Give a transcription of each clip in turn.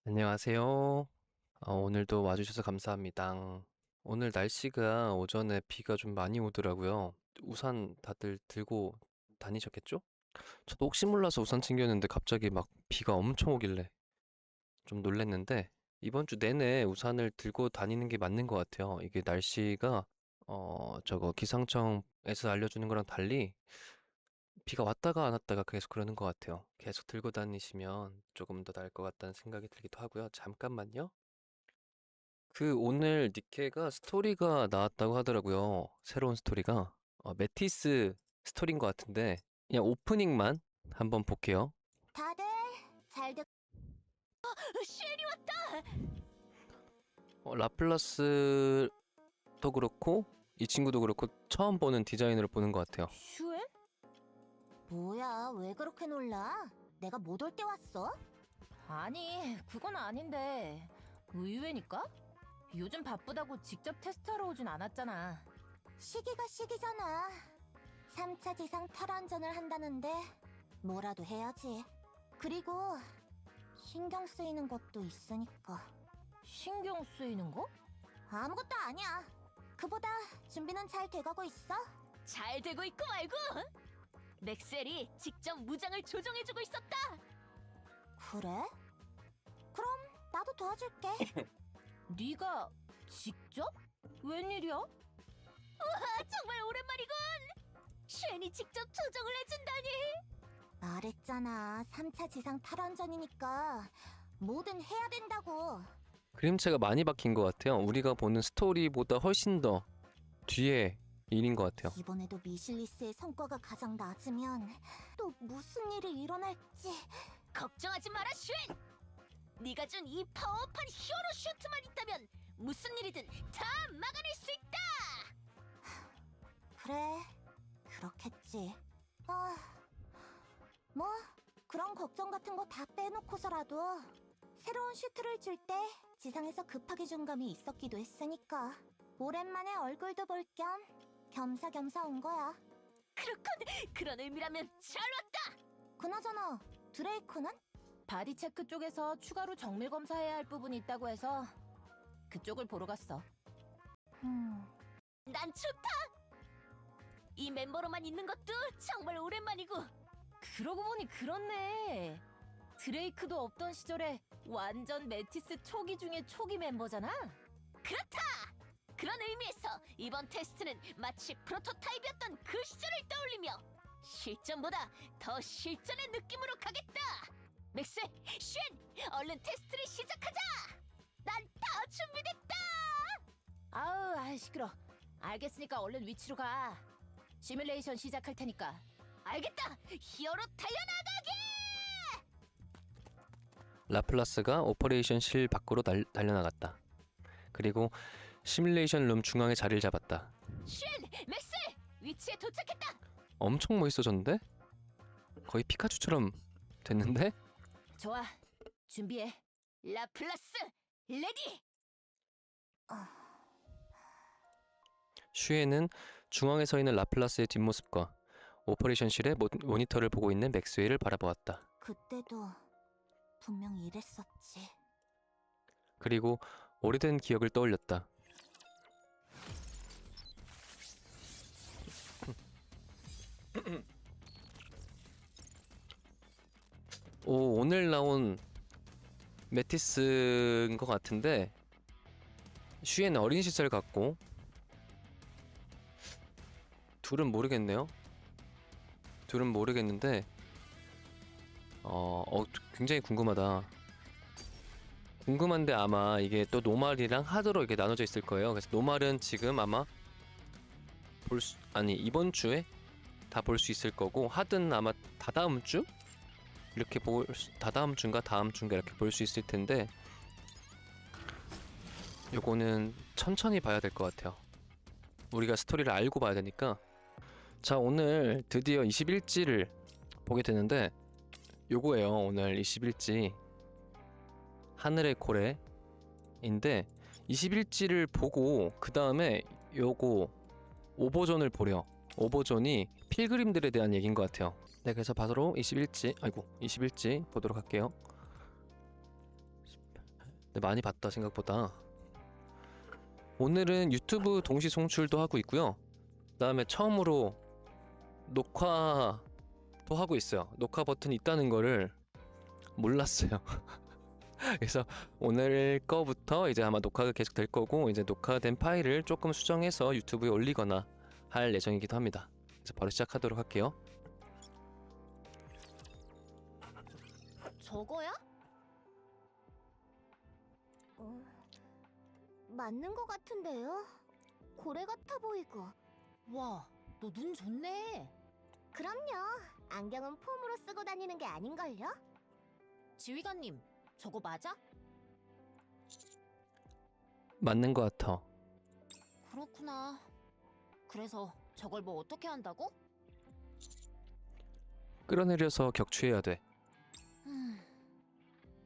안녕하세요. 오늘도 와주셔서 감사합니다. 오늘 날씨가 오전에 비가 좀 많이 오더라고요. 우산 다들 들고 다니셨겠죠? 저도 혹시 몰라서 우산 챙겼는데 갑자기 막 비가 엄청 오길래 좀 놀랬는데 이번 주 내내 우산을 들고 다니는 게 맞는 것 같아요. 이게 날씨가 저거 기상청에서 알려주는 거랑 달리 비가 왔다가 안 왔다가 계속 그러는 것 같아요. 계속 들고 다니시면 조금 더 나을 것 같다는 생각이 들기도 하고요. 잠깐만요. 오늘 니케가 스토리가 나왔다고 하더라고요. 새로운 스토리가. 메티스 스토리인 것 같은데, 그냥 오프닝만 한번 볼게요. 다들 잘 듣. 쉘이 왔다. 라플라스도 그렇고, 이 친구도 그렇고, 처음 보는 디자인으로 보는 것 같아요. 슈엘? 뭐야? 왜 그렇게 놀라? 내가 못 올 때 왔어? 아니, 그건 아닌데. 의외니까? 요즘 바쁘다고 직접 테스트하러 오진 않았잖아. 시기가 시기잖아. 3차 지상 탈환전을 한다는데 뭐라도 해야지. 그리고 신경 쓰이는 것도 있으니까. 신경 쓰이는 거? 아무것도 아니야. 그보다 준비는 잘 돼가고 있어? 잘 되고 있고 말고! 맥셀이 직접 무장을 조정해주고 있었다! 그래? 그럼 나도 도와줄게. 네가 직접? 웬일이야? 정말 오랜만이군! 쉔이 직접 조정을 해준다니! 말했잖아. 3차 지상 탈환전이니까 뭐든 해야 된다고. 그림체가 많이 바뀐 것 같아요. 우리가 보는 스토리보다 훨씬 더 뒤에 일인 것 같아요. 이번에도 미실리스의 성과가 가장 낮으면 또 무슨 일이 일어날지. 걱정하지 마라, 쉔! 네가 준 이 파워업한 히어로 슈트만 있다면 무슨 일이든 다 막아낼 수 있다! 그래, 그렇겠지. 아, 뭐 그런 걱정 같은 거 다 빼놓고서라도 새로운 슈트를 줄 때 지상에서 급하게 준 감이 있었기도 했으니까 오랜만에 얼굴도 볼 겸 겸사겸사 온 거야. 그렇군! 그런 의미라면 잘 왔다! 그나저나 드레이크는? 바디 체크 쪽에서 추가로 정밀 검사해야 할 부분이 있다고 해서 그쪽을 보러 갔어. 난 좋다! 이 멤버로만 있는 것도 정말 오랜만이고. 그러고 보니 그렇네. 드레이크도 없던 시절에 완전 메티스 초기 중에 초기 멤버잖아. 그렇다! 그런 의미에서 이번 테스트는 마치 프로토타입이었던 그 시절을 떠올리며 실전보다 더 실전의 느낌으로 가겠다! 맥스, 쉔! 얼른 테스트를 시작하자! 난 다 준비됐다! 아우, 시끄러. 알겠으니까 얼른 위치로 가. 시뮬레이션 시작할 테니까. 알겠다! 히어로 달려나가기! 라플라스가 오퍼레이션 실 밖으로 달려나갔다. 그리고 시뮬레이션 룸 중앙에 자리를 잡았다. 쉔! 맥스! 위치에 도착했다! 엄청 멋있어졌는데? 거의 피카츄처럼 됐는데? 좋아, 준비해. 라플라스, 레디! 슈에는 중앙에 서 있는 라플라스의 뒷모습과 오퍼레이션실의 모니터를 보고 있는 맥스웰을 바라보았다. 그때도 분명 이랬었지. 그리고 오래된 기억을 떠올렸다. 오늘 나온 메티스인 것 같은데 슈에는 어린 시절 같고 둘은 모르겠네요. 둘은 모르겠는데 굉장히 궁금하다. 궁금한데 아마 이게 또 노말이랑 하드로 이렇게 나눠져 있을 거예요. 그래서 노말은 지금 아마 이번 주에 다 볼 수 있을 거고 하드는 아마 다다음 주? 이렇게 다다음 주인가 다음 주인가 이렇게 볼 수 있을 텐데 요거는 천천히 봐야 될 것 같아요. 우리가 스토리를 알고 봐야 되니까. 자, 오늘 드디어 21지를 보게 되는데 요거예요. 오늘 21지 하늘의 고래인데 21지를 보고 그 다음에 요거 오버존을 보려. 오버존이 필그림들에 대한 얘기인 것 같아요. 네, 그래서 바로 21지 보도록 할게요. 네, 많이 봤다 생각보다. 오늘은 유튜브 동시 송출도 하고 있고요. 그다음에 처음으로 녹화도 하고 있어요. 녹화 버튼이 있다는 거를 몰랐어요. 그래서 오늘 거부터 이제 아마 녹화가 계속 될 거고, 이제 녹화된 파일을 조금 수정해서 유튜브에 올리거나 할 예정이기도 합니다. 그래서 바로 시작하도록 할게요. 저거야? 맞는 것 같은데요? 고래 같아 보이고. 와, 너 눈 좋네. 그럼요. 안경은 폼으로 쓰고 다니는 게 아닌걸요? 지휘관님, 저거 맞아? 맞는 것 같아. 그렇구나. 그래서 저걸 뭐 어떻게 한다고? 끌어내려서 격추해야 돼.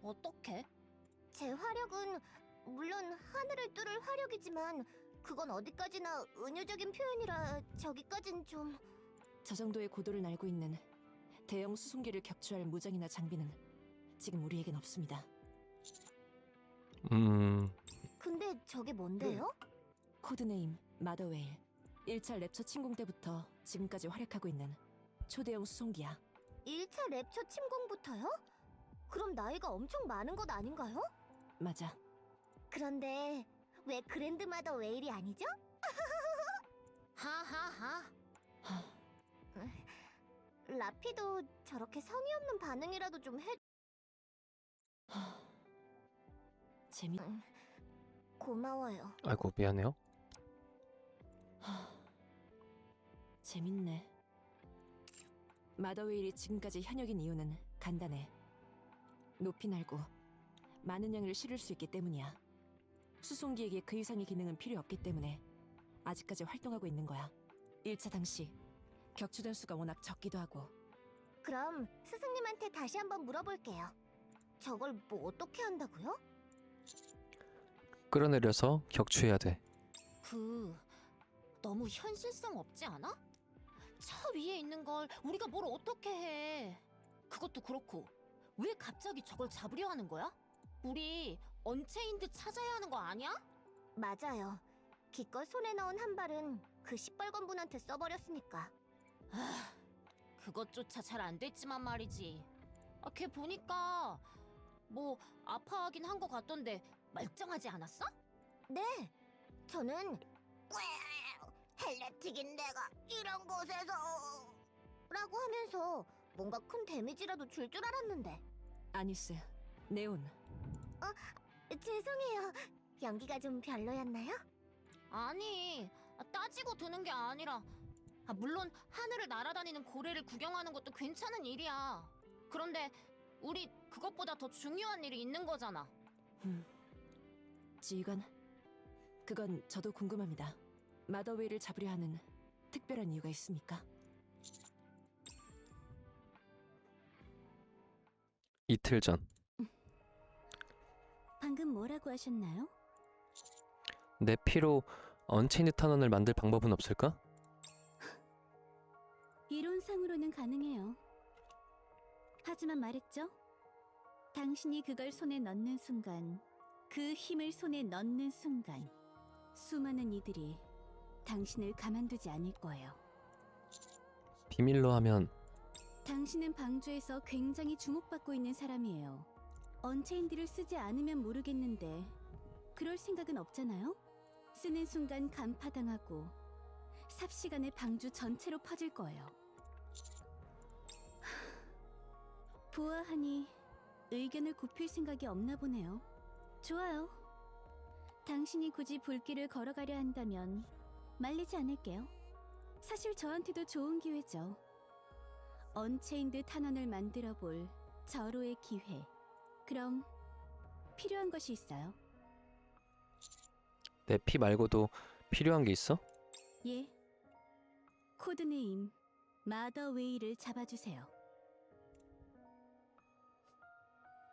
어떻게? 제 화력은 물론 하늘을 뚫을 화력이지만 그건 어디까지나 은유적인 표현이라 저기까진 좀... 저 정도의 고도를 날고 있는 대형 수송기를 격추할 무장이나 장비는 지금 우리에겐 없습니다. 근데 저게 뭔데요? 코드네임 마더웨일. 1차 랩처 침공 때부터 지금까지 활약하고 있는 초대형 수송기야. 1차 랩처 침공부터요? 그럼 나이가 엄청 많은 것 아닌가요? 맞아. 그런데 왜 그랜드마더 웨일이 아니죠? 하하하. 라피도 저렇게 성의 없는 반응이라도 좀 해... 재밌... 고마워요. 아이고, 미안해요. 재밌네. 마더웨일이 지금까지 현역인 이유는 간단해. 높이 날고 많은 양을 실을 수 있기 때문이야. 수송기에게 그 이상의 기능은 필요 없기 때문에 아직까지 활동하고 있는 거야. 1차 당시 격추된 수가 워낙 적기도 하고. 그럼 스승님한테 다시 한번 물어볼게요. 저걸 뭐 어떻게 한다고요? 끌어내려서 격추해야 돼. 너무 현실성 없지 않아? 저 위에 있는 걸 우리가 뭘 어떻게 해? 그것도 그렇고 왜 갑자기 저걸 잡으려 하는 거야? 우리 언체인드 찾아야 하는 거 아니야? 맞아요. 기껏 손에 넣은 한 발은 그 시뻘건 분한테 써버렸으니까. 그것조차 잘 안 됐지만 말이지. 걔 보니까 뭐 아파하긴 한 거 같던데 멀쩡하지 않았어? 네, 저는 헬레틱인 내가 이런 곳에서 라고 하면서 뭔가 큰 데미지라도 줄 줄 알았는데. 아니스, 네온. 죄송해요. 연기가 좀 별로였나요? 아니, 따지고 드는 게 아니라 물론 하늘을 날아다니는 고래를 구경하는 것도 괜찮은 일이야. 그런데 우리 그것보다 더 중요한 일이 있는 거잖아. 지휘관, 그건 저도 궁금합니다. 마더웨이를 잡으려 하는 특별한 이유가 있습니까? 이틀 전. 방금 뭐라고 하셨나요? 내 피로 언체인드 탄원을 만들 방법은 없을까? 이론상으로는 가능해요. 하지만 말했죠? 당신이 그걸 손에 넣는 순간, 그 힘을 손에 넣는 순간, 수많은 이들이 당신을 가만두지 않을 거예요. 비밀로 하면 당신은 방주에서 굉장히 주목받고 있는 사람이에요. 언체인드를 쓰지 않으면 모르겠는데 그럴 생각은 없잖아요? 쓰는 순간 간파당하고 삽시간에 방주 전체로 퍼질 거예요. 보아하니 의견을 굽힐 생각이 없나 보네요. 좋아요. 당신이 굳이 불길을 걸어가려 한다면 말리지 않을게요. 사실 저한테도 좋은 기회죠. 언체인드 탄원을 만들어 볼 절호의 기회. 그럼 필요한 것이 있어요. 내 피 말고도 필요한 게 있어? 예. 코드네임 마더웨이를 잡아주세요.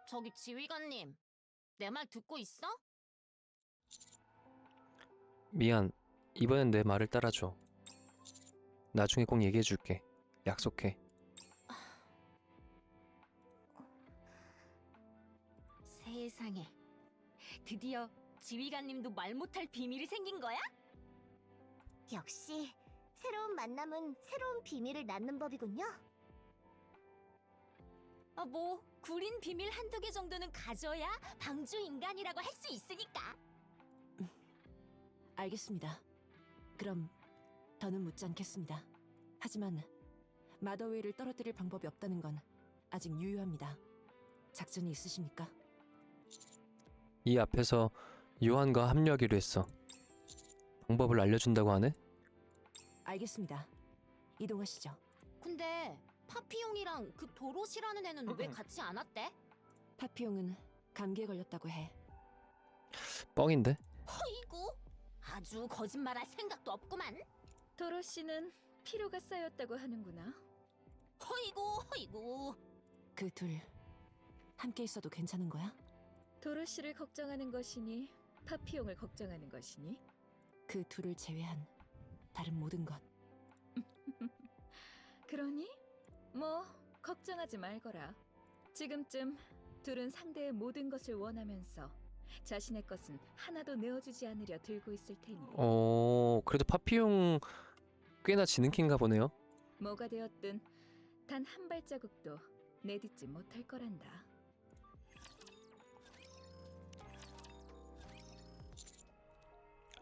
저기 지휘관님, 내 말 듣고 있어? 미안. 이번엔 내 말을 따라줘. 나중에 꼭 얘기해줄게. 약속해. 세상에, 드디어 지휘관님도 말 못할 비밀이 생긴 거야? 역시 새로운 만남은 새로운 비밀을 낳는 법이군요. 뭐 구린 비밀 한두 개 정도는 가져야 방주 인간이라고 할 수 있으니까. 알겠습니다. 그럼 더는 묻지 않겠습니다. 하지만 마더웨이를 떨어뜨릴 방법이 없다는 건 아직 유효합니다. 작전이 있으십니까? 이 앞에서 요한과 합류하기로 했어. 방법을 알려준다고 하네? 알겠습니다. 이동하시죠. 근데 파피용이랑 그 도로시라는 애는 왜 같이 안 왔대? 파피용은 감기에 걸렸다고 해. 뻥인데? 허이구, 아주 거짓말할 생각도 없구만. 도로시는 피로가 쌓였다고 하는구나. 허이구. 그 둘 함께 있어도 괜찮은 거야? 도로시를 걱정하는 것이니 파피용을 걱정하는 것이니. 그 둘을 제외한 다른 모든 것. 그러니? 뭐 걱정하지 말거라. 지금쯤 둘은 상대의 모든 것을 원하면서 자신의 것은 하나도 내어주지 않으려 들고 있을 테니 그래도 파피용 꽤나 지능키인가 보네요. 뭐가 되었든 단 한 발자국도 내딛지 못할 거란다.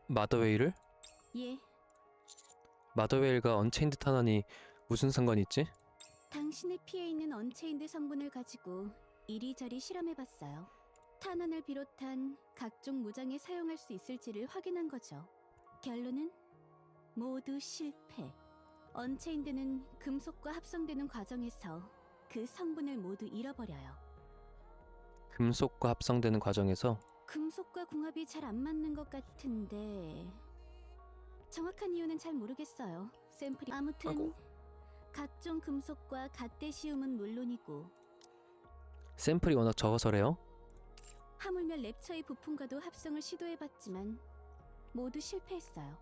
마더웨이를? 예, 마더웨일과 언체인드 탄환이 무슨 상관이 있지? 당신의 피에 있는 언체인드 성분을 가지고 이리저리 실험해봤어요. 탄환을 비롯한 각종 무장에 사용할 수 있을지를 확인한 거죠. 결론은 모두 실패. 언체인드는 금속과 합성되는 과정에서 그 성분을 모두 잃어버려요. 금속과 합성되는 과정에서 금속과 궁합이 잘 안 맞는 것 같은데 정확한 이유는 잘 모르겠어요. 샘플이 아무튼 아이고. 각종 금속과 갓대시움은 물론이고 샘플이 워낙 적어서래요. 하물며 랩처의 부품과도 합성을 시도해봤지만 모두 실패했어요.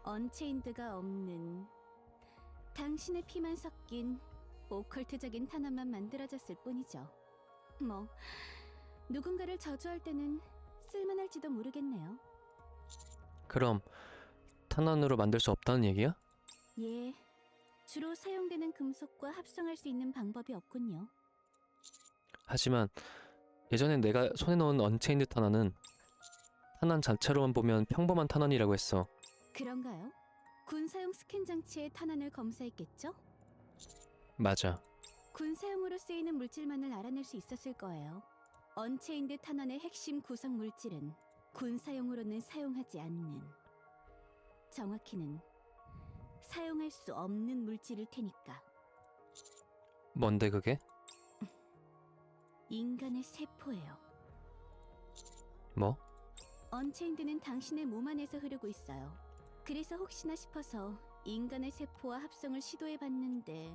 언체인드가 없는 당신의 피만 섞인 오컬트적인 탄환만 만들어졌을 뿐이죠. 뭐 누군가를 저주할 때는 쓸만할지도 모르겠네요. 그럼 탄환으로 만들 수 없다는 얘기야? 예, 주로 사용되는 금속과 합성할 수 있는 방법이 없군요. 하지만 예전엔 내가 손에 넣은 언체인드 탄환은 탄환 자체로만 보면 평범한 탄환이라고 했어. 그런가요? 군사용 스캔 장치에 탄환을 검사했겠죠? 맞아. 군사용으로 쓰이는 물질만을 알아낼 수 있었을 거예요. 언체인드 탄환의 핵심 구성 물질은 군사용으로는 사용하지 않는, 정확히는 사용할 수 없는 물질일 테니까. 뭔데 그게? 인간의 세포예요. 뭐? 언체인드는 당신의 몸 안에서 흐르고 있어요. 그래서 혹시나 싶어서 인간의 세포와 합성을 시도해봤는데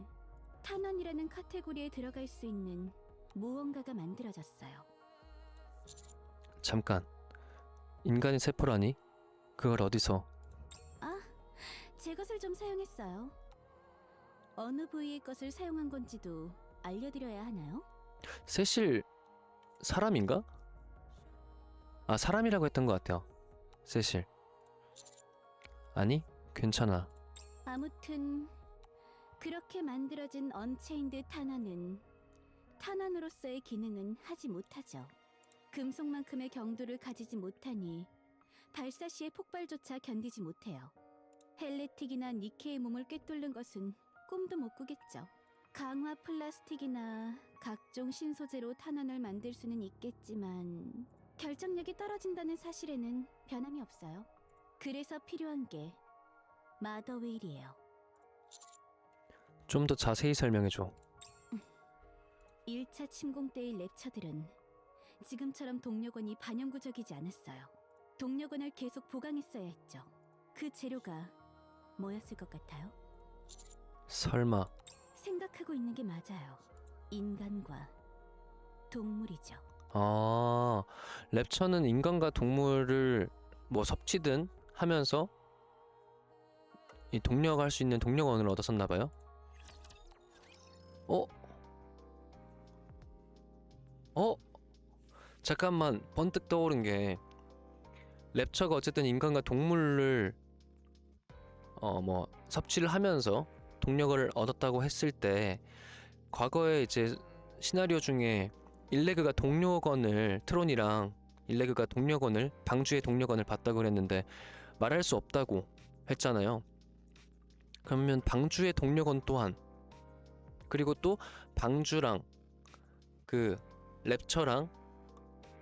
탄환이라는 카테고리에 들어갈 수 있는 무언가가 만들어졌어요. 잠깐. 인간의 세포라니? 그걸 어디서? 아, 제 것을 좀 사용했어요. 어느 부위의 것을 사용한 건지도 알려드려야 하나요? 세실 사람인가? 아, 사람이라고 했던 것 같아요. 세실. 아니, 괜찮아. 아무튼 그렇게 만들어진 언체인드 탄환은 탄환으로서의 기능은 하지 못하죠. 금속만큼의 경도를 가지지 못하니 발사 시의 폭발조차 견디지 못해요. 헬레틱이나 니케의 몸을 꿰뚫는 것은 꿈도 못 꾸겠죠. 강화 플라스틱이나 각종 신소재로 탄환을 만들 수는 있겠지만 결정력이 떨어진다는 사실에는 변함이 없어요. 그래서 필요한 게 마더웨일이에요. 좀 더 자세히 설명해줘. 1차 침공 때의 랩처들은 지금처럼 동력원이 반영구적이지 않았어요. 동력원을 계속 보강했어야 했죠. 그 재료가 뭐였을 것 같아요? 설마 생각하고 있는 게 맞아요. 인간과 동물이죠. 아, 랩처는 인간과 동물을 뭐 섭취든 하면서 이 동력할 수 있는 동력원을 얻었었나 봐요. 어? 잠깐만 번뜩 떠오른 게 랩처가 어쨌든 인간과 동물을 섭취를 하면서 동력을 얻었다고 했을 때 과거에 이제 시나리오 중에 일레그가 동력원을 트론이랑 일레그가 동력원을 방주의 동력원을 봤다고 그랬는데 말할 수 없다고 했잖아요. 그러면 방주의 동력원 또한 그리고 또 방주랑 그 랩처랑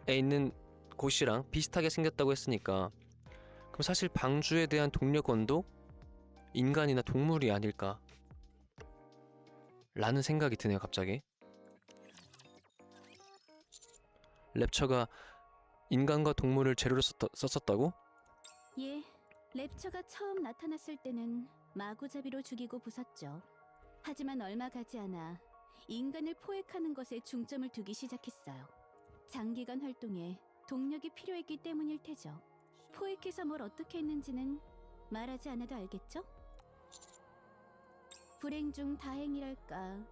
에 있는 곳이랑 비슷하게 생겼다고 했으니까 그럼 사실 방주에 대한 동력원도 인간이나 동물이 아닐까 라는 생각이 드네요 갑자기. 랩처가 인간과 동물을 재료로 썼었다고? 예, 랩처가 처음 나타났을 때는 마구잡이로 죽이고 부쉈죠. 하지만 얼마 가지 않아 인간을 포획하는 것에 중점을 두기 시작했어요. 장기간 활동에 동력이 필요했기 때문일 테죠. 포획해서 뭘 어떻게 했는지는 말하지 않아도 알겠죠? 불행 중 다행이랄까.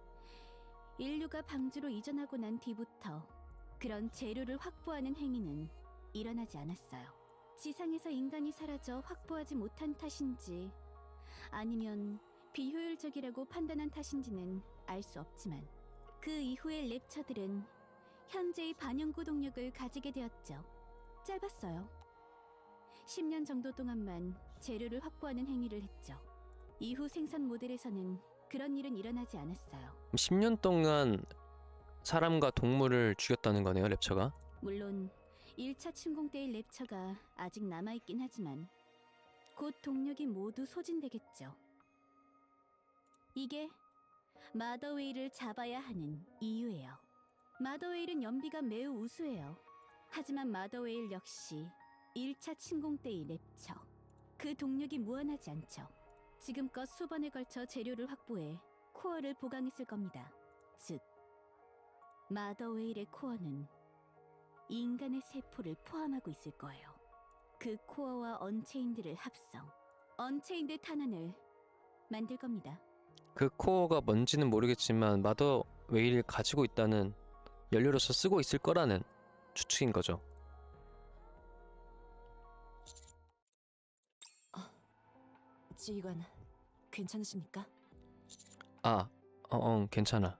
인류가 방주로 이전하고 난 뒤부터 그런 재료를 확보하는 행위는 일어나지 않았어요. 지상에서 인간이 사라져 확보하지 못한 탓인지 아니면 비효율적이라고 판단한 탓인지는 알 수 없지만 그 이후에 랩처들은 현재의 반영구 동력을 가지게 되었죠. 짧았어요. 10년 정도 동안만 재료를 확보하는 행위를 했죠. 이후 생산 모델에서는 그런 일은 일어나지 않았어요. 10년 동안 사람과 동물을 죽였다는 거네요 랩처가. 물론 1차 침공 때의 랩처가 아직 남아있긴 하지만 곧 동력이 모두 소진되겠죠. 이게 마더웨이를 잡아야 하는 이유예요. 마더웨일은 연비가 매우 우수해요. 하지만 마더웨일 역시 1차 침공 때의 랩처. 그 동력이 무한하지 않죠. 지금껏 수번에 걸쳐 재료를 확보해 코어를 보강했을 겁니다. 즉, 마더웨일의 코어는 인간의 세포를 포함하고 있을 거예요. 그 코어와 언체인드를 합성, 언체인드 탄환을 만들 겁니다. 그 코어가 뭔지는 모르겠지만 마더 웨일을 가지고 있다는 연료로서 쓰고 있을 거라는 추측인 거죠. 지휘관, 괜찮으십니까? 괜찮아.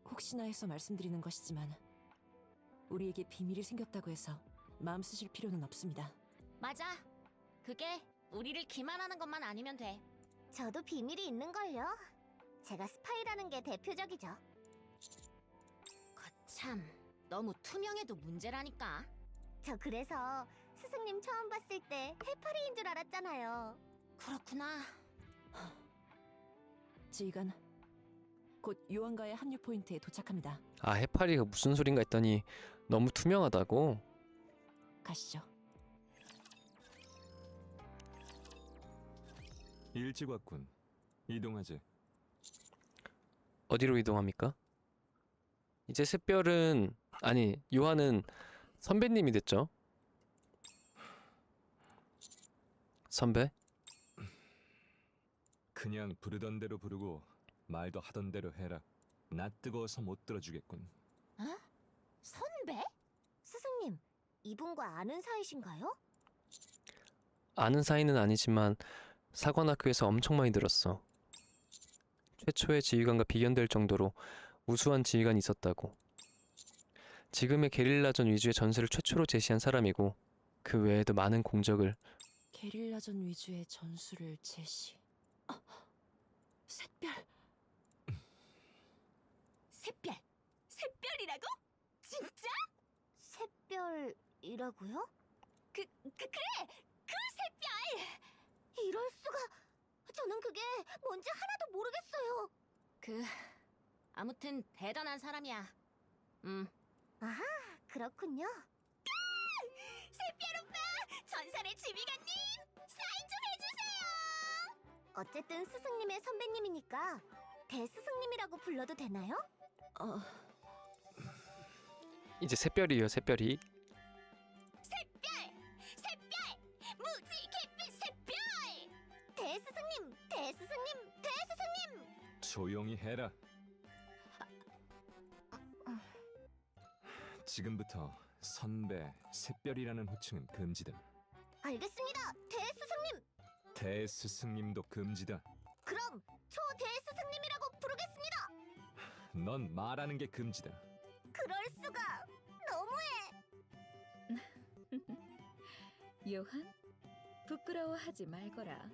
혹시나 해서 말씀드리는 것이지만 우리에게 비밀이 생겼다고 해서 마음 쓰실 필요는 없습니다. 맞아. 그게 우리를 기만하는 것만 아니면 돼. 저도 비밀이 있는걸요. 제가 스파이라는 게 대표적이죠. 거참, 너무 투명해도 문제라니까. 저 그래서 스승님 처음 봤을 때 해파리인 줄 알았잖아요. 그렇구나. 지휘관, 곧 요원과의 합류 포인트에 도착합니다. 해파리가 무슨 소린가 했더니 너무 투명하다고? 가시죠. 일찍 왔군. 이동하지. 어디로 이동합니까? 이제 샛별은 요한은 선배님이 됐죠? 선배? 그냥 부르던 대로 부르고 말도 하던 대로 해라. 나 뜨거워서 못 들어주겠군. 선배? 스승님, 이분과 아는 사이신가요? 아는 사이는 아니지만 사관학교에서 엄청 많이 들었어. 최초의 지휘관과 비견될 정도로 우수한 지휘관이 있었다고. 지금의 게릴라전 위주의 전술을 최초로 제시한 사람이고 그 외에도 많은 공적을. 게릴라전 위주의 전술을 제시. 샛별. 샛별. 샛별이라고? 진짜? 샛별이라고요? 그래! 그 샛별! 이럴 수가. 저는 그게 뭔지 하나도 모르겠어요. 아무튼 대단한 사람이야. 아하, 그렇군요. 샛별 오빠! 전설의 지휘관님! 사인 좀 해주세요! 어쨌든 스승님의 선배님이니까 대스승님이라고 불러도 되나요? 이제 샛별이에요 샛별이. 무지 갯빛 샛별! 대스승님, 대스승님, 대스승님! 조용히 해라. 지금부터 선배, 샛별이라는 호칭은 금지다. 알겠습니다, 대스승님. 대스승님도 금지다. 그럼 초대스승님이라고 부르겠습니다. 넌 말하는 게 금지다. 그럴 수가. 너무해. 요한, 부끄러워하지 말거라.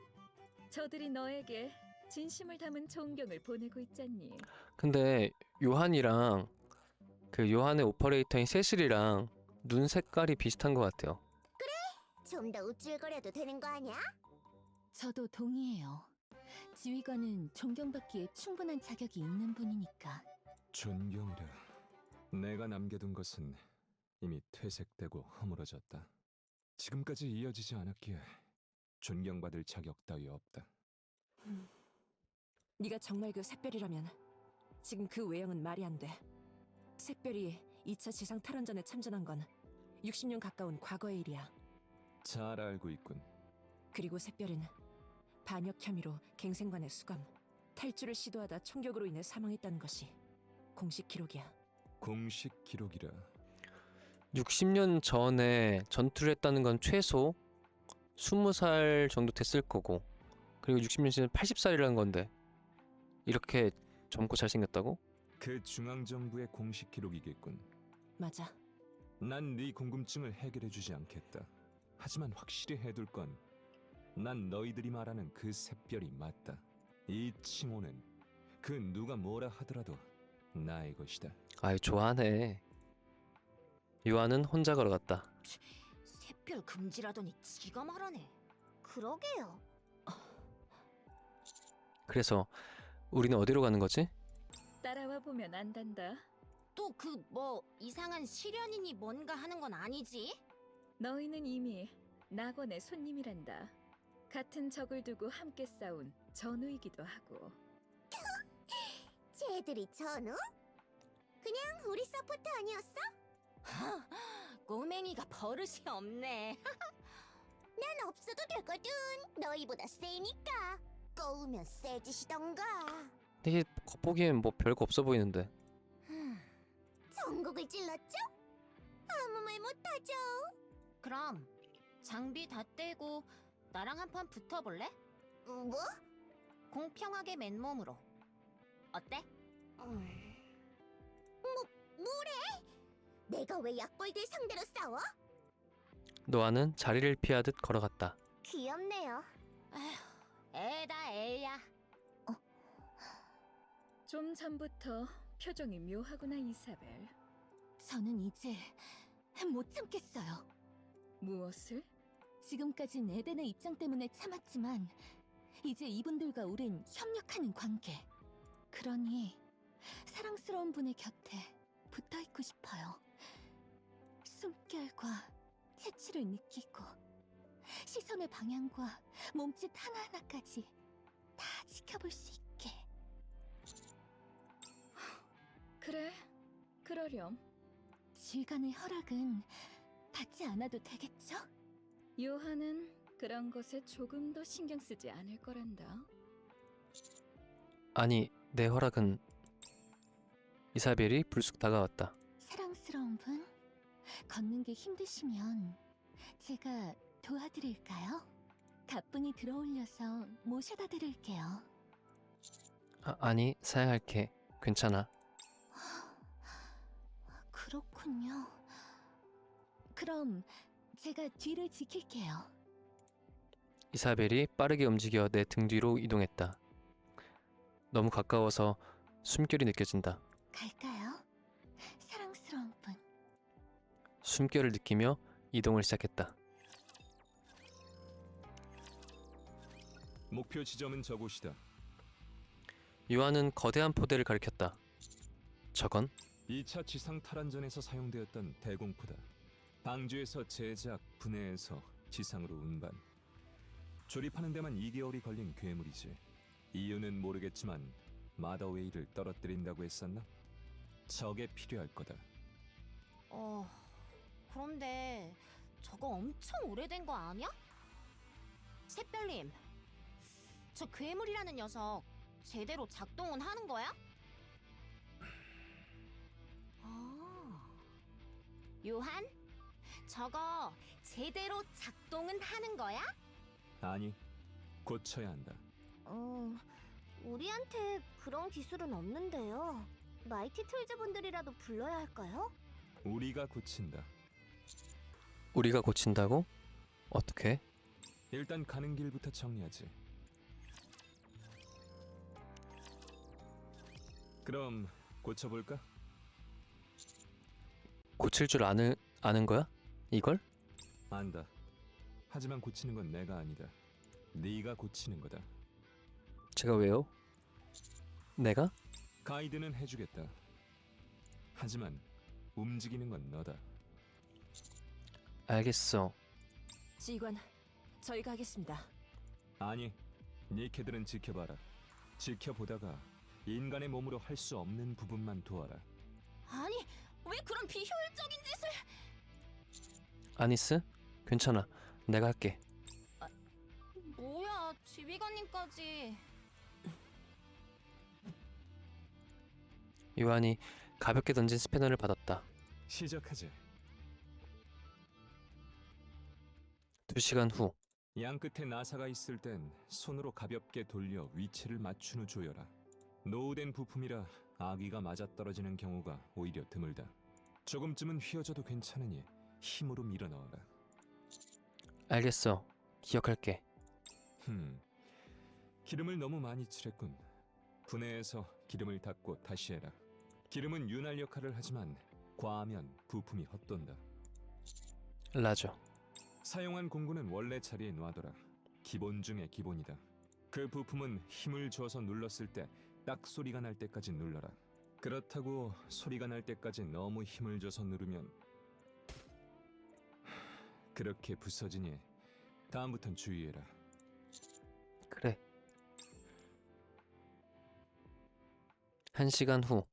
저들이 너에게 진심을 담은 존경을 보내고 있잖니. 근데 요한이랑 그 요한의 오퍼레이터인 세실이랑 눈 색깔이 비슷한 것 같아요. 좀 더 우쭐거려도 되는 거 아니야? 저도 동의해요. 지휘관은 존경받기에 충분한 자격이 있는 분이니까. 존경이라. 내가 남겨둔 것은 이미 퇴색되고 허물어졌다. 지금까지 이어지지 않았기에 존경받을 자격 따위 없다. 네가 정말 그 샛별이라면 지금 그 외형은 말이 안 돼. 샛별이 2차 지상 탈원전에 참전한 건 60년 가까운 과거의 일이야. 잘 알고 있군. 그리고 샛별은 반역 혐의로 갱생관에 수감, 탈주를 시도하다 총격으로 인해 사망했다는 것이 공식 기록이야. 공식 기록이라. 60년 전에 전투를 했다는 건 최소 20살 정도 됐을 거고, 그리고 60년 전에 80살이라는 건데 이렇게 젊고 잘생겼다고? 그 중앙정부의 공식 기록이겠군. 맞아. 난 네 궁금증을 해결해주지 않겠다. 하지만 확실히 해둘 건 난 너희들이 말하는 그 샛별이 맞다. 이 칭호는 그 누가 뭐라 하더라도 나의 것이다. 아이, 좋아하네. 요한은 혼자 걸어갔다. 샛별 금지라더니 지가 말하네. 그러게요. 그래서 우리는 어디로 가는 거지? 따라와 보면 안단다. 또 그 뭐 이상한 시련이니 뭔가 하는 건 아니지? 너희는 이미 낙원의 손님이란다. 같은 적을 두고 함께 싸운 전우이기도 하고. 쟤들이 전우? 그냥 우리 서포트 아니었어? 꼬맹이가 버릇이 없네. 난 없어도 되거든. 너희보다 세니까. 꼬우면 세지시던가. 이게 겉보기엔 뭐 별거 없어 보이는데. 전국을 찔렀죠? 아무 말 못하죠. 그럼 장비 다 떼고 나랑 한판 붙어볼래? 뭐? 공평하게 맨몸으로. 어때? 뭐래? 내가 왜 약골들 상대로 싸워? 노아는 자리를 피하듯 걸어갔다. 귀엽네요. 아휴, 애다 애야. 좀 전부터 표정이 묘하구나, 이사벨. 저는 이제 못 참겠어요. 무엇을? 지금까진 에덴의 입장 때문에 참았지만 이제 이분들과 우린 협력하는 관계. 그러니 사랑스러운 분의 곁에 붙어있고 싶어요. 숨결과 채취를 느끼고 시선의 방향과 몸짓 하나하나까지 다 지켜볼 수 있게. 그래, 그러렴. 지휘관의 허락은 받지 않아도 되겠죠? 요한은 그런 것에 조금 더 신경 쓰지 않을 거란다. 아니, 내 허락은... 이사벨이 불쑥 다가왔다. 사랑스러운 분, 걷는 게 힘드시면 제가 도와드릴까요? 가뿐히 들어올려서 모셔다 드릴게요. 아니, 사양할게. 괜찮아. 그렇군요. 그럼 제가 뒤를 지킬게요. 이사벨이 빠르게 움직여 내 등 뒤로 이동했다. 너무 가까워서 숨결이 느껴진다. 갈까요? 사랑스러운 분. 숨결을 느끼며 이동을 시작했다. 목표 지점은 저곳이다. 요한은 거대한 포대를 가리켰다. 저건? 2차 지상 탈환전에서 사용되었던 대공포다. 방주에서 제작, 분해해서 지상으로 운반. 조립하는 데만 2개월이 걸린 괴물이지. 이유는 모르겠지만 마더웨이를 떨어뜨린다고 했었나? 적에 필요할 거다. 그런데 저거 엄청 오래된 거 아니야? 샛별님, 저 괴물이라는 녀석 제대로 작동은 하는 거야? 요한, 저거 제대로 작동은 하는 거야? 아니, 고쳐야 한다. 우리한테 그런 기술은 없는데요. 마이티 툴즈 분들이라도 불러야 할까요? 우리가 고친다. 우리가 고친다고? 어떻게? 일단 가는 길부터 정리하지. 그럼 고쳐볼까? 고칠 줄 아는 거야? 이걸? 안다. 하지만 고치는 건 내가 아니다. 네가 고치는 거다. 제가 왜요? 내가? 가이드는 해주겠다. 하지만 움직이는 건 너다. 알겠어. 지휘관, 저희가 하겠습니다. 아니, 네 캐들은 지켜봐라. 지켜보다가 인간의 몸으로 할 수 없는 부분만 도와라. 아니, 왜 그런 비효율적인 짓을... 아니스? 괜찮아. 내가 할게. 뭐야, 지휘관님까지... 요한이 가볍게 던진 스패너를 받았다. 시작하지. 2시간 후. 양 끝에 나사가 있을 땐 손으로 가볍게 돌려 위치를 맞춘 후 조여라. 노후된 부품이라 아기가 맞아떨어지는 경우가 오히려 드물다. 조금쯤은 휘어져도 괜찮으니 힘으로 밀어넣어라. 알겠어. 기억할게. 기름을 너무 많이 칠했군. 분해해서 기름을 닦고 다시 해라. 기름은 윤활 역할을 하지만 과하면 부품이 헛돈다. 라저. 사용한 공구는 원래 자리에 놔둬라. 기본 중의 기본이다. 그 부품은 힘을 줘서 눌렀을 때 딱 소리가 날 때까지 눌러라. 그렇다고 소리가 날 때까지 너무 힘을 줘서 누르면 그렇게 부서지니 다음부턴 주의해라. 그래. 1시간 후.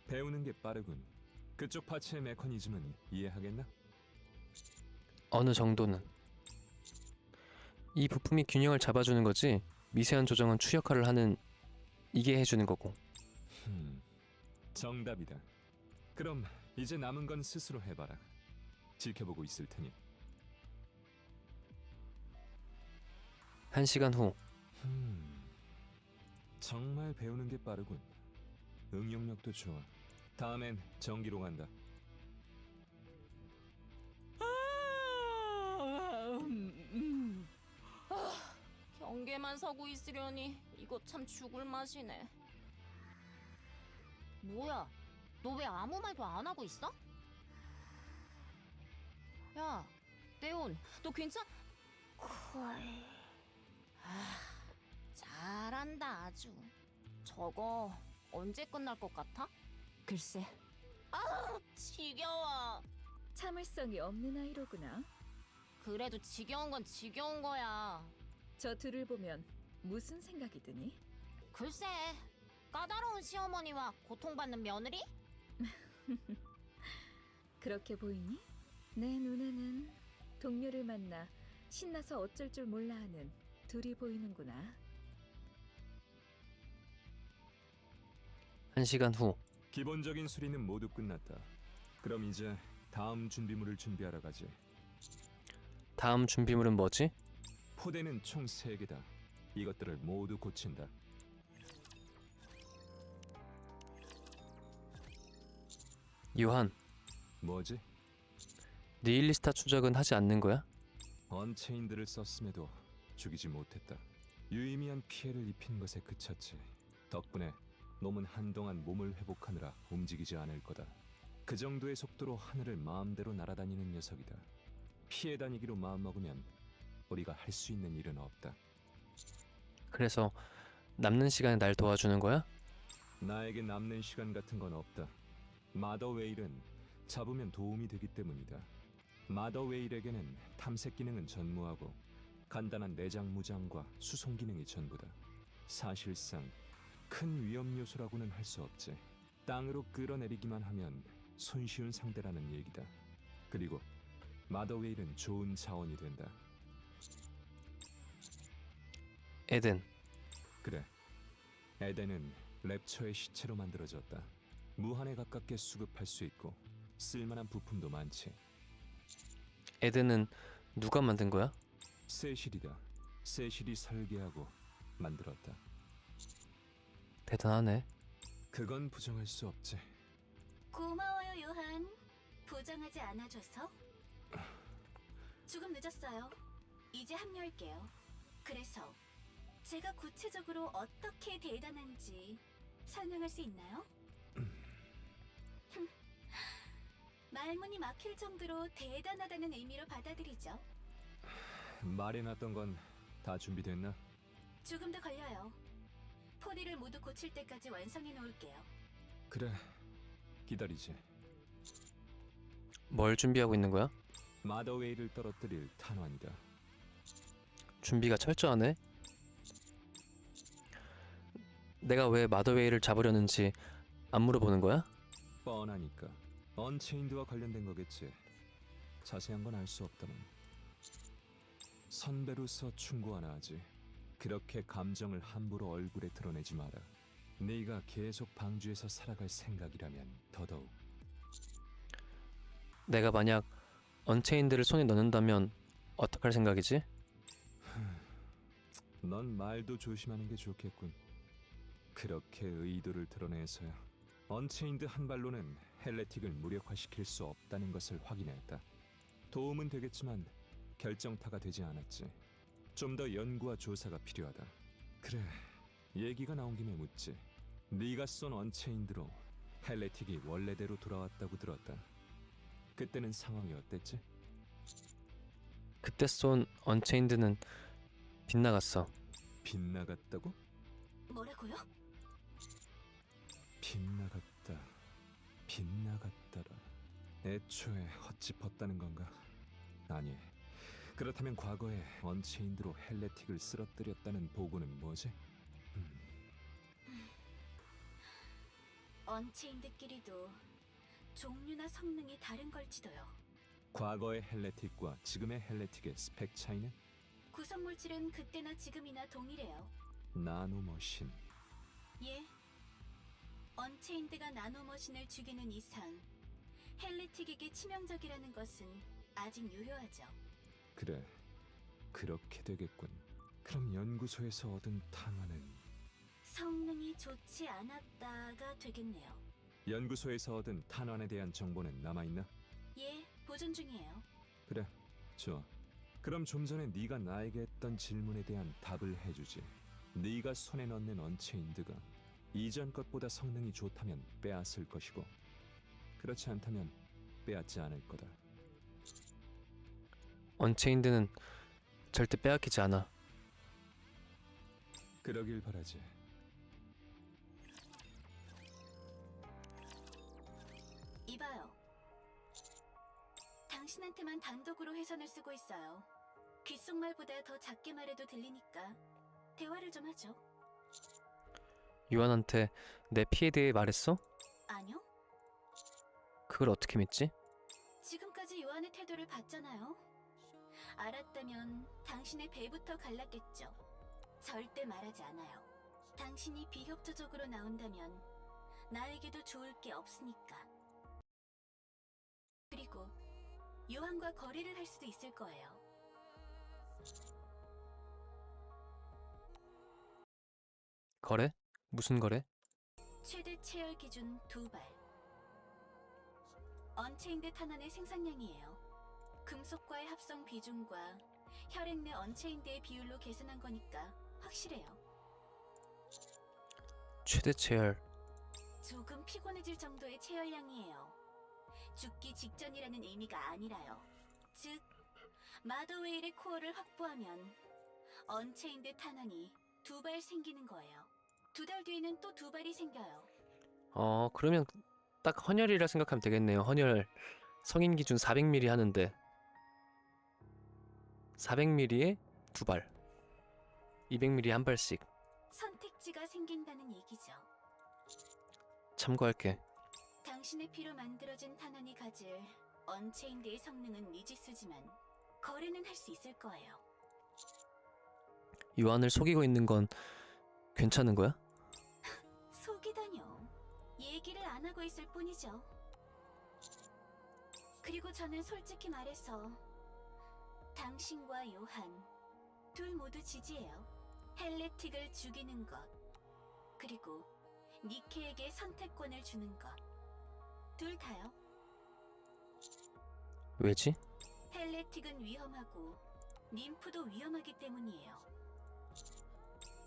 배우는 게 빠르군. 그쪽 파츠의 메커니즘은 이해하겠나? 어느 정도는. 이 부품이 균형을 잡아주는 거지. 미세한 조정은 추 역할을 하는 이게 해주는 거고. 정답이다. 그럼 이제 남은 건 스스로 해봐라. 지켜보고 있을 테니. 1시간 후. 정말 배우는 게 빠르군. 응용력도 좋아. 다음엔 전기로 간다. 경계만 서고 있으려니 이거 참 죽을 맛이네. 뭐야, 너 왜 아무 말도 안 하고 있어? 야, 네온, 너 괜찮... 잘한다 아주. 저거 언제 끝날 것 같아? 글쎄, 지겨워. 참을성이 없는 아이로구나. 그래도 지겨운 건 지겨운 거야. 저 둘을 보면 무슨 생각이 드니? 글쎄, 까다로운 시어머니와 고통받는 며느리? 그렇게 보이니? 내 눈에는 동료를 만나 신나서 어쩔 줄 몰라 하는 둘이 보이는구나. 1시간 후. 기본적인 수리는 모두 끝났다. 그럼 이제 다음 준비물을 준비하러 가지. 다음 준비물은 뭐지? 포대는 총 3개다. 이것들을 모두 고친다. 요한, 뭐지? 니힐리스타 추적은 하지 않는 거야? 언체인들을 썼음에도 죽이지 못했다. 유의미한 피해를 입힌 것에 그쳤지. 덕분에 놈은 한동안 몸을 회복하느라 움직이지 않을 거다. 그 정도의 속도로 하늘을 마음대로 날아다니는 녀석이다. 피해 다니기로 마음먹으면 우리가 할 수 있는 일은 없다. 그래서 남는 시간에 날 도와주는 거야? 나에게 남는 시간 같은 건 없다. 마더 웨일은 잡으면 도움이 되기 때문이다. 마더 웨일에게는 탐색 기능은 전무하고 간단한 내장 무장과 수송 기능이 전부다. 사실상 큰 위험 요소라고는 할 수 없지. 땅으로 끌어내리기만 하면 손쉬운 상대라는 얘기다. 그리고 마더 웨일은 좋은 자원이 된다. 에덴. 그래, 에덴은 랩처의 시체로 만들어졌다. 무한에 가깝게 수급할 수 있고 쓸만한 부품도 많지. 에드는 누가 만든 거야? 세실이다. 세실이 설계하고 만들었다. 대단하네. 그건 부정할 수 없지. 고마워요, 요한. 부정하지 않아줘서. 조금 늦었어요. 이제 합류할게요. 그래서 제가 구체적으로 어떻게 대단한지 설명할 수 있나요? 말문이 막힐 정도로 대단하다는 의미로 받아들이죠. 말해놨던 건 다 준비됐나? 조금 더 걸려요. 포디를 모두 고칠 때까지 완성해 놓을게요. 그래, 기다리지. 뭘 준비하고 있는 거야? 마더웨이를 떨어뜨릴 탄환이다. 준비가 철저하네. 내가 왜 마더웨이를 잡으려는지 안 물어보는 거야? 뻔하니까. 언체인드와 관련된 거겠지. 자세한 건 알 수 없다만. 선배로서 충고 하나 하지. 그렇게 감정을 함부로 얼굴에 드러내지 마라. 네가 계속 방주에서 살아갈 생각이라면 더더욱. 내가 만약 언체인드를 손에 넣는다면 어떡할 생각이지? 넌 말도 조심하는 게 좋겠군. 그렇게 의도를 드러내서야 언체인드 한 발로는 헬레틱을 무력화시킬 수 없다는 것을 확인했다. 도움은 되겠지만 결정타가 되지 않았지. 좀 더 연구와 조사가 필요하다. 그래, 얘기가 나온 김에 묻지. 네가 쏜 언체인드로 헬레틱이 원래대로 돌아왔다고 들었다. 그때는 상황이 어땠지? 그때 쏜 언체인드는 빗나갔어. 빗나갔다고? 뭐라고요? 빗나갔다. 빗나갔다라. 애초에 헛짚었다는 건가? 아니, 그렇다면 과거에 언체인드로 헬레틱을 쓰러뜨렸다는 보고는 뭐지? 언체인드끼리도 종류나 성능이 다른 걸지도요. 과거의 헬레틱과 지금의 헬레틱의 스펙 차이는? 구성 물질은 그때나 지금이나 동일해요. 나노머신. 예. 언체인드가 나노머신을 죽이는 이상 헬레틱에게 치명적이라는 것은 아직 유효하죠. 그래, 그렇게 되겠군. 그럼 연구소에서 얻은 탄환은? 성능이 좋지 않았다가 되겠네요. 연구소에서 얻은 탄환에 대한 정보는 남아있나? 예, 보존 중이에요. 그래, 좋아. 그럼 좀 전에 네가 나에게 했던 질문에 대한 답을 해주지. 네가 손에 넣는 언체인드가 이전 것보다 성능이 좋다면 빼앗을 것이고, 그렇지 않다면 빼앗지 않을 거다. 언체인드는 절대 빼앗기지 않아. 그러길 바라지. 이봐요. 당신한테만 단독으로 회선을 쓰고 있어요. 귓속말보다 더 작게 말해도 들리니까 대화를 좀 하죠. 요한한테 내 피에 대해 말했어? 아니요? 그걸 어떻게 믿지? 지금까지 요한의 태도를 봤잖아요. 알았다면 당신의 배부터 갈랐겠죠. 절대 말하지 않아요. 당신이 비협조적으로 나온다면 나에게도 좋을 게 없으니까. 그리고 요한과 거래를 할 수도 있을 거예요. 거래? 무슨 거래? 최대 체열 기준 2발. 언체인드 탄환의 생산량이에요. 금속과의 합성 비중과 혈액 내 언체인드의 비율로 계산한 거니까 확실해요. 최대 체열. 조금 피곤해질 정도의 체열량이에요. 죽기 직전이라는 의미가 아니라요. 즉, 마더웨일의 코어를 확보하면 언체인드 탄환이 2발 생기는 거예요. 2달 뒤에는 또 2발이 생겨요. 그러면 딱 헌혈이라 생각하면 되겠네요. 헌혈 성인 기준 400ml 하는데 400ml에 2발, 200ml에 한 발씩. 선택지가 생긴다는 얘기죠. 참고할게. 당신의 피로 만들어진 탄환이 가질 언체인드의 성능은 미지수지만 거래는 할 수 있을 거예요. 요한을 속이고 있는 건 괜찮은 거야? 속이다뇨. 얘기를 안 하고 있을 뿐이죠. 그리고 저는 솔직히 말해서 당신과 요한 둘 모두 지지해요. 헬레틱을 죽이는 것, 그리고 니케에게 선택권을 주는 것. 둘 다요. 왜지? 헬레틱은 위험하고 님프도 위험하기 때문이에요.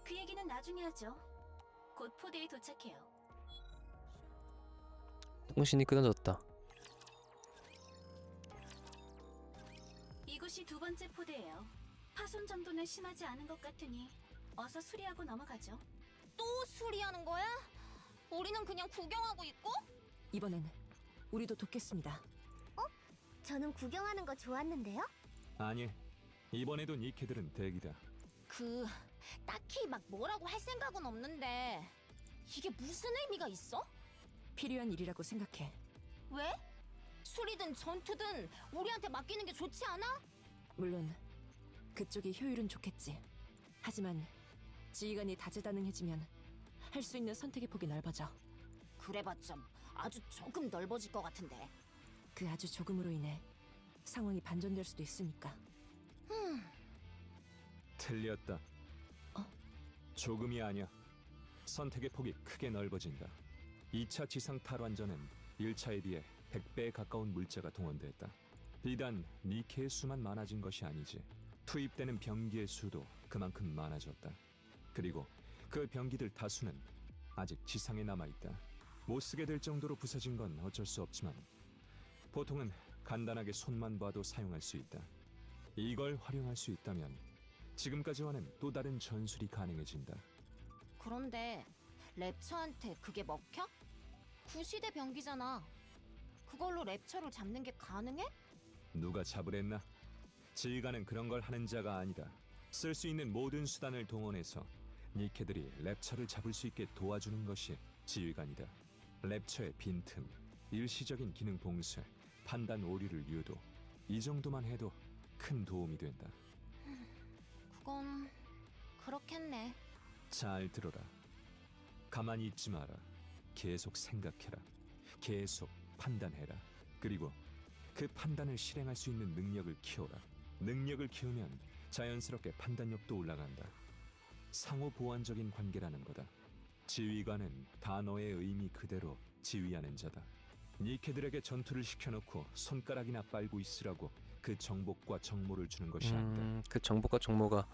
그 얘기는 나중에 하죠. 곧 포대에 도착해요. 통신이 끊어졌다. 이곳이 두 번째 포대예요. 파손 정도는 심하지 않은 것 같으니 어서 수리하고 넘어가죠. 또 수리하는 거야? 우리는 그냥 구경하고 있고? 이번엔 우리도 돕겠습니다. 저는 구경하는 거 좋았는데요? 아니, 이번에도 니케들은 대기다. 딱히 막 뭐라고 할 생각은 없는데 이게 무슨 의미가 있어? 필요한 일이라고 생각해. 왜? 수리든 전투든 우리한테 맡기는 게 좋지 않아? 물론 그쪽이 효율은 좋겠지. 하지만 지휘관이 다재다능해지면 할 수 있는 선택의 폭이 넓어져. 그래봤자 아주 조금 넓어질 것 같은데. 그 아주 조금으로 인해 상황이 반전될 수도 있으니까. 틀렸다. 조금이 아니야. 선택의 폭이 크게 넓어진다. 2차 지상 탈환전엔 1차에 비해 100배에 가까운 물자가 동원됐다. 비단 니케의 수만 많아진 것이 아니지. 투입되는 병기의 수도 그만큼 많아졌다. 그리고 그 병기들 다수는 아직 지상에 남아있다. 못 쓰게 될 정도로 부서진 건 어쩔 수 없지만 보통은 간단하게 손만 봐도 사용할 수 있다. 이걸 활용할 수 있다면 지금까지와는 또 다른 전술이 가능해진다. 그런데 랩처한테 그게 먹혀? 구시대 병기잖아. 그걸로 랩처를 잡는 게 가능해? 누가 잡으랬나? 지휘관은 그런 걸 하는 자가 아니다. 쓸 수 있는 모든 수단을 동원해서 니케들이 랩처를 잡을 수 있게 도와주는 것이 지휘관이다. 랩처의 빈틈, 일시적인 기능 봉쇄, 판단 오류를 유도, 이 정도만 해도 큰 도움이 된다. 그건 그렇겠네. 잘 들어라. 가만히 있지 마라. 계속 생각해라. 계속 판단해라. 그리고 그 판단을 실행할 수 있는 능력을 키워라. 능력을 키우면 자연스럽게 판단력도 올라간다. 상호 보완적인 관계라는 거다. 지휘관은 단어의 의미 그대로 지휘하는 자다. 니케들에게 전투를 시켜놓고 손가락이나 빨고 있으라고 그 정복과 정모를 주는 것이 아니다. 그 정보과 정모가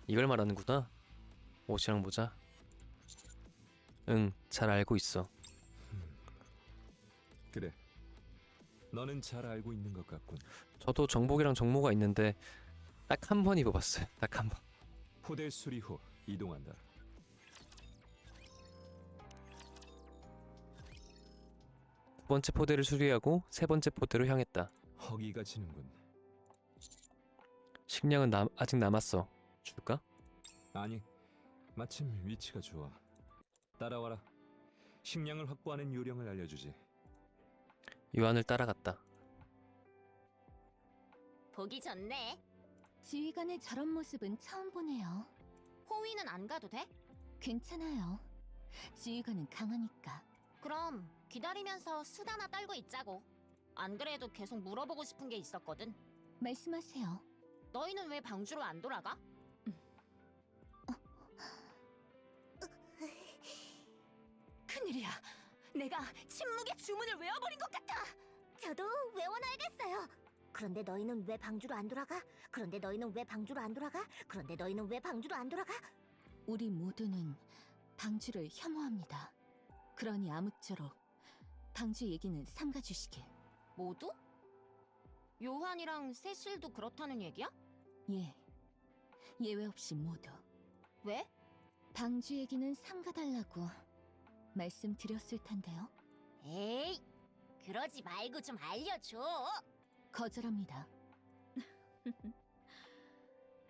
이걸 말하는구나. 옷이랑 모자. 응, 잘 알고 있어. 그래. 너는 잘 알고 있는 것 같군. 저도 정복이랑 정모가 있는데 딱 한 번 입어봤어요. 딱 한 번. 포대 수리 후 이동한다. 두 번째 포대를 수리하고 세 번째 포대로 향했다. 허기가 지는군. 식량은 아직 남았어. 줄까? 아니, 마침 위치가 좋아. 따라와라. 식량을 확보하는 요령을 알려주지. 요한을 따라갔다. 보기 좋네. 지휘관의 저런 모습은 처음 보네요. 호위는 안 가도 돼? 괜찮아요. 지휘관은 강하니까. 그럼 기다리면서 수다나 떨고 있자고. 안 그래도 계속 물어보고 싶은 게 있었거든. 말씀하세요. 너희는 왜 방주로 안 돌아가? 큰일이야. 내가 침묵의 주문을 외워버린 것 같아. 저도 외워놔야겠어요. 그런데 너희는 왜 방주로 안 돌아가? 그런데 너희는 왜 방주로 안 돌아가? 그런데 너희는 왜 방주로 안 돌아가? 우리 모두는 방주를 혐오합니다. 그러니 아무쪼록 방주 얘기는 삼가주시길. 모두? 요한이랑 세실도 그렇다는 얘기야? 예. 예외 없이 모두. 왜? 방주 얘기는 삼가달라고 말씀드렸을 텐데요. 에이, 그러지 말고 좀 알려줘. 거절합니다.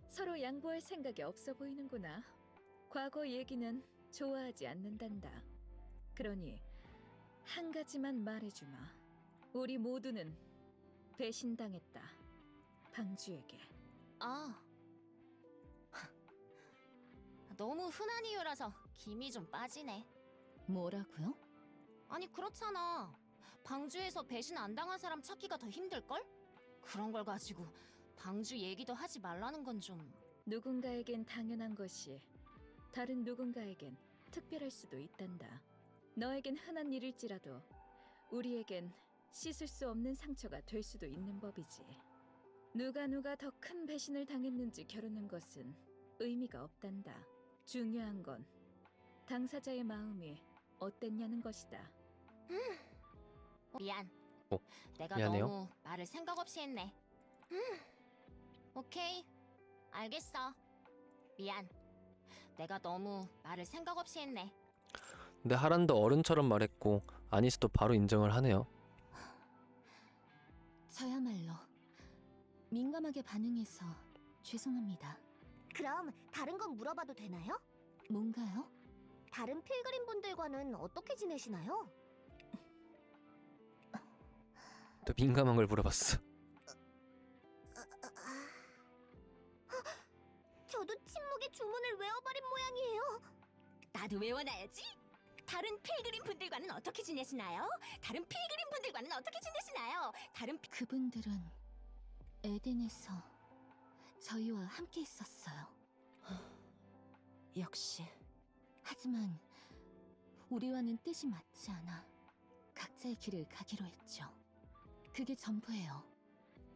서로 양보할 생각이 없어 보이는구나. 과거 얘기는 좋아하지 않는단다. 그러니 한 가지만 말해주마. 우리 모두는 배신당했다. 방주에게. 아, 너무 흔한 이유라서 김이 좀 빠지네. 뭐라고요? 아니 그렇잖아. 방주에서 배신 안 당한 사람 찾기가 더 힘들걸? 그런 걸 가지고 방주 얘기도 하지 말라는 건 좀... 누군가에겐 당연한 것이 다른 누군가에겐 특별할 수도 있단다. 너에겐 흔한 일일지라도 우리에겐 씻을 수 없는 상처가 될 수도 있는 법이지. 누가 더 큰 배신을 당했는지 겨루는 것은 의미가 없단다. 중요한 건 당사자의 마음이 어땠냐는 것이다. 미안. 어, 내가 미안해요. 너무 말을 생각 없이 했네. 오케이. 알겠어. 미안. 내가 너무 말을 생각 없이 했네. 근데 하란도 어른처럼 말했고 아니스도 바로 인정을 하네요. 저야말로 민감하게 반응해서 죄송합니다. 그럼 다른 건 물어봐도 되나요? 뭔가요? 다른 필그림 분들과는 어떻게 지내시나요? 또 민감한 걸 물어봤어. 저도 침묵의 주문을 외워버린 모양이에요. 나도 외워놔야지. 다른 필그림 분들과는 어떻게 지내시나요? 다른 필그림 분들과는 어떻게 지내시나요? 그분들은 에덴에서 저희와 함께 있었어요. 역시 하지만 우리와는 뜻이 맞지 않아 각자의 길을 가기로 했죠. 그게 전부예요.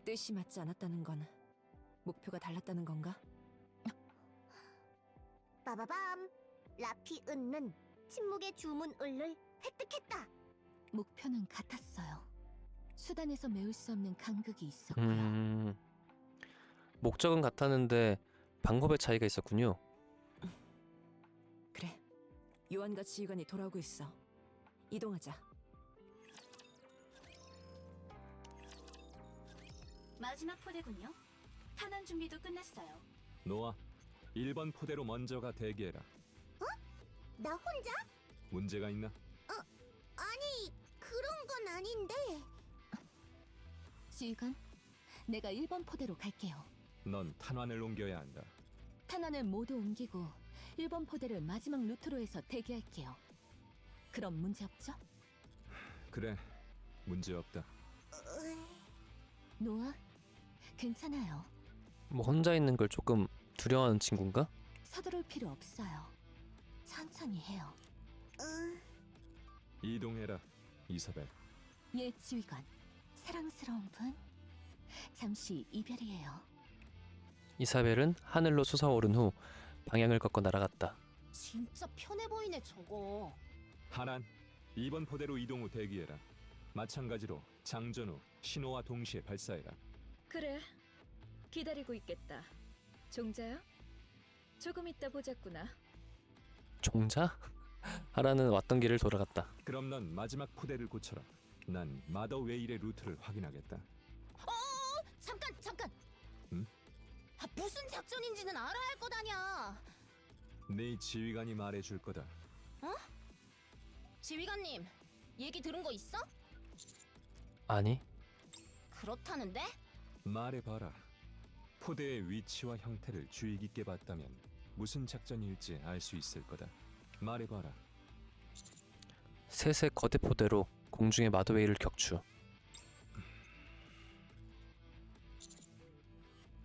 뜻이 맞지 않았다는 건 목표가 달랐다는 건가? 빠바밤. 라피 은는 침묵의 주문 을을 획득했다. 목표는 같았어요. 수단에서 메울 수 없는 간극이 있었고요. 목적은 같았는데 방법의 차이가 있었군요. 그래. 요한과 지휘관이 돌아오고 있어. 이동하자. 마지막 포대군요. 탄환 준비도 끝났어요. 노아, 1번 포대로 먼저가 대기해라. 나 혼자? 문제가 있나? 아니, 그런 건 아닌데. 지휘관, 내가 1번 포대로 갈게요. 넌 탄환을 옮겨야 한다. 탄환을 모두 옮기고 1번 포대를 마지막 루트로 해서 대기할게요. 그럼 문제 없죠? 그래, 문제 없다. 노아, 괜찮아요. 뭐 혼자 있는 걸 조금 두려워하는 친구인가? 서두를 필요 없어요. 천천히 해요. 이동해라, 이사벨. 예, 지휘관. 사랑스러운 분, 잠시 이별이에요. 이사벨은 하늘로 솟아오른 후 방향을 꺾어 날아갔다. 진짜 편해 보이네 저거. 하란, 2번 포대로 이동 후 대기해라. 마찬가지로 장전 후 신호와 동시에 발사해라. 그래, 기다리고 있겠다. 종자야? 조금 있다 보자꾸나. 종자? 하란은 왔던 길을 돌아갔다. 그럼 넌 마지막 포대를 고쳐라. 난 마더웨일의 루트를 확인하겠다. 잠깐. 응? 아, 무슨 작전인지는 알아야 할 것 아냐. 네 지휘관이 말해줄 거다. 지휘관님, 얘기 들은 거 있어? 아니, 그렇다는데? 말해봐라. 포대의 위치와 형태를 주의 깊게 봤다면 무슨 작전일지 알 수 있을 거다. 말해봐라. 셋의 거대 포대로 공중의 마더웨이를 격추.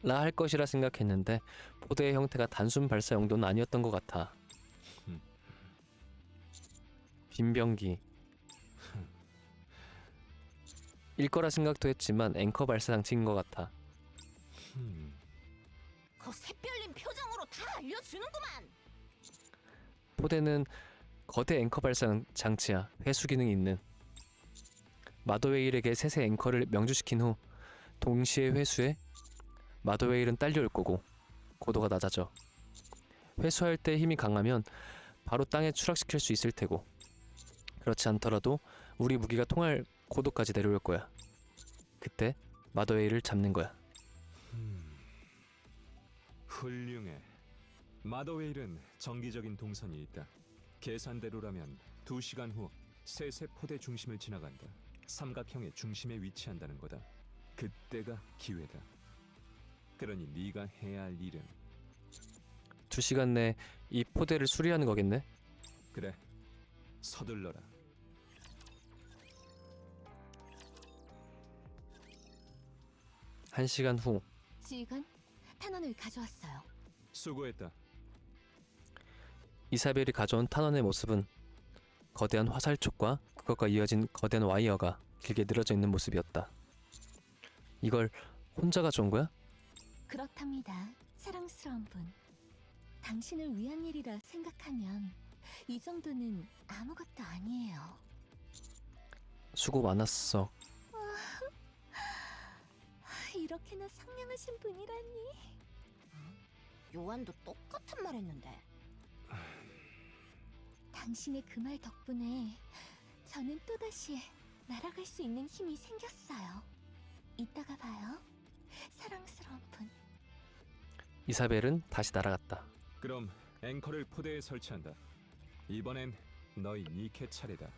라 할 것이라 생각했는데 포대의 형태가 단순 발사 용도는 아니었던 것 같아. 빈병기. 일 거라 생각도 했지만 앵커 발사 장치인 것 같아. 그 샛별님 표정으로 다 알려주는구만. 포대는 거대 앵커 발사 장치야. 회수 기능이 있는. 마더웨일에게 셋의 앵커를 명주시킨 후 동시에 회수해 마더웨일은 딸려올 거고 고도가 낮아져. 회수할 때 힘이 강하면 바로 땅에 추락시킬 수 있을 테고, 그렇지 않더라도 우리 무기가 통할 고도까지 내려올 거야. 그때 마더웨일을 잡는 거야. 훌륭해. 마더웨일은 정기적인 동선이 있다. 계산대로라면 2시간 후 셋의 포대 중심을 지나간다. 삼각형의 중심에 위치한다는 거다. 그때가 기회다. 그러니 네가 해야 할 일은 2시간 내에 이 포대를 수리하는 거겠네? 그래. 서둘러라. 1시간 후 지휘관, 탄원을 가져왔어요. 수고했다. 이사벨이 가져온 탄원의 모습은 거대한 화살촉과 그것과 이어진 거대한 와이어가 길게 늘어져 있는 모습이었다. 이걸 혼자 가져온 거야? 그렇답니다. 사랑스러운 분. 당신을 위한 일이라 생각하면 이 정도는 아무것도 아니에요. 수고 많았어. 이렇게나 상냥하신 분이라니. 요한도 똑같은 말 했는데. 당신의 그 말 덕분에 저는 또다시 날아갈 수 있는 힘이 생겼어요. 이따가 봐요. 사랑스러운 분. 이사벨은 다시 날아갔다. 그럼 앵커를 포대에 설치한다. 이번엔 너희 니케 차례다.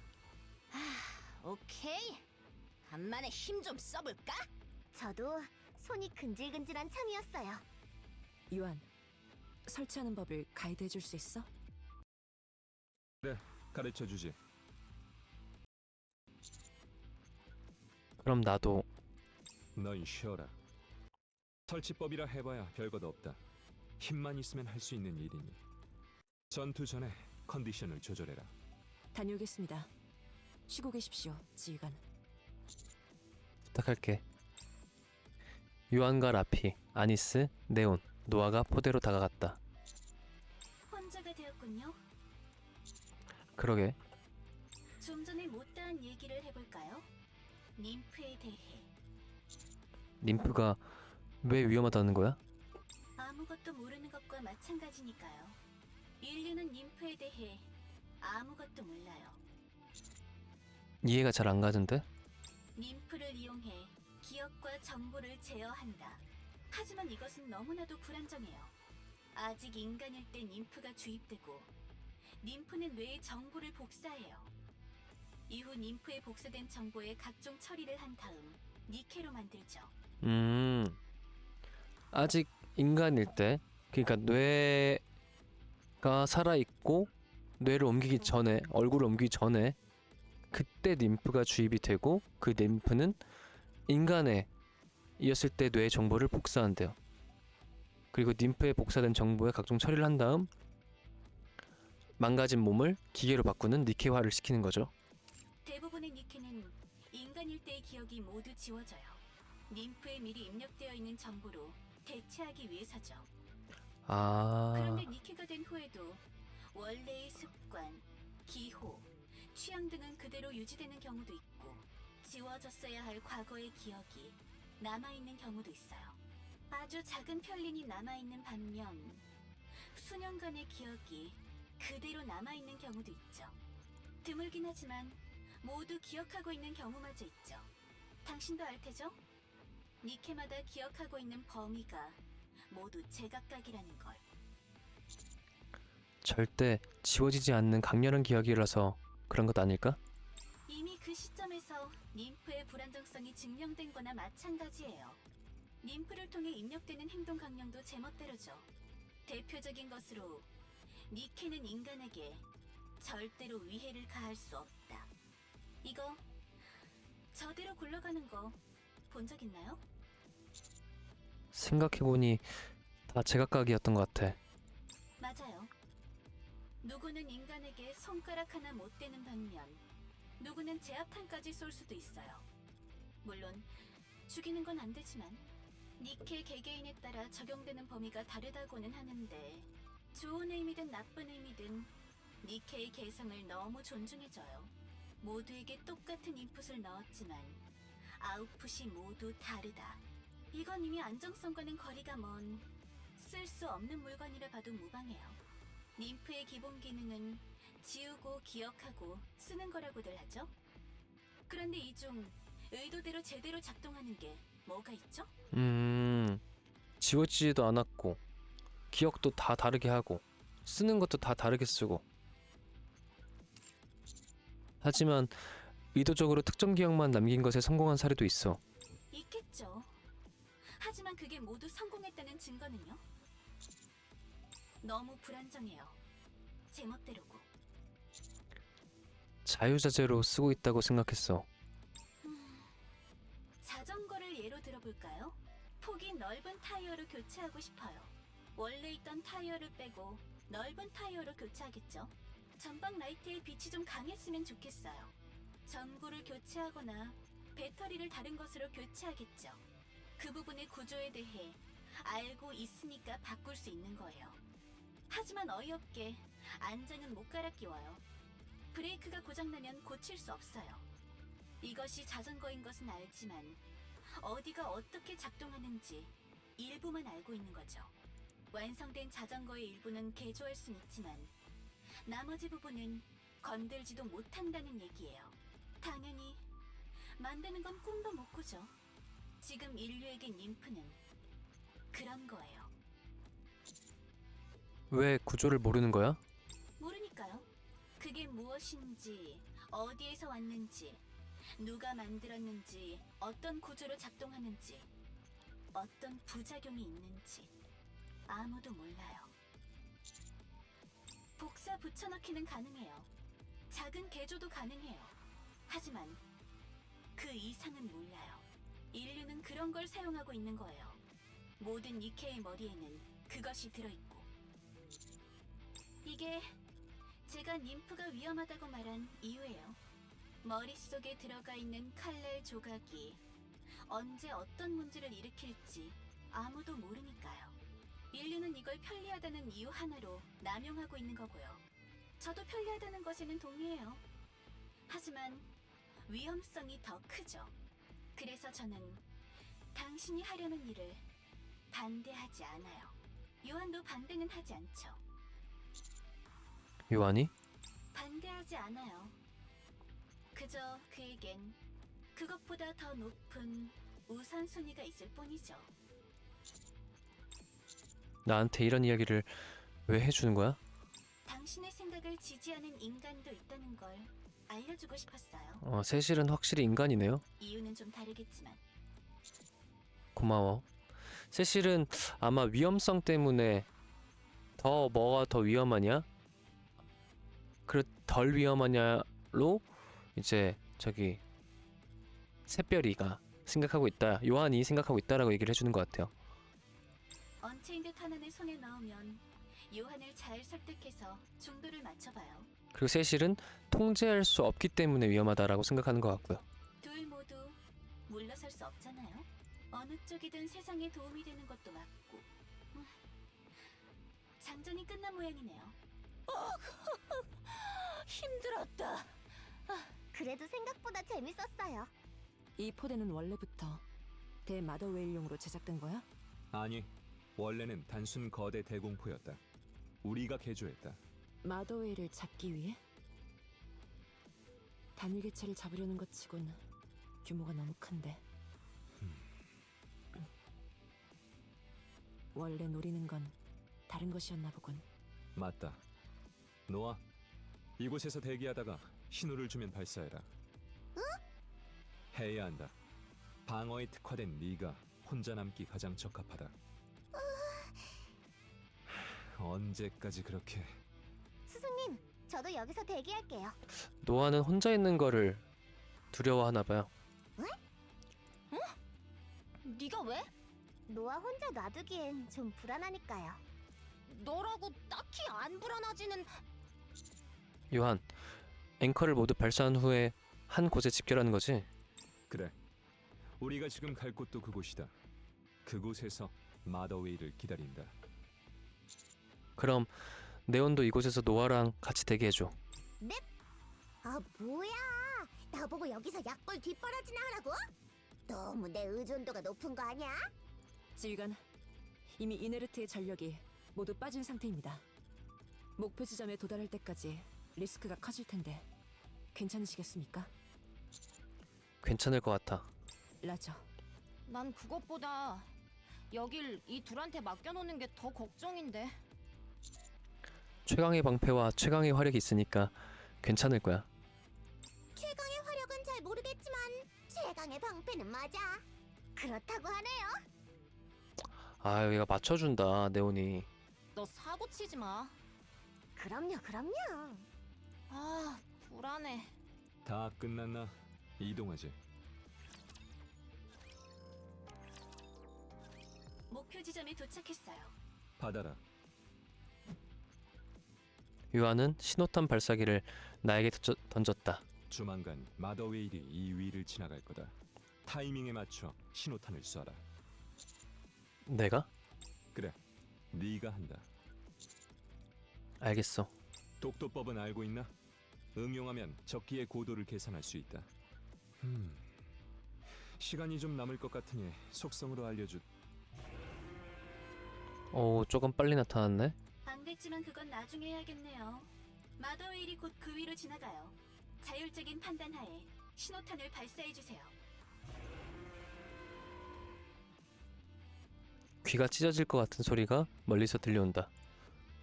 오케이. 간만에 힘 좀 써볼까? 저도 손이 근질근질한 참이었어요. 요한, 설치하는 법을 가이드해 줄 수 있어? 가르쳐 주지. 그럼 나도. 넌 쉬어라. 설치법이라 해봐야 별것 없다. 힘만 있으면 할 수 있는 일이니. 전투 전에 컨디션을 조절해라. 다녀오겠습니다. 쉬고 계십시오, 지휘관. 부탁할게. 요한과 라피, 아니스, 네온, 노아가 포대로 다가갔다. 혼자가 되었군요. 그러게. 좀 전에 못다한 얘기를 해볼까요? 님프에 대해. 님프가 왜 위험하다는 거야? 아무것도 모르는 것과 마찬가지니까요. 인류는 님프에 대해 아무것도 몰라요. 이해가 잘 안 가는데? 님프를 이용해 기억과 정보를 제어한다. 하지만 이것은 너무나도 불안정해요. 아직 인간일 때 님프가 주입되고 님프는 뇌에 정보를 복사해요. 이후 님프에 복사된 정보에 각종 처리를 한 다음 니케로 만들죠. 아직 인간일 때, 그러니까 뇌가 살아있고 뇌를 옮기기 전에, 얼굴을 옮기기 전에 그때 님프가 주입이 되고 그 님프는 인간에 이었을 때 뇌의 정보를 복사한대요. 그리고 님프에 복사된 정보에 각종 처리를 한 다음 망가진 몸을 기계로 바꾸는 니케화를 시키는 거죠. 대부분의 니케는 인간일 때의 기억이 모두 지워져요. 님프에 미리 입력되어 있는 정보로 대체하기 위해서죠. 아, 그런데 니케가 된 후에도 원래의 습관, 기호, 취향 등은 그대로 유지되는 경우도 있고 지워졌어야 할 과거의 기억이 남아있는 경우도 있어요. 아주 작은 편린이 남아있는 반면 수년간의 기억이 그대로 남아있는 경우도 있죠. 드물긴 하지만 모두 기억하고 있는 경우마저 있죠. 당신도 알 테죠? 니케마다 기억하고 있는 범위가 모두 제각각이라는 걸. 절대 지워지지 않는 강렬한 기억이라서 그런 것 아닐까? 이미 그 시점에서 님프의 불안정성이 증명된 거나 마찬가지예요. 님프를 통해 입력되는 행동 강령도 제멋대로죠. 대표적인 것으로 니케는 인간에게 절대로 위해를 가할 수 없다. 이거 저대로 굴러가는 거 본 적 있나요? 생각해보니 다 제각각이었던 것 같아. 맞아요. 누구는 인간에게 손가락 하나 못 대는 반면 누구는 제압탄까지 쏠 수도 있어요. 물론 죽이는 건 안 되지만 니케 개개인에 따라 적용되는 범위가 다르다고는 하는데 좋은 의미든 나쁜 의미든 니케의 개성을 너무 존중해줘요. 모두에게 똑같은 인풋을 넣었지만 아웃풋이 모두 다르다. 이건 이미 안정성과는 거리가 먼 쓸 수 없는 물건이라 봐도 무방해요. 님프의 기본 기능은 지우고 기억하고 쓰는 거라고들 하죠. 그런데 이 중 의도대로 제대로 작동하는 게 뭐가 있죠? 지워지지도 않았고 기억도 다 다르게 하고 쓰는 것도 다 다르게 쓰고. 하지만 의도적으로 특정 기억만 남긴 것에 성공한 사례도 있어. 있겠죠. 하지만 그게 모두 성공했다는 증거는요? 너무 불안정해요. 제멋대로고. 자유자재로 쓰고 있다고 생각했어. 자전거를 예로 들어볼까요? 폭이 넓은 타이어로 교체하고 싶어요. 원래 있던 타이어를 빼고 넓은 타이어로 교체하겠죠. 전방 라이트의 빛이 좀 강했으면 좋겠어요. 전구를 교체하거나 배터리를 다른 것으로 교체하겠죠. 그 부분의 구조에 대해 알고 있으니까 바꿀 수 있는 거예요. 하지만 어이없게 안장은 못 갈아 끼워요. 브레이크가 고장나면 고칠 수 없어요. 이것이 자전거인 것은 알지만 어디가 어떻게 작동하는지 일부만 알고 있는 거죠. 완성된 자전거의 일부는 개조할 순 있지만 나머지 부분은 건들지도 못한다는 얘기예요. 당연히 만드는 건 꿈도 못 꾸죠. 지금 인류에겐 인프는 그런 거예요. 왜 구조를 모르는 거야? 모르니까요. 그게 무엇인지, 어디에서 왔는지, 누가 만들었는지, 어떤 구조로 작동하는지, 어떤 부작용이 있는지 아무도 몰라요. 복사 붙여넣기는 가능해요. 작은 개조도 가능해요. 하지만 그 이상은 몰라요. 인류는 그런 걸 사용하고 있는 거예요. 모든 니케의 머리에는 그것이 들어있고. 이게 제가 님프가 위험하다고 말한 이유예요. 머릿속에 들어가 있는 칼날 조각이 언제 어떤 문제를 일으킬지 아무도 모르니까요. 인류는 이걸 편리하다는 이유 하나로 남용하고 있는 거고요. 저도 편리하다는 것에는 동의해요. 하지만 위험성이 더 크죠. 그래서 저는 당신이 하려는 일을 반대하지 않아요. 요한도 반대는 하지 않죠. 요한이? 반대하지 않아요. 그저 그에겐 그것보다 더 높은 우선순위가 있을 뿐이죠. 나한테 이런 이야기를 왜 해주는 거야? 당신의 생각을 지지하는 인간도 있다는 걸 알려주고 싶었어요. 세실은 확실히 인간이네요. 이유는 좀 다르겠지만. 고마워. 세실은 아마 위험성 때문에 뭐가 더 위험하냐? 덜 위험하냐로 이제 저기 새별이가 생각하고 있다. 요한이 생각하고 있다라고 얘기를 해주는 것 같아요. 언체인드 탄환을 손에 넣으면 요한을 잘 설득해서 중도를 맞춰봐요. 그리고 세실은 통제할 수 없기 때문에 위험하다라고 생각하는 것 같고요. 둘 모두 물러설 수 없잖아요. 어느 쪽이든 세상에 도움이 되는 것도 맞고. 장전이 끝난 모양이네요. 힘들었다. 그래도 생각보다 재밌었어요. 이 포대는 원래부터 대마더웨일용으로 제작된 거야? 아니, 원래는 단순 거대 대공포였다. 우리가 개조했다. 마더웨일을 잡기 위해? 단일 개체를 잡으려는 것 치곤 규모가 너무 큰데. 원래 노리는 건 다른 것이었나 보군. 맞다. 노아, 이곳에서 대기하다가 신호를 주면 발사해라. 해야 한다. 방어에 특화된 네가 혼자 남기 가장 적합하다. 언제까지 그렇게... 스승님, 저도 여기서 대기할게요. 노아는 혼자 있는 거를 두려워하나 봐요. 네가 왜? 노아 혼자 놔두기엔 좀 불안하니까요. 너라고 딱히 안 불안하지는. 요한, 앵커를 모두 발사한 후에 한 곳에 집결하는 거지? 그래. 우리가 지금 갈 곳도 그곳이다. 그곳에서 마더웨이를 기다린다. 그럼 네온도 이곳에서 노아랑 같이 대기해줘. 아, 뭐야? 나보고 여기서 약골 뒷바라지나 하라고? 너무 내 의존도가 높은 거 아니야? 지휘관, 이미 이네르트의 전력이 모두 빠진 상태입니다. 목표 지점에 도달할 때까지 리스크가 커질 텐데 괜찮으시겠습니까? 괜찮을 것 같아. 라저, 난 그것보다 여길 이 둘한테 맡겨놓는 게 더 걱정인데. 최강의 방패와 최강의 화력이 있으니까 괜찮을 거야. 최강의 화력은 잘 모르겠지만 최강의 방패는 맞아. 그렇다고 하네요. 아, 얘가 맞춰준다, 네온이. 너 사고 치지 마. 그럼요, 그럼요. 아, 불안해. 다 끝났나? 이동하지. 목표 지점에 도착했어요. 받아라. 유한은 신호탄 발사기를 나에게 던졌다. 조만간 마더웨일이 이 위를 지나갈 거다. 타이밍에 맞춰 신호탄을 쏴라. 내가? 그래, 네가 한다. 알겠어. 독도법은 알고 있나? 응용하면 적기의 고도를 계산할 수 있다. 시간이 좀 남을 것 같으니 속성으로 알려주. 오, 조금 빨리 나타났네. 안 됐지만 그건 나중에 해야겠네요. 마더웨일이 곧 그 위로 지나가요. 자율적인 판단하에 신호탄을 발사해주세요. 귀가 찢어질 것 같은 소리가 멀리서 들려온다.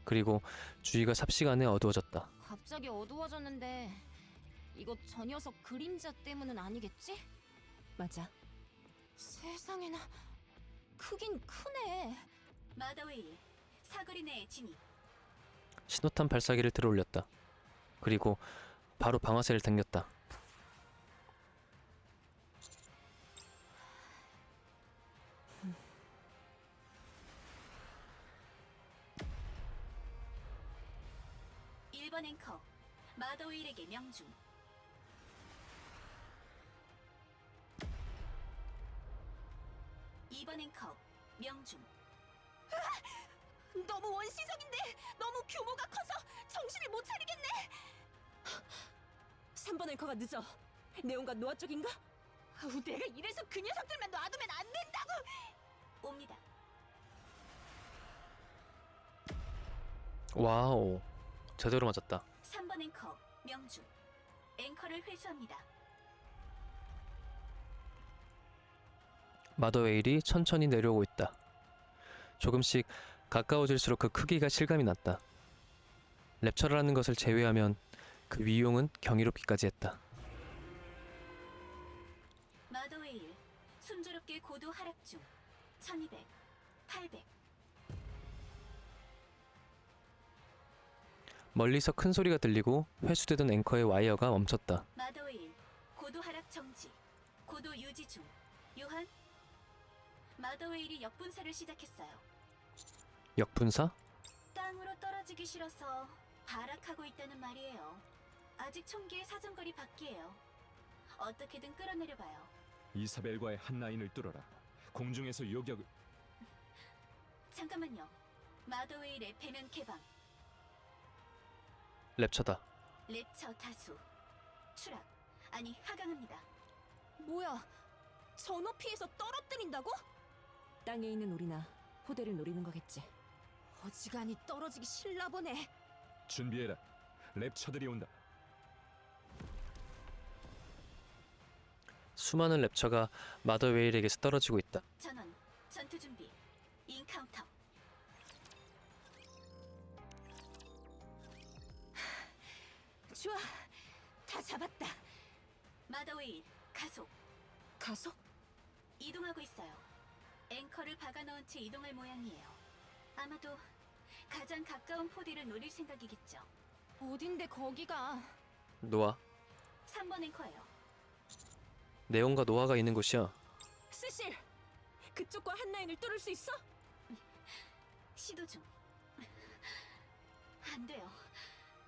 그리고 주위가 삽시간에 어두워졌다. 갑자기 어두워졌는데 이거 저 녀석 그림자 때문은 아니겠지? 맞아. 세상에나 크긴 크네. 마더웨일, 사거리 내에 진입. 신호탄 발사기를 들어 올렸다. 그리고 바로 방아쇠를 당겼다. 번 앵커, 마더웨일에게 명중. 이번 앵커, 명중. 너무 원시적인데 너무 규모가 커서 정신을 못 차리겠네. 3번 앵커가 늦어. 네온과 노아 쪽인가? 아우, 내가 이래서 그 녀석들만 놔두면 안 된다고. 옵니다. 와우, 제대로 맞았다. 3번 앵커, 명중. 앵커를 회수합니다. 마더웨일이 천천히 내려오고 있다. 조금씩 가까워질수록 그 크기가 실감이 났다. 랩처라는 것을 제외하면 그 위용은 경이롭기까지 했다. 마더웨일, 순조롭게 고도 하락 중. 1200, 800. 멀리서 큰 소리가 들리고 회수되던 앵커의 와이어가 멈췄다. 마더웨일, 고도 하락 정지. 고도 유지 중. 요한, 마더웨일이 역분사를 시작했어요. 역분사? 땅으로 떨어지기 싫어서 발악하고 있다는 말이에요. 아직 총기의 사정거리 밖이에요. 어떻게든 끌어내려봐요. 이사벨과의 한 라인을 뚫어라. 공중에서 요격을... 잠깐만요. 마더웨일의 배면 개방. 랩처다. 랩처 다수. 추락. 아니 하강합니다. 뭐야, 저 높이에서 떨어뜨린다고? 땅에 있는 우리나 포대를 노리는 거겠지. 어지간히 떨어지기 싫나 보네. 준비해라. 랩처들이 온다. 수많은 랩처가 마더웨일에게서 떨어지고 있다. 전원. 전투 준비. 인카운터. 좋아, 다 잡았다. 마더웨일 가속. 가속? 이동하고 있어요. 앵커를 박아넣은 채 이동할 모양이에요. 아마도 가장 가까운 포대를 노릴 생각이겠죠. 어딘데 거기가? 노아. 3번 앵커예요. 네온과 노아가 있는 곳이야. 스실! 그쪽과 한 라인을 뚫을 수 있어? 시도 중. 안 돼요.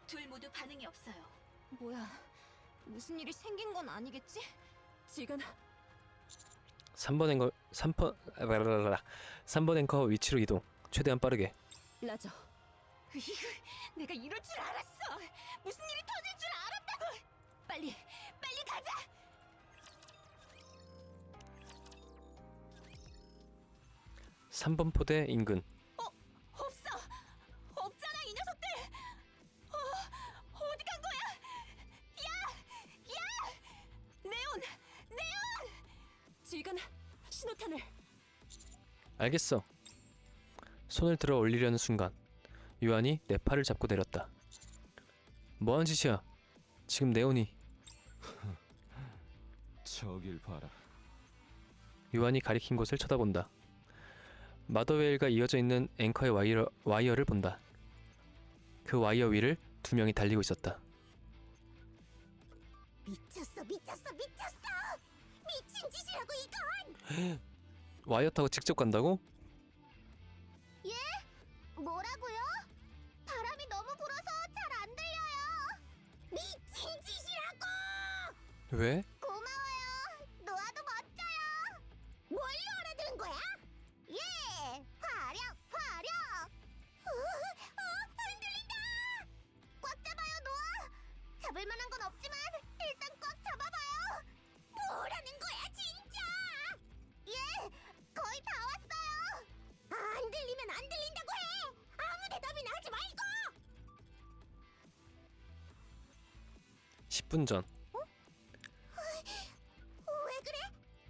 둘 모두 반응이 없어요. 뭐야, 무슨 일이 생긴 건 아니겠지? 지금 3번 앵커 3번 앵커 위치로 이동. 최대한 빠르게. 라저. 내가 이럴 줄 알았어. 무슨 일이 터질 줄 알았다고. 빨리 가자. 3번 포대 인근. 없어. 없잖아, 이 녀석들. 어디 간 거야? 야! 네온! 지금 신호탄을. 알겠어. 손을 들어 올리려는 순간 유한이 내 팔을 잡고 내렸다. 뭐하는 짓이야? 지금 네온이. 저길 봐라. 유한이 가리킨 곳을 쳐다본다. 마더웨일과 이어져 있는 앵커의 와이어를 본다. 그 와이어 위를 두 명이 달리고 있었다. 미친 짓이라고 이건! 와이어 타고 직접 간다고? 왜? 고마워요. 노아도 멋져요. 뭘로 알아들은 거야? 예! 화력, 화력! 흔들린다! 꽉 잡아요, 노아! 잡을 만한 건 없지만 일단 꽉 잡아봐요! 뭐라는 거야, 진짜! 예! 거의 다 왔어요! 안 들리면 안 들린다고 해! 아무 대답이나 하지 말고! 10분 전. 왜 그래?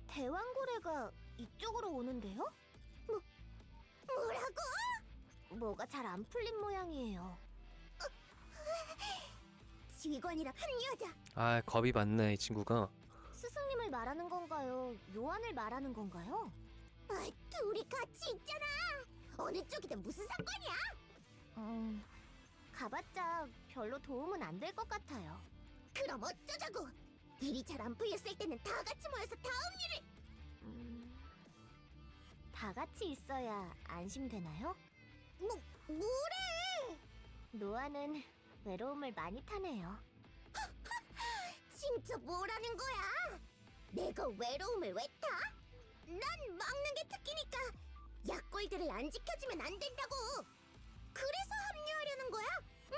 대왕고래가 이쪽으로 오는데요? 뭐라고? 뭐가 잘 안 풀린 모양이에요. 지휘관이랑 한 여자. 아, 겁이 많네, 이 친구가. 스승님을 말하는 건가요? 요한을 말하는 건가요? 둘이 같이 있잖아. 어느 쪽이든 무슨 상관이야? 가봤자 별로 도움은 안 될 것 같아요. 그럼 어쩌자고? 일이 잘 안 풀렸을 때는 다 같이 모여서 다음 일을. 다 같이 있어야 안심되나요? 뭐래? 노아는 외로움을 많이 타네요. 진짜 뭐라는 거야? 내가 외로움을 왜 타? 난 막는 게 특기니까 약골들을 안 지켜주면 안 된다고. 그래서 합류하려는 거야? 응?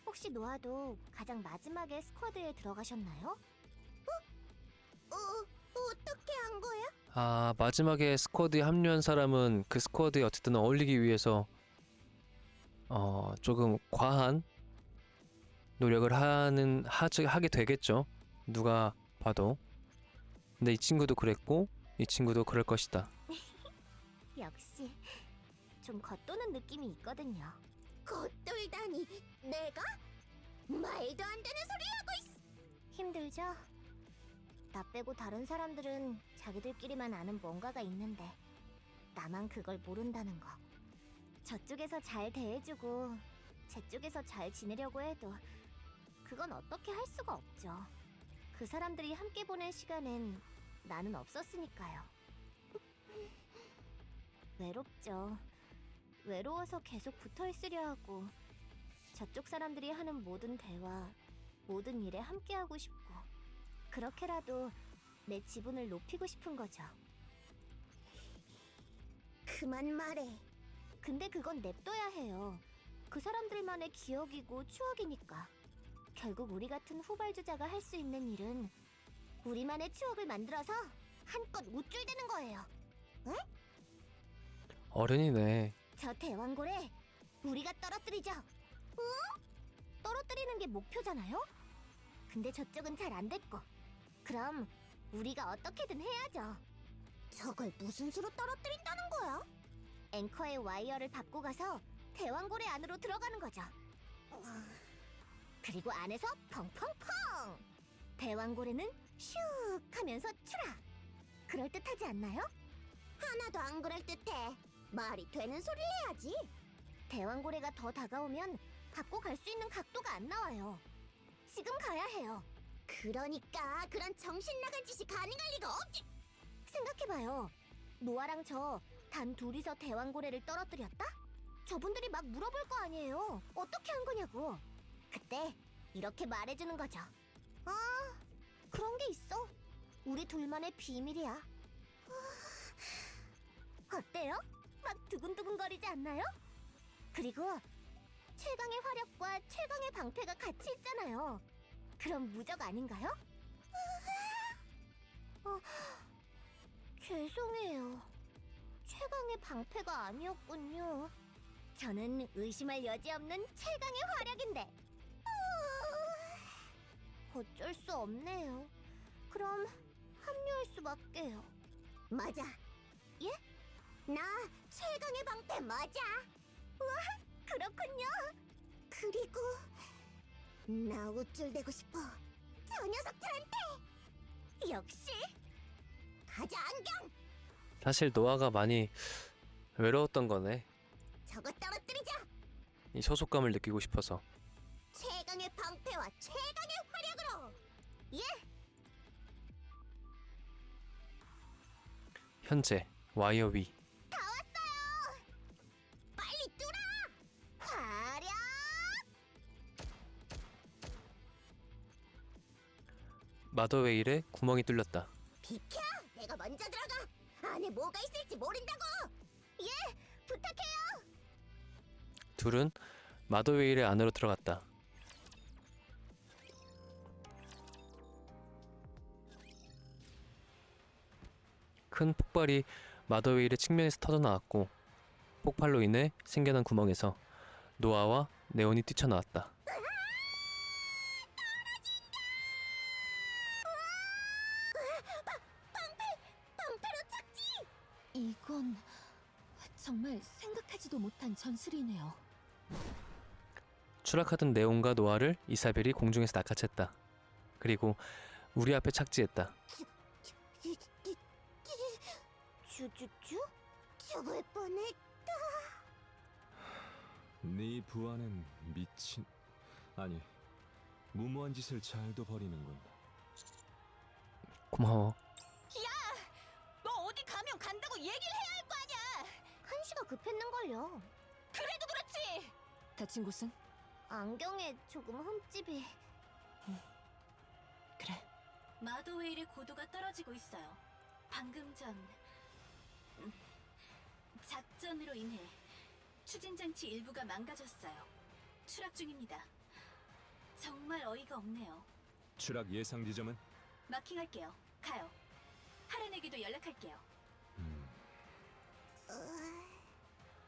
혹시 노아도 가장 마지막에 스쿼드에 들어가셨나요? 어떻게 한 거야? 아, 마지막에 스쿼드에 합류한 사람은 그 스쿼드에 어쨌든 어울리기 위해서 조금 과한 노력을 하게 되겠죠. 누가 봐도. 근데 이 친구도 그랬고 이 친구도 그럴 것이다. 역시 좀 겉도는 느낌이 있거든요. 겉돌다니 내가? 말도 안 되는 소리 하고 있어. 힘들죠? 나 빼고 다른 사람들은 자기들끼리만 아는 뭔가가 있는데 나만 그걸 모른다는 거. 저쪽에서 잘 대해주고 제 쪽에서 잘 지내려고 해도 그건 어떻게 할 수가 없죠. 그 사람들이 함께 보낸 시간엔 나는 없었으니까요. 외롭죠. 외로워서 계속 붙어있으려 하고 저쪽 사람들이 하는 모든 대화, 모든 일에 함께하고 싶고 그렇게라도 내 지분을 높이고 싶은 거죠. 그만 말해. 근데 그건 냅둬야 해요. 그 사람들만의 기억이고 추억이니까. 결국 우리 같은 후발주자가 할 수 있는 일은 우리만의 추억을 만들어서 한껏 우쭐대는 거예요. 응? 어른이네. 저 대왕고래 우리가 떨어뜨리죠. 응? 떨어뜨리는 게 목표잖아요? 근데 저쪽은 잘 안 됐고 그럼 우리가 어떻게든 해야죠. 저걸 무슨 수로 떨어뜨린다는 거야? 앵커의 와이어를 밟고 가서 대왕고래 안으로 들어가는 거죠. 그리고 안에서 펑펑펑! 대왕고래는 슉 하면서 추락! 그럴듯하지 않나요? 하나도 안 그럴듯해. 말이 되는 소리 해야지. 대왕고래가 더 다가오면 밟고 갈 수 있는 각도가 안 나와요. 지금 가야 해요. 그러니까 그런 정신 나간 짓이 가능할 리가 없지. 생각해봐요. 노아랑 저 단 둘이서 대왕고래를 떨어뜨렸다? 저분들이 막 물어볼 거 아니에요. 어떻게 한 거냐고. 그때 이렇게 말해주는 거죠. 아, 그런 게 있어. 우리 둘만의 비밀이야. 어때요? 막 두근두근거리지 않나요? 그리고 최강의 화력과 최강의 방패가 같이 있잖아요. 그럼 무적 아닌가요? 죄송해요. 최강의 방패가 아니었군요. 저는 의심할 여지 없는 최강의 화력인데. 어쩔 수 없네요. 그럼 합류할 수밖에요. 맞아. 예? 나 최강의 방패 맞아. 우와, 그렇군요. 그리고 나 우쭐대고 싶어. 저 녀석들한테. 역시. 가자, 안경. 사실 노아가 많이 외로웠던 거네. 저거 떨어뜨리자. 이 소속감을 느끼고 싶어서. 최강의 방패와 최강의 화력으로. 예. 현재 와이어 위. 다 왔어요. 빨리 뚫어. 화력. 마더웨일에 구멍이 뚫렸다. 비켜! 내가 먼저 들어가! 안에 뭐가 있을지 모른다고! 예! 부탁해요! 둘은 마더웨일의 안으로 들어갔다. 큰 폭발이 마더웨일의 측면에서 터져나왔고 폭발로 인해 생겨난 구멍에서 노아와 네온이 뛰쳐나왔다. 방패로 착지! 이건 정말 생각하지도 못한 전술이네요. 추락하던 네온과 노아를 이사벨이 공중에서 낚아챘다. 그리고 우리 앞에 착지했다. 쭈쭈쭈? 죽을 뻔했... 네 부하는 미친... 아니, 무모한 짓을 잘도 벌이는군. 고마워. 너 어디 가면 간다고 얘기를 해야 할 거 아니야. 한시가 급했는걸요. 그래도 그렇지. 다친 곳은? 안경에 조금 흠집이... 그래. 마더웨일의 고도가 떨어지고 있어요. 방금 전 작전으로 인해 추진 장치 일부가 망가졌어요. 추락 중입니다. 정말 어이가 없네요. 추락 예상 지점은? 마킹할게요. 가요. 하렌에게도 연락할게요.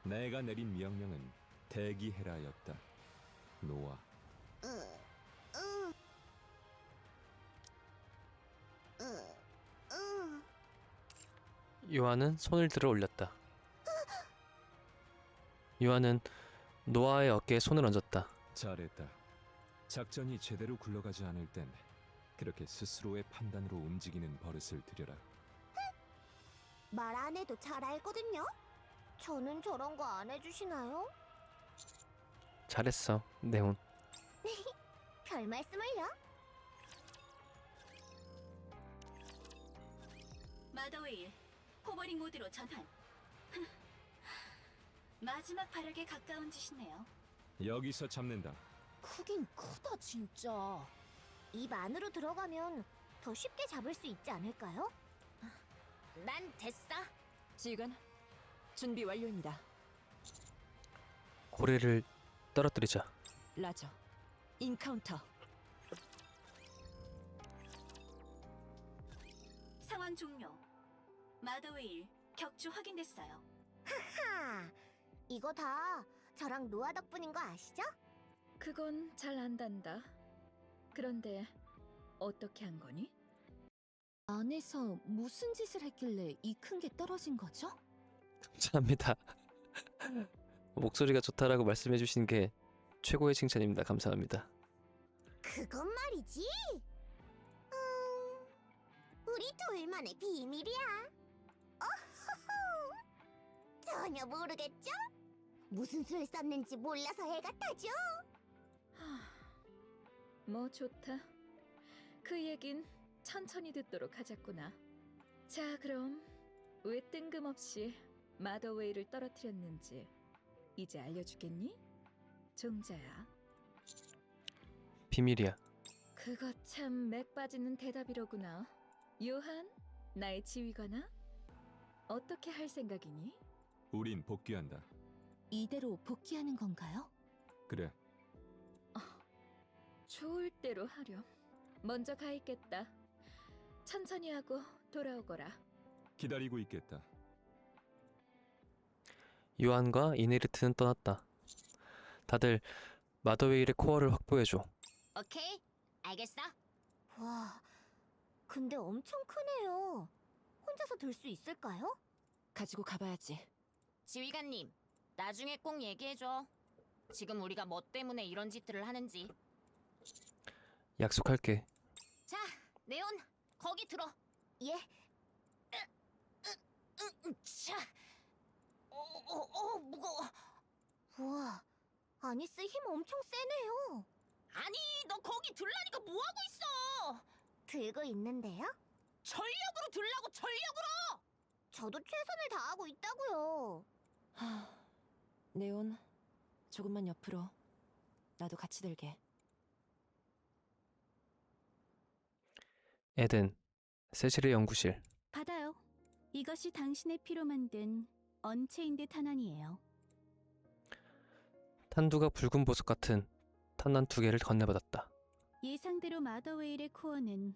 내가 내린 명령은 대기해라였다. 노아. 요한은 손을 들어 올렸다. 요한은 노아의 어깨에 손을 얹었다. 잘했다. 작전이 제대로 굴러가지 않을 땐 그렇게 스스로의 판단으로 움직이는 버릇을 들여라. 말 안 해도 잘 알거든요? 저는 저런 거 안 해주시나요? 잘했어, 네온. 별 말씀을요? 마더웨일, 호버링 모드로 전환. 마지막 발악에 가까운 짓이네요. 여기서 잡는다. 크긴 크다 진짜. 입 안으로 들어가면 더 쉽게 잡을 수 있지 않을까요? 난 됐어. 지휘관, 준비 완료입니다. 고래를 떨어뜨리자. 라저, 인카운터. 상황 종료. 마더웨일, 격추 확인됐어요. 하! 이거 다 저랑 노아 덕분인 거 아시죠? 그건 잘 안단다. 그런데 어떻게 한 거니? 안에서 무슨 짓을 했길래 이 큰 게 떨어진 거죠? 감사합니다. 목소리가 좋다라고 말씀해 주신 게 최고의 칭찬입니다. 감사합니다. 그건 말이지. 우리 둘만의 비밀이야. 어허허. 전혀 모르겠죠? 무슨 수를 썼는지 몰라서 애 같아죠? 뭐 좋다. 그 얘긴 천천히 듣도록 하자꾸나. 자, 그럼 왜 뜬금없이 마더웨이를 떨어뜨렸는지 이제 알려주겠니? 종자야. 비밀이야. 그거 참 맥 빠지는 대답이로구나. 요한, 나의 지휘관아? 어떻게 할 생각이니? 우린 복귀한다. 이대로 복귀하는 건가요? 그래. 좋을 대로 하렴. 먼저 가 있겠다. 천천히 하고 돌아오거라. 기다리고 있겠다. 요한과 이네르트는 떠났다. 다들 마더웨일의 코어를 확보해줘. 오케이, 알겠어. 와, 근데 엄청 크네요. 혼자서 들 수 있을까요? 가지고 가봐야지. 지휘관님, 나중에 꼭 얘기해줘. 지금 우리가 뭐 때문에 이런 짓들을 하는지. 약속할게. 자, 네온, 거기 들어. 예. 자, 무거워. 우와, 아니스 힘 엄청 세네요. 아니, 너 거기 들라니까 뭐 하고 있어? 들고 있는데요? 전력으로 들라고 전력으로. 저도 최선을 다하고 있다고요. 네온, 조금만 옆으로. 나도 같이 들게. 에덴, 세실의 연구실. 받아요. 이것이 당신의 피로 만든 언체인드 탄환이에요. 탄두가 붉은 보석 같은 탄환 2개를 건네받았다. 예상대로 마더웨일의 코어는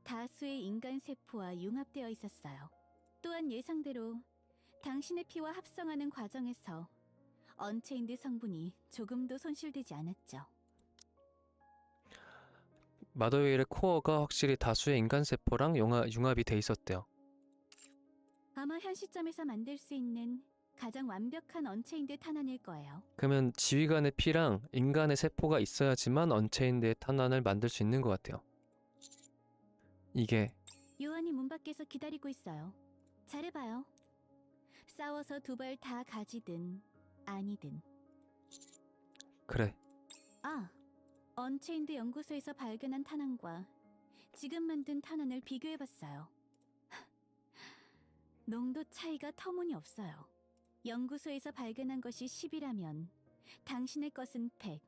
다수의 인간 세포와 융합되어 있었어요. 또한 예상대로 당신의 피와 합성하는 과정에서 언체인드 성분이 조금도 손실되지 않았죠. 마더웨일의 코어가 확실히 다수의 인간 세포랑 융합이 돼 있었대요. 아마 현 시점에서 만들 수 있는 가장 완벽한 언체인드 탄환일 거예요. 그러면 지휘관의 피랑 인간의 세포가 있어야지만 언체인드의 탄환을 만들 수 있는 것 같아요. 이게 요한이 문 밖에서 기다리고 있어요. 잘해봐요. 싸워서 2발 다 가지든 아니든. 그래. 아, 언체인드 연구소에서 발견한 탄환과 지금 만든 탄환을 비교해봤어요. 농도 차이가 터무니없어요. 연구소에서 발견한 것이 10이라면 당신의 것은 100.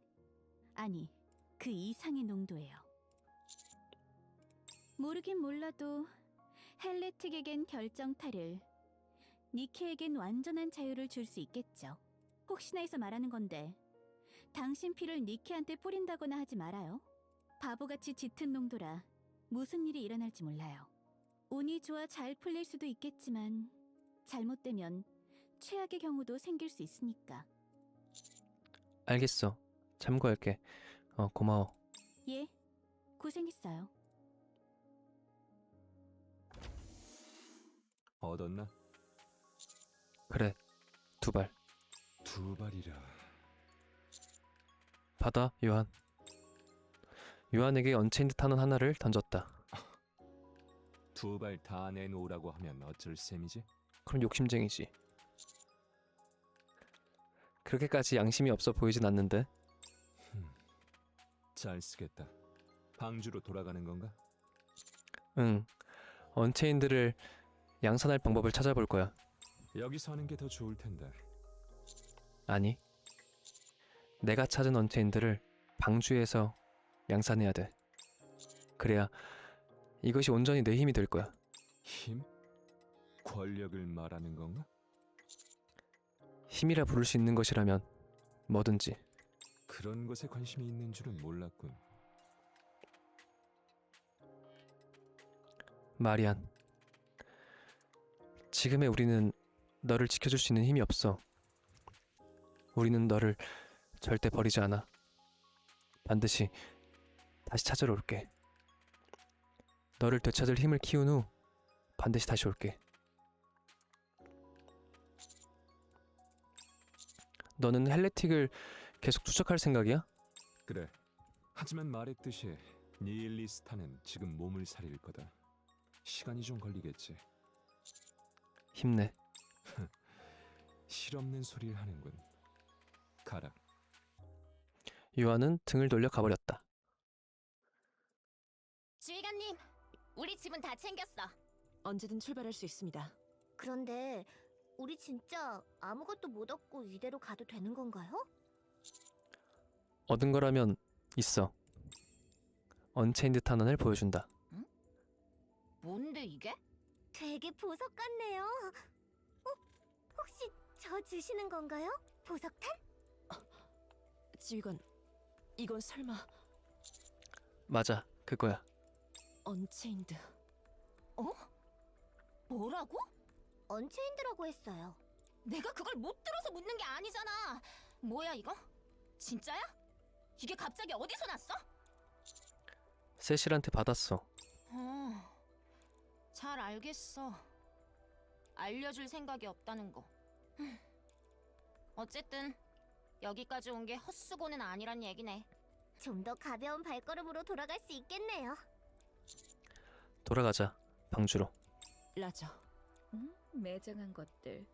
아니, 그 이상의 농도예요. 모르긴 몰라도 헬레틱에겐 결정타를, 니케에겐 완전한 자유를 줄 수 있겠죠. 혹시나 해서 말하는 건데 당신 피를 니케한테 뿌린다거나 하지 말아요. 바보같이 짙은 농도라 무슨 일이 일어날지 몰라요. 운이 좋아 잘 풀릴 수도 있겠지만 잘못되면 최악의 경우도 생길 수 있으니까. 알겠어. 참고할게. 고마워. 예, 고생했어요. 얻었나? 그래. 2발. 2발이라. 받아, 요한. 요한에게 언체인드 탄환 하나를 던졌다. 2발 다 내놓으라고 하면 어쩔 셈이지? 그럼 욕심쟁이지. 그렇게까지 양심이 없어 보이진 않는데. 잘 쓰겠다. 방주로 돌아가는 건가? 응. 언체인드를 양산할 방법을 찾아볼 거야. 여기서 하는 게 더 좋을 텐데. 아니. 내가 찾은 언체인드를 방주에서 양산해야 돼. 그래야 이것이 온전히 내 힘이 될 거야. 힘? 권력을 말하는 건가? 힘이라 부를 수 있는 것이라면 뭐든지. 그런 것에 관심이 있는 줄은 몰랐군. 마리안. 지금의 우리는 너를 지켜줄 수 있는 힘이 없어. 우리는 너를 절대 버리지 않아. 반드시 다시 찾으러 올게. 너를 되찾을 힘을 키운 후 반드시 다시 올게. 너는 헬레틱을 계속 추적할 생각이야? 그래. 하지만 말했듯이 니일리스타는 지금 몸을 사릴 거다. 시간이 좀 걸리겠지. 힘내. 실없는 소리를 하는군. 가라. 요한은 등을 돌려 가버렸다. 지휘관님, 우리 짐은 다 챙겼어. 언제든 출발할 수 있습니다. 그런데 우리 진짜 아무것도 못 얻고 이대로 가도 되는 건가요? 얻은 거라면 있어. 언체인드 탄환을 보여준다. 뭔데 이게? 되게 보석 같네요. 혹시 저 주시는 건가요? 보석탄? 지휘관, 이건 설마 맞아, 그거야. 언체인드. 뭐라고? 언체인드라고 했어요. 내가 그걸 못 들어서 묻는 게 아니잖아. 뭐야 이거? 진짜야? 이게 갑자기 어디서 났어? 세실한테 받았어. 잘 알겠어. 알려줄 생각이 없다는 거. 어쨌든 여기까지 온 게 헛수고는 아니란 얘기네. 좀 더 가벼운 발걸음으로 돌아갈 수 있겠네요. 돌아가자, 방주로. 라저. 매정한 것들.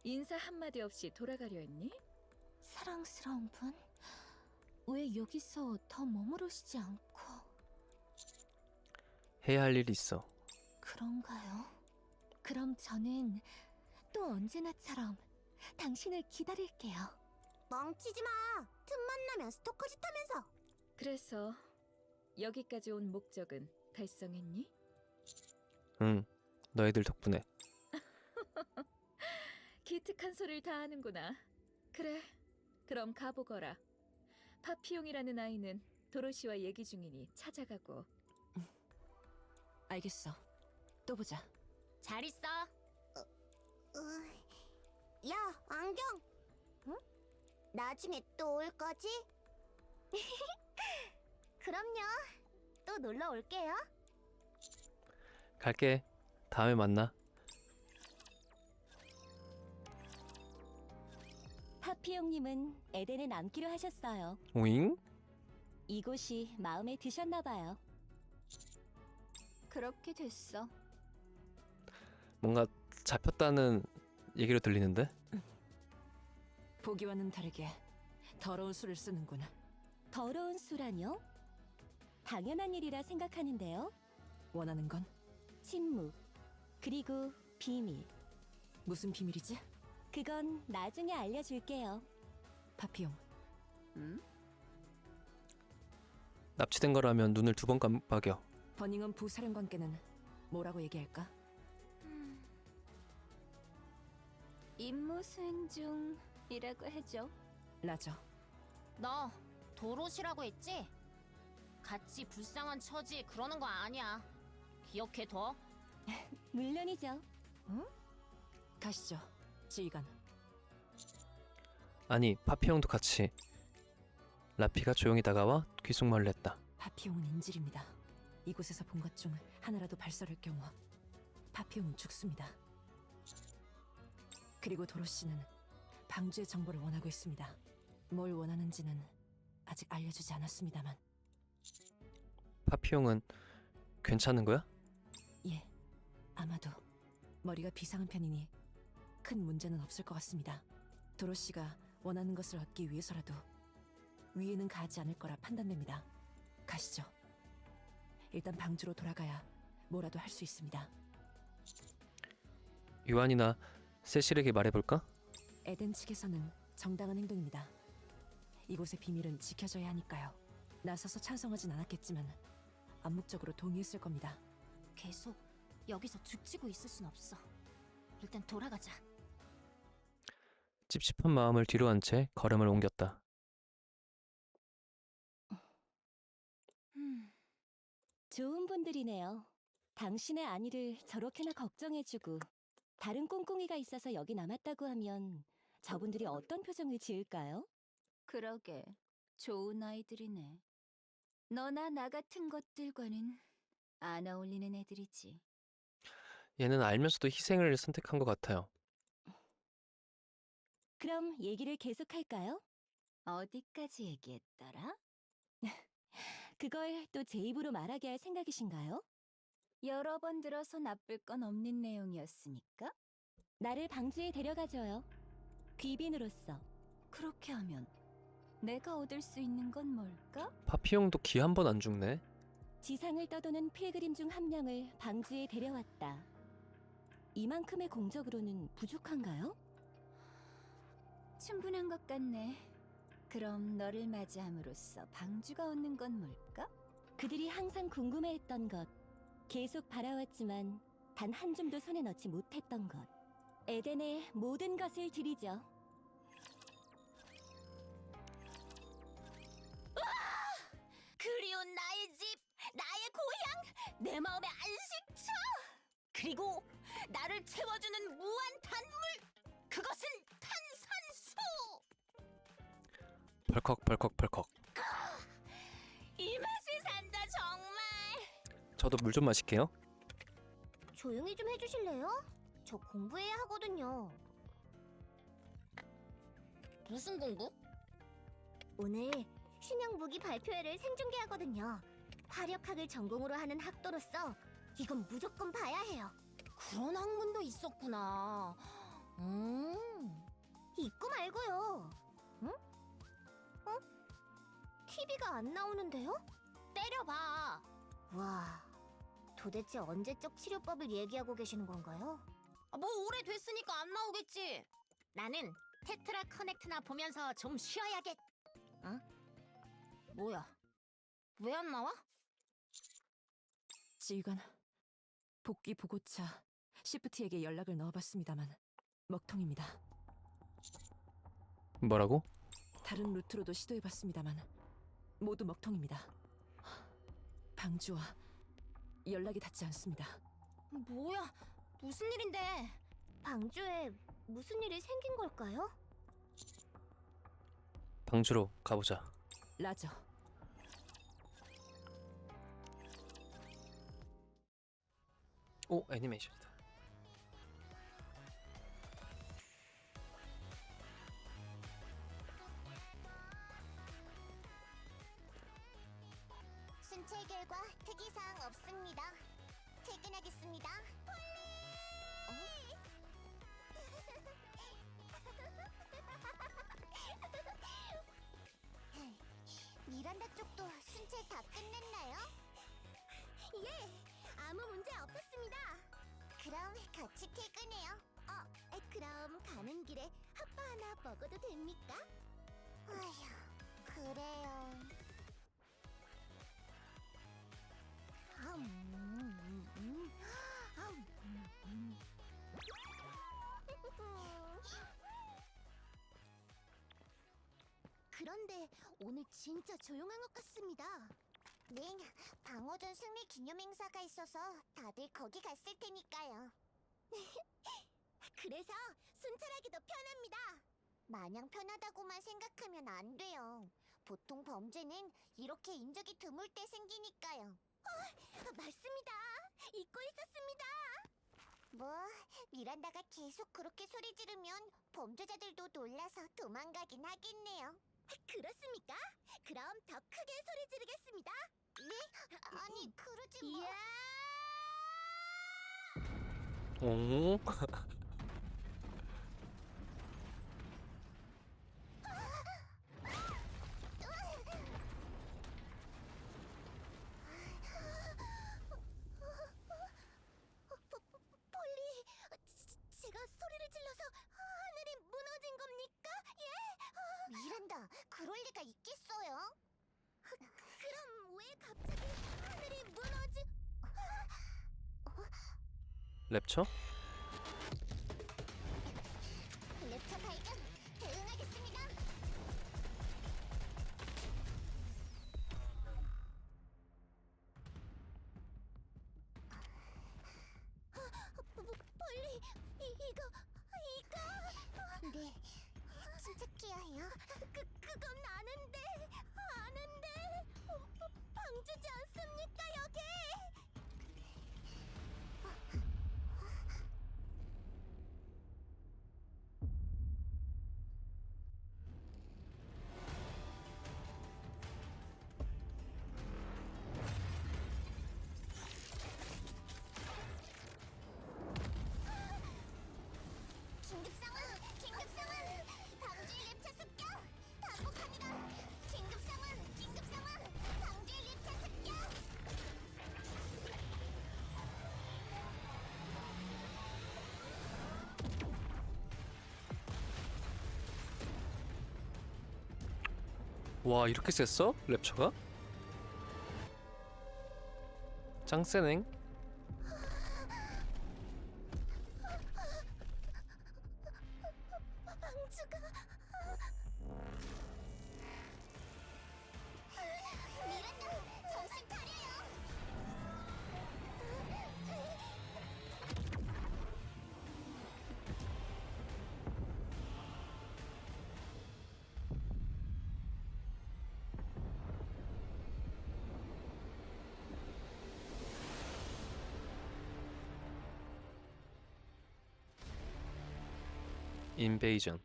인사 한마디 없이 돌아가려 했니? 사랑스러운 분? 왜 여기서 더 머무르시지 않고... 해야 할 일이 있어. 그런가요? 그럼 저는 또 언제나처럼 당신을 기다릴게요. 멍치지 마! 틈만 나면 스토커짓 하면서! 그래서 여기까지 온 목적은 달성했니? 응, 너희들 덕분에. 기특한 소리를 다 하는구나. 그래, 그럼 가보거라. 파피용이라는 아이는 도로시와 얘기 중이니 찾아가고. 알겠어. 또 보자. 잘 있어. 야, 안경. 응? 나중에 또 올 거지? 그럼요. 또 놀러 올게요. 갈게. 다음에 만나. 파피용님은 에덴에 남기로 하셨어요. 오잉? 이곳이 마음에 드셨나 봐요. 그렇게 됐어. 뭔가 잡혔다는 얘기로 들리는데? 보기와는 다르게 더러운 수를 쓰는구나. 더러운 수라뇨? 당연한 일이라 생각하는데요. 원하는 건 침묵, 그리고 비밀. 무슨 비밀이지? 그건 나중에 알려줄게요. 파피용. 납치된 거라면 눈을 2번 깜빡여. 버닝엄 부사령관께는 뭐라고 얘기할까? 임무 수행 중이라고 해줘. 라저. 너 도로시라고 했지? 같이 불쌍한 처지 그러는 거 아니야. 기억해둬. 물론이죠. 가시죠. 지휘관. 아니, 파피형도 같이. 라피가 조용히 다가와 귓속말을 했다. 파피용은 인질입니다. 이곳에서 본 것 중 하나라도 발설할 경우 파피용은 죽습니다. 그리고 도로시는 방주의 정보를 원하고 있습니다. 뭘 원하는지는 아직 알려주지 않았습니다만. 파피형은 괜찮은 거야? 예, 아마도 머리가 비상한 편이니 큰 문제는 없을 것 같습니다. 도로시가 원하는 것을 얻기 위해서라도 위에는 가지 않을 거라 판단됩니다. 가시죠. 일단 방주로 돌아가야 뭐라도 할 수 있습니다. 유한이나 세실에게 말해볼까? 에덴 측에서는 정당한 행동입니다. 이곳의 비밀은 지켜져야 하니까요. 나서서 찬성하진 않았겠지만 암묵적으로 동의했을 겁니다. 계속 여기서 죽치고 있을 순 없어. 일단 돌아가자. 찝찝한 마음을 뒤로 한 채 걸음을 옮겼다. 좋은 분들이네요. 당신의 안위를 저렇게나 걱정해주고 다른 꽁꽁이가 있어서 여기 남았다고 하면 저분들이 어떤 표정을 지을까요? 그러게, 좋은 아이들이네. 너나 나 같은 것들과는 안 어울리는 애들이지. 얘는 알면서도 희생을 선택한 것 같아요. 그럼 얘기를 계속할까요? 어디까지 얘기했더라? 그걸 또 제 입으로 말하게 할 생각이신가요? 여러 번 들어서 나쁠 건 없는 내용이었으니까? 나를 방주에 데려가줘요. 귀빈으로서. 그렇게 하면 내가 얻을 수 있는 건 뭘까? 파피형도 기 한 번 안 죽네. 지상을 떠도는 필그림 중 한 명을 방주에 데려왔다. 이만큼의 공적으로는 부족한가요? 충분한 것 같네. 그럼 너를 맞이함으로써 방주가 얻는 건 뭘까? 그들이 항상 궁금해했던 것, 계속 바라왔지만 단 한 줌도 손에 넣지 못했던 것. 에덴의 모든 것을 드리죠. 그리운 나의 집, 나의 고향, 내 마음의 안식처. 그리고 나를 채워주는 무한 단물. 그것은 탄산수. 벌컥벌컥벌컥. 이 맛에 산다 정말. 저도 물 좀 마실게요. 조용히 좀 해주실래요? 저 공부해야 하거든요. 무슨 공부? 오늘 신형 무기 발표회를 생중계하거든요. 화력학을 전공으로 하는 학도로서 이건 무조건 봐야 해요. 그런 학문도 있었구나. 있고 말고요. 응? TV가 안 나오는데요? 때려봐. 와, 도대체 언제적 치료법을 얘기하고 계시는 건가요? 뭐 오래됐으니까 안 나오겠지. 나는 테트라 커넥트나 보면서 좀 쉬어야겠. 응? 뭐야? 왜 안 나와? 지휘관, 복귀 보고차 시프트에게 연락을 넣어봤습니다만 먹통입니다. 뭐라고? 다른 루트로도 시도해봤습니다만 모두 먹통입니다. 방주와 연락이 닿지 않습니다. 뭐야? 무슨 일인데? 방주에 무슨 일이 생긴 걸까요? 방주로 가보자. 라저, 오, 애니메이션이다. 순찰 결과 특이사항 없습니다. 퇴근하겠습니다. 폴리! 미란다 쪽도 순찰 다 끝냈나요? 예, 아무 문제 없었습니다. 그럼 같이 퇴근해요. 그럼 가는 길에 핫바 하나 먹어도 됩니까? 아휴, 그래요. 그런데 오늘 진짜 조용한 것 같습니다. 네, 방어전 승리 기념 행사가 있어서 다들 거기 갔을 테니까요. 그래서 순찰하기도 편합니다. 마냥 편하다고만 생각하면 안 돼요. 보통 범죄는 이렇게 인적이 드물 때 생기니까요. 맞습니다. 잊고 있었습니다. 뭐, 미란다가 계속 그렇게 소리 지르면 범죄자들도 놀라서 도망가긴 하겠네요. 그렇습니까? 그럼 더 크게 소리 지르겠습니다. 네? 아니, 그러지 뭐. 오? 폴리, 제가 소리를 질러서 하늘이 무너진 겁니까? 예? 미란다, 그럴 리가 있겠어요? 그럼 왜 갑자기 하늘이 랩처? 랩처 발견, 대응하겠습니다. 폴리, 이거. 네, 침착해야 해요. 그건 아는데, 방주지 않습니까, 여기? 긴급 상황! 방주의 랩차 습격! 반복합니다! 긴급 상황! 방주의 랩차 습격! 와, 이렇게 셌어? 랩처가? 짱 세넹? 방주가... 미란다, 정신 차려요! 인베이전.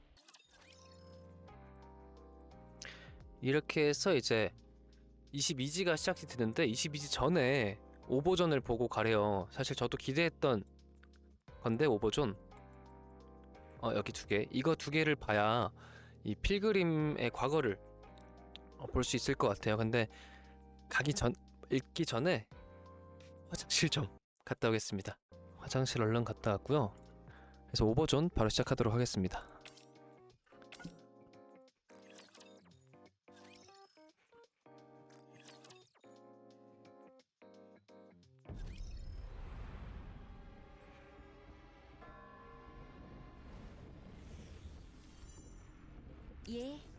이렇게 해서 이제 22지가 시작이 되는데 22지 전에 오버존을 보고 가래요. 사실 저도 기대했던 건데 오버존 여기 두 개, 이거 두 개를 봐야 이 필그림의 과거를 볼 수 있을 것 같아요. 근데 읽기 전에 화장실 좀 갔다 오겠습니다. 화장실 얼른 갔다 왔고요. 그래서 오버존 바로 시작하도록 하겠습니다.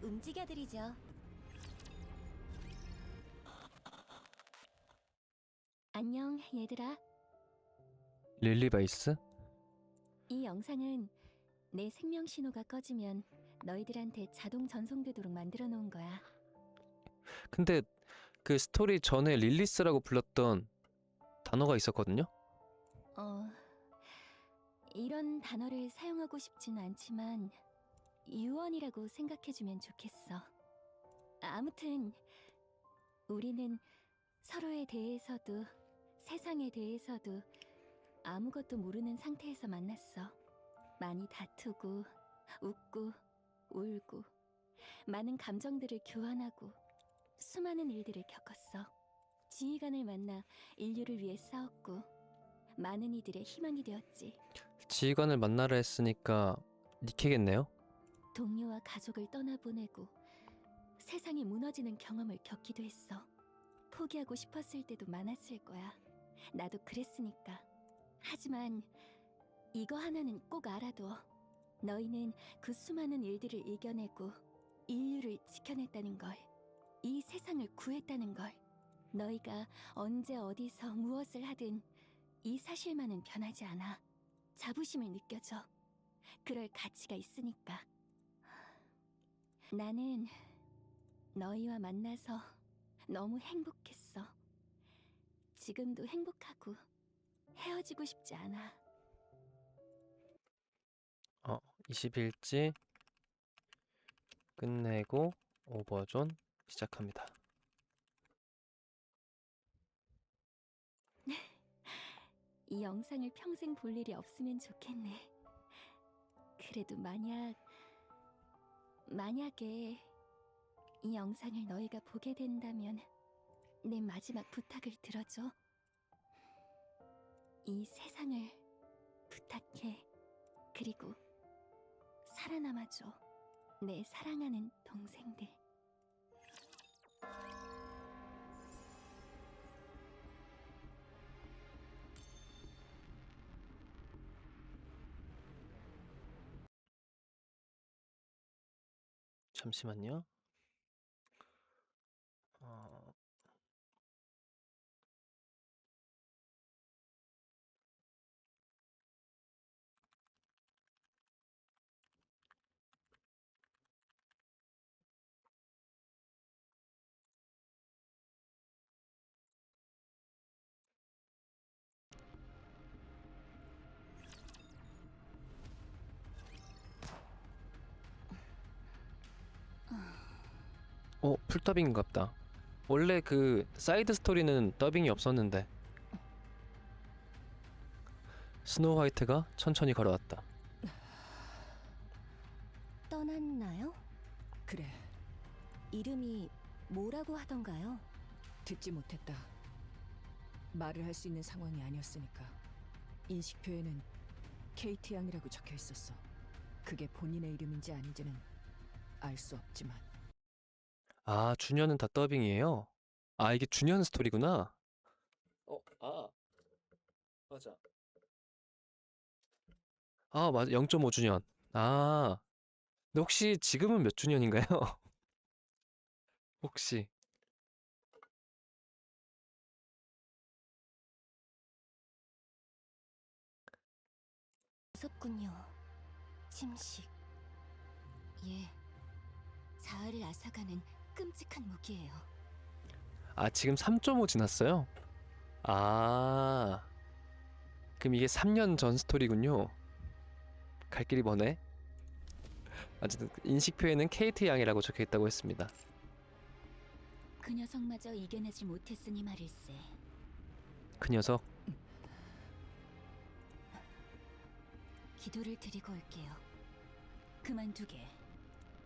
움직여드리죠. 안녕, 얘들아. 릴리바이스? 이 영상은 내 생명 신호가 꺼지면 너희들한테 자동 전송되도록 만들어 놓은 거야. 근데 그 스토리 전에 릴리스라고 불렀던 단어가 있었거든요? 이런 단어를 사용하고 싶진 않지만 유언이라고 생각해주면 좋겠어. 아무튼 우리는 서로에 대해서도 세상에 대해서도 아무것도 모르는 상태에서 만났어. 많이 다투고 웃고 울고 많은 감정들을 교환하고 수많은 일들을 겪었어. 지휘관을 만나 인류를 위해 싸웠고 많은 이들의 희망이 되었지. 지휘관을 만나라 했으니까 니케겠네요? 동료와 가족을 떠나보내고 세상이 무너지는 경험을 겪기도 했어. 포기하고 싶었을 때도 많았을 거야. 나도 그랬으니까. 하지만 이거 하나는 꼭 알아둬. 너희는 그 수많은 일들을 이겨내고 인류를 지켜냈다는 걸. 이 세상을 구했다는 걸. 너희가 언제 어디서 무엇을 하든 이 사실만은 변하지 않아. 자부심을 느껴져. 그럴 가치가 있으니까. 나는 너희와 만나서 너무 행복했어. 지금도 행복하고 헤어지고 싶지 않아. 20일지 끝내고 오버존 시작합니다. 이 영상을 평생 볼 일이 없으면 좋겠네. 그래도 만약에 이 영상을 너희가 보게 된다면 내 마지막 부탁을 들어줘. 이 세상을 부탁해. 그리고 살아남아줘. 내 사랑하는 동생들. 잠시만요. 풀더빙인갑다. 원래 그 사이드 스토리는 더빙이 없었는데. 스노우 화이트가 천천히 걸어왔다. 떠났나요? 그래, 이름이 뭐라고 하던가요? 듣지 못했다. 말을 할 수 있는 상황이 아니었으니까. 인식표에는 케이트 양이라고 적혀 있었어. 그게 본인의 이름인지 아닌지는 알 수 없지만. 아, 주년은 다 더빙이에요? 아, 이게 주년 스토리구나. 맞아. 맞아. 0.5주년. 아, 근데 혹시 지금은 몇 주년인가요? 혹시. 무섭군요. 침식. 예. 자아를 앗아가는 끔찍한 무기예요. 아, 지금 3.5 지났어요? 아, 그럼 이게 3년 전 스토리군요. 갈 길이 머네. 어쨌든 인식표에는 KT 양이라고 적혀 있다고 했습니다. 그 녀석마저 이겨내지 못했으니 말일세. 그 녀석. 기도를 드리고 올게요. 그만두게.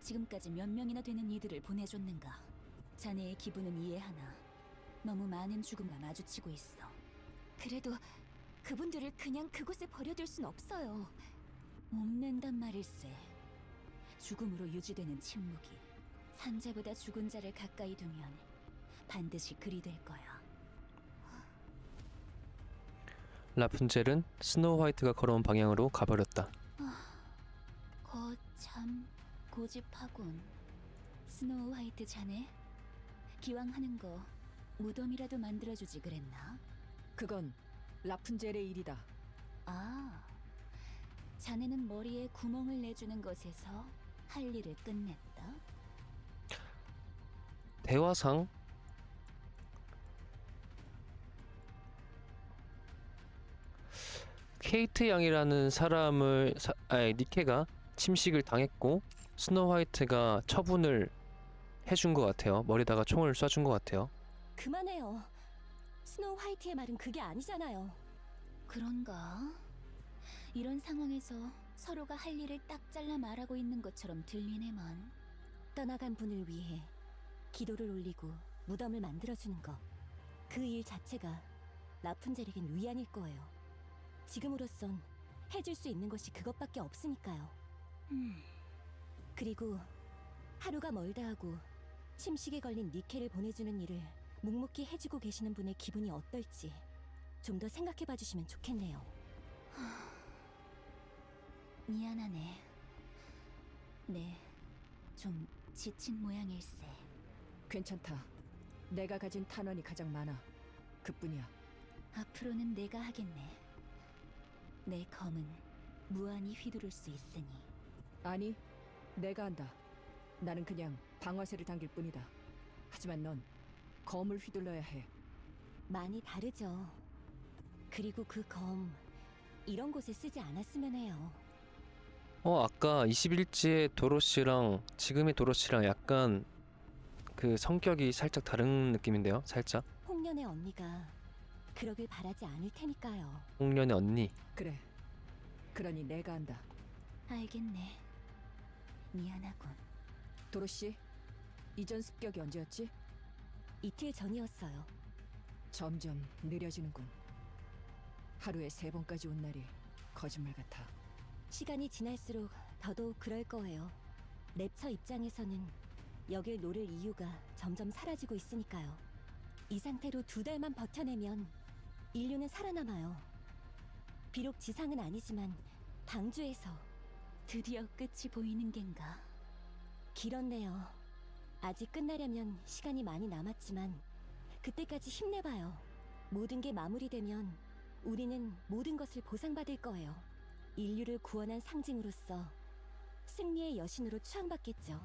지금까지 몇 명이나 되는 이들을 보내줬는가. 자네의 기분은 이해하나 너무 많은 죽음과 마주치고 있어. 그래도 그분들을 그냥 그곳에 버려둘 순 없어요. 옵는단 말일세. 죽음으로 유지되는 침묵이 산자보다 죽은 자를 가까이 두면 반드시 그리 될 거야. 라푼젤은 스노우 화이트가 걸어온 방향으로 가버렸다. 거참 고집하군. 스노우 화이트 자네? 기왕 하는 거 무덤이라도 만들어주지 그랬나? 그건 라푼젤의 일이다. 아, 자네는 머리에 구멍을 내주는 것에서 할 일을 끝냈다? 대화상? 케이트 양이라는 사람을 니케가 침식을 당했고 스노우 화이트가 처분을 해준 것 같아요. 머리다가 총을 쏴준 것 같아요. 그만해요. 스노우 화이트의 말은 그게 아니잖아요. 그런가? 이런 상황에서 서로가 할 일을 딱 잘라 말하고 있는 것처럼 들리네만. 떠나간 분을 위해 기도를 올리고 무덤을 만들어주는 거. 그 일 자체가 라푼젤에겐 위안일 거예요. 지금으로선 해줄 수 있는 것이 그것밖에 없으니까요. 그리고 하루가 멀다 하고 침식에 걸린 니케를 보내주는 일을 묵묵히 해주고 계시는 분의 기분이 어떨지 좀 더 생각해봐 주시면 좋겠네요. 미안하네. 네, 좀 지친 모양일세. 괜찮다. 내가 가진 탄원이 가장 많아. 그뿐이야. 앞으로는 내가 하겠네. 내 검은 무한히 휘두를 수 있으니. 아니, 내가 한다. 나는 그냥 방아쇠를 당길 뿐이다. 하지만 넌 검을 휘둘러야 해. 많이 다르죠. 그리고 그 검 이런 곳에 쓰지 않았으면 해요. 아까 21지의 도로시랑 지금의 도로시랑 약간 그 성격이 살짝 다른 느낌인데요. 살짝. 홍련의 언니가 그러길 바라지 않을 테니까요. 홍련의 언니. 그래. 그러니 내가 한다. 알겠네. 미안하군. 도로시, 이전 습격이 언제였지? 이틀 전이었어요. 점점 느려지는군. 하루에 3번까지 온 날이 거짓말 같아. 시간이 지날수록 더더욱 그럴 거예요. 랩처 입장에서는 여길 노릴 이유가 점점 사라지고 있으니까요. 이 상태로 2달만 버텨내면 인류는 살아남아요. 비록 지상은 아니지만 방주에서 드디어 끝이 보이는 겐가. 길었네요. 아직 끝나려면 시간이 많이 남았지만 그때까지 힘내봐요. 모든 게 마무리되면 우리는 모든 것을 보상받을 거예요. 인류를 구원한 상징으로서 승리의 여신으로 추앙받겠죠.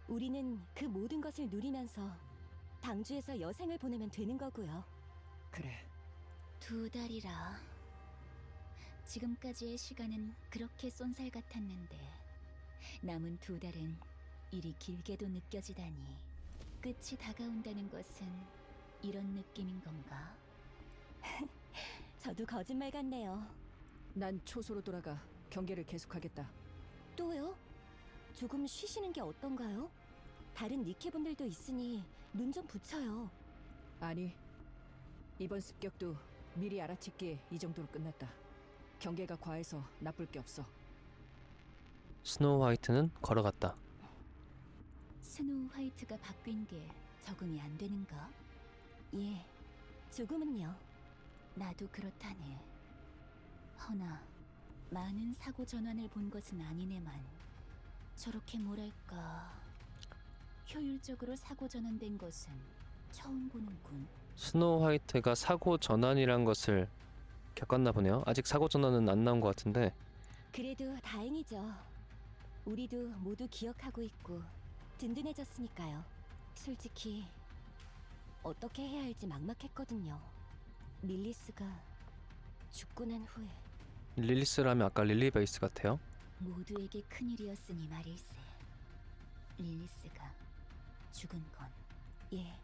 우리는 그 모든 것을 누리면서 방주에서 여생을 보내면 되는 거고요. 그래. 2달이라. 지금까지의 시간은 그렇게 쏜살 같았는데 남은 2달은 이리 길게도 느껴지다니. 끝이 다가온다는 것은 이런 느낌인 건가? 저도 거짓말 같네요. 난 초소로 돌아가 경계를 계속하겠다. 또요? 조금 쉬시는 게 어떤가요? 다른 니케분들도 있으니 눈 좀 붙여요. 아니, 이번 습격도 미리 알아챘기에 이 정도로 끝났다. 경계가 과해서 나쁠 게 없어. 스노우 화이트는 걸어갔다. 스노우 화이트가 바뀐 게 적응이 안 되는가? 예, 조금은요. 나도 그렇다네. 허나 많은 사고 전환을 본 것은 아니네만 저렇게 뭐랄까 효율적으로 사고 전환된 것은 처음 보는군. 스노우 화이트가 사고 전환이란 것을 겪었나 보네요. 아직 사고 전환은 안 나온 것 같은데. 그래도 다행이죠. 우리도 모두 기억하고 있고 든든해졌으니까요. 솔직히 어떻게 해야 할지 막막했거든요. 릴리스가 죽고 난 후에 릴리스라면 아까 릴리 베이스 같아요. 모두에게 큰일이었으니 말일세. 릴리스가 죽은 건. 예,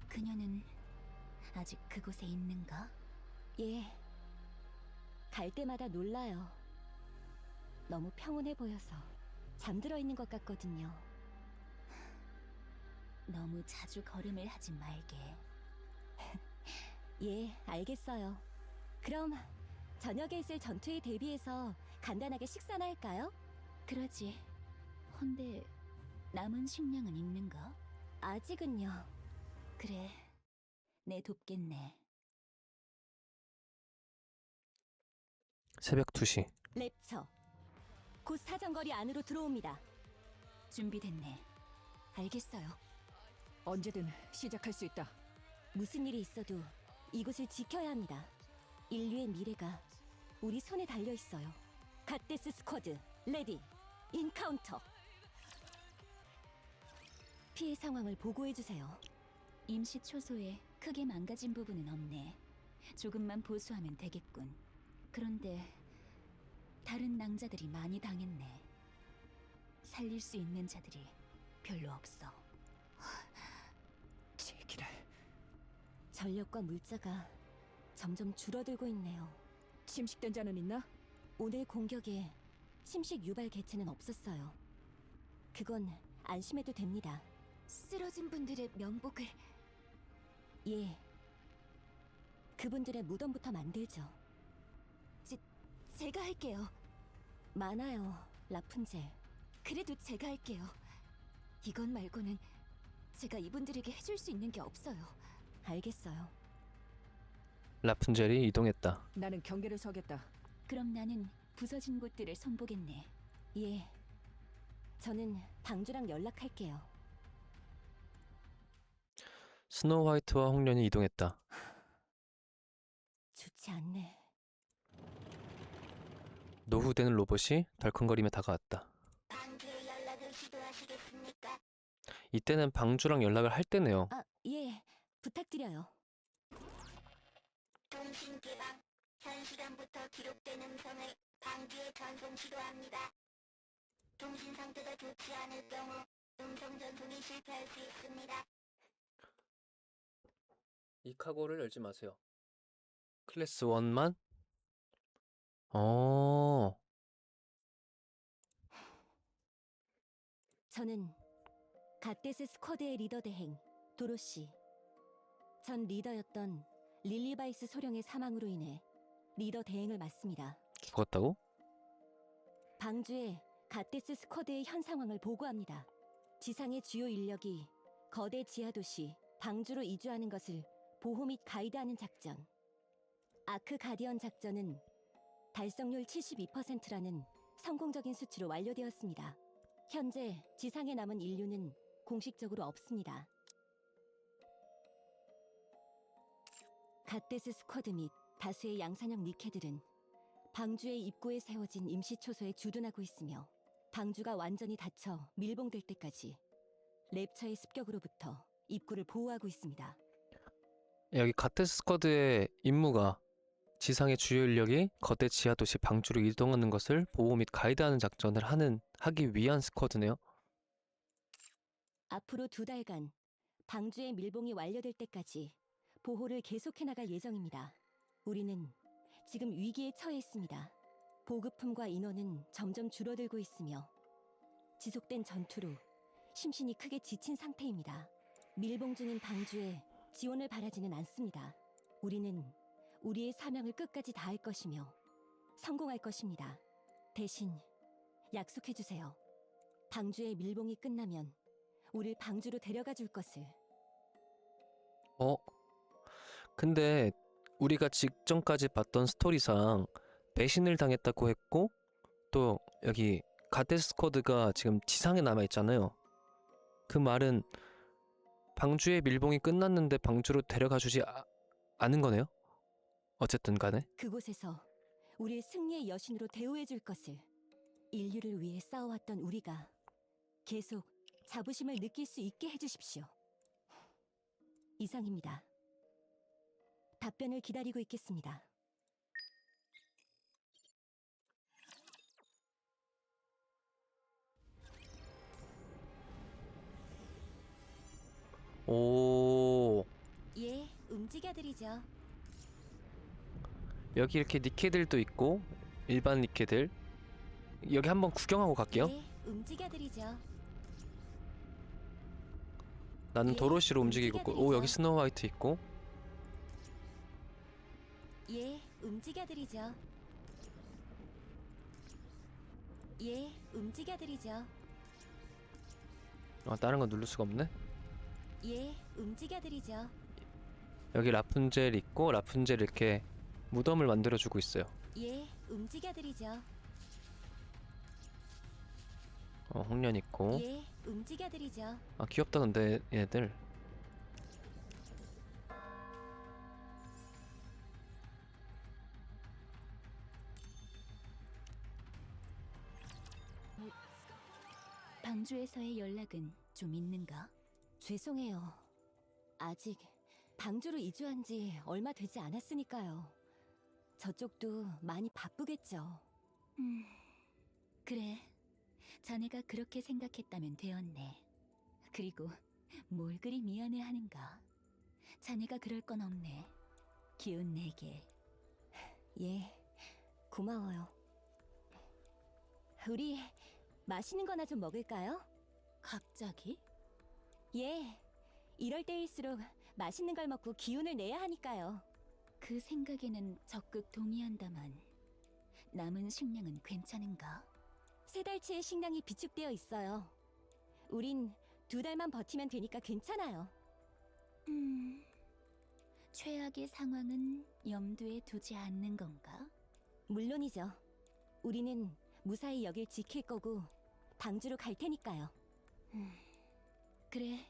그녀는 아직 그곳에 있는가? 예. 갈 때마다 놀라요. 너무 평온해 보여서 잠들어 있는 것 같거든요. 너무 자주 걸음을 하지 말게. 예, 알겠어요. 그럼 저녁에 있을 전투에 대비해서 간단하게 식사나 할까요? 그러지. 헌데 남은 식량은 있는가? 아직은요. 그래, 내 돕겠네. 새벽 2시. 랩처. 곧 사정거리 안으로 들어옵니다. 준비됐네. 알겠어요. 언제든 시작할 수 있다. 무슨 일이 있어도 이곳을 지켜야 합니다. 인류의 미래가 우리 손에 달려 있어요. 갓데스 스쿼드, 레디, 인카운터. 피해 상황을 보고해주세요. 임시 초소에 크게 망가진 부분은 없네. 조금만 보수하면 되겠군. 그런데 다른 낭자들이 많이 당했네. 살릴 수 있는 자들이 별로 없어. 제기를. 전력과 물자가 점점 줄어들고 있네요. 침식된 자는 있나? 오늘 공격에 침식 유발 개체는 없었어요. 그건 안심해도 됩니다. 쓰러진 분들의 명복을... 예. 그분들의 무덤부터 만들죠. 제가 할게요. 많아요, 라푼젤. 그래도 제가 할게요. 이건 말고는 제가 이분들에게 해줄 수 있는 게 없어요. 알겠어요. 라푼젤이 이동했다. 나는 경계를 서겠다. 그럼 나는 부서진 곳들을 선보겠네. 예. 저는 방주랑 연락할게요. 스노우 화이트와 홍련이 이동했다. 좋지 않네. 노후되는 로봇이 덜컹거리며 다가왔다. 방주에 연락을 시도하시겠습니까? 이때는 방주랑 연락을 할 때네요. 아, 예. 부탁드려요. 통신 기방, 현 시간부터 기록된 음성을 방주에 전송 시도합니다. 통신 상태가 좋지 않을 경우 음성 전송이 실패할 수 있습니다. 이 카고를 열지 마세요. 클래스 1만? 어, 저는 갓데스 스쿼드의 리더 대행 도로시. 전 리더였던 릴리바이스 소령의 사망으로 인해 리더 대행을 맡습니다. 죽었다고? 방주에 갓데스 스쿼드의 현 상황을 보고합니다. 지상의 주요 인력이 거대 지하도시 방주로 이주하는 것을 보호 및 가이드하는 작전. 아크 가디언 작전은 달성률 72%라는 성공적인 수치로 완료되었습니다. 현재 지상에 남은 인류는 공식적으로 없습니다. 갓데스 스쿼드 및 다수의 양산형 니케들은 방주의 입구에 세워진 임시 초소에 주둔하고 있으며 방주가 완전히 닫혀 밀봉될 때까지 랩처의 습격으로부터 입구를 보호하고 있습니다. 여기 가테스 스쿼드의 임무가 지상의 주요 인력이 거대 지하 도시 방주로 이동하는 것을 보호 및 가이드하는 작전을 하기 위한 스쿼드네요. 앞으로 2달간 방주의 밀봉이 완료될 때까지 보호를 계속해 나갈 예정입니다. 우리는 지금 위기에 처해 있습니다. 보급품과 인원은 점점 줄어들고 있으며 지속된 전투로 심신이 크게 지친 상태입니다. 밀봉 중인 방주에 지원을 바라지는 않습니다. 우리는 우리의 사명을 끝까지 다할 것이며 성공할 것입니다. 대신 약속해주세요. 방주의 밀봉이 끝나면 우릴 방주로 데려가 줄 것을. 근데 우리가 직전까지 봤던 스토리상 배신을 당했다고 했고 또 여기 가테스 스쿼드가 지금 지상에 남아있잖아요. 그 말은 방주의 밀봉이 끝났는데 방주로 데려가 주지 않은 거네요? 어쨌든 간에. 그곳에서 우릴 승리의 여신으로 대우해 줄 것을. 인류를 위해 싸워왔던 우리가 계속 자부심을 느낄 수 있게 해주십시오. 이상입니다. 답변을 기다리고 있겠습니다. 오, 예, 움직여드리죠. 여기 이렇게 니케들도 있고 일반 니케들 여기 한번 구경하고 갈게요. 예, 움직여드리죠. 나는 예, 도로시로 움직이고 있고 오 여기 스노우 화이트 있고 예, 움직여드리죠. 예, 움직여드리죠. 다른 건 누를 수가 없네. 예, 움직여드리죠. 여기 라푼젤 있고 라푼젤 이렇게 무덤을 만들어주고 있어요. 예, 움직여드리죠. 홍련 있고. 예, 움직여드리죠. 아, 귀엽다 근데 얘들. 방주에서의 연락은 좀 있는가? 죄송해요. 아직 방주로 이주한 지 얼마 되지 않았으니까요. 저쪽도 많이 바쁘겠죠. 그래. 자네가 그렇게 생각했다면 되었네. 그리고 뭘 그리 미안해하는가? 자네가 그럴 건 없네. 기운 내게. 예, 고마워요. 우리 맛있는 거나 좀 먹을까요? 갑자기? 예, 이럴 때일수록 맛있는 걸 먹고 기운을 내야 하니까요. 그 생각에는 적극 동의한다만 남은 식량은 괜찮은가? 3달치의 식량이 비축되어 있어요. 우린 2달만 버티면 되니까 괜찮아요. 최악의 상황은 염두에 두지 않는 건가? 물론이죠. 우리는 무사히 여길 지킬 거고 방주로 갈 테니까요. 그래,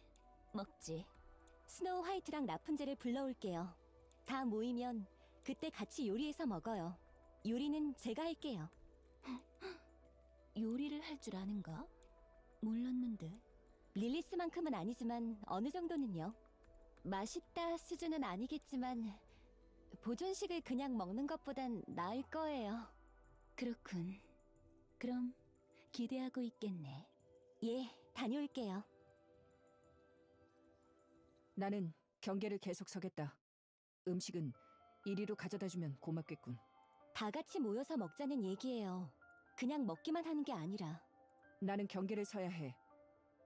먹지. 스노우 화이트랑 라푼젤을 불러올게요. 다 모이면 그때 같이 요리해서 먹어요. 요리는 제가 할게요. 요리를 할 줄 아는가? 몰랐는데. 릴리스만큼은 아니지만 어느 정도는요. 맛있다 수준은 아니겠지만 보존식을 그냥 먹는 것보단 나을 거예요. 그렇군. 그럼 기대하고 있겠네. 예, 다녀올게요. 나는 경계를 계속 서겠다. 음식은 이리로 가져다주면 고맙겠군. 다 같이 모여서 먹자는 얘기예요. 그냥 먹기만 하는 게 아니라. 나는 경계를 서야 해.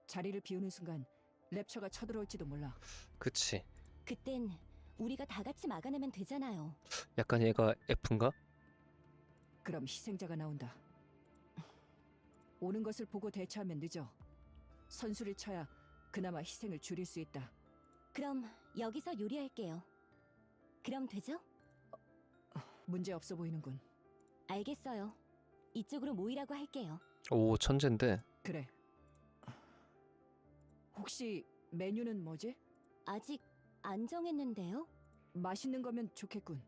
자리를 비우는 순간 랩처가 쳐들어올지도 몰라. 그치. 그땐 우리가 다 같이 막아내면 되잖아요. 약간 얘가 F인가? 그럼 희생자가 나온다. 오는 것을 보고 대처하면 늦어. 선수를 쳐야 그나마 희생을 줄일 수 있다. 그럼 여기서 요리할게요. 그럼 되죠? 문제 없어 보이는군. 알겠어요. 이쪽으로 모이라고 할게요. 오, 천재인데. 그래. 혹시 메뉴는 뭐지? 아직 안 정했는데요? 맛있는 거면 좋겠군.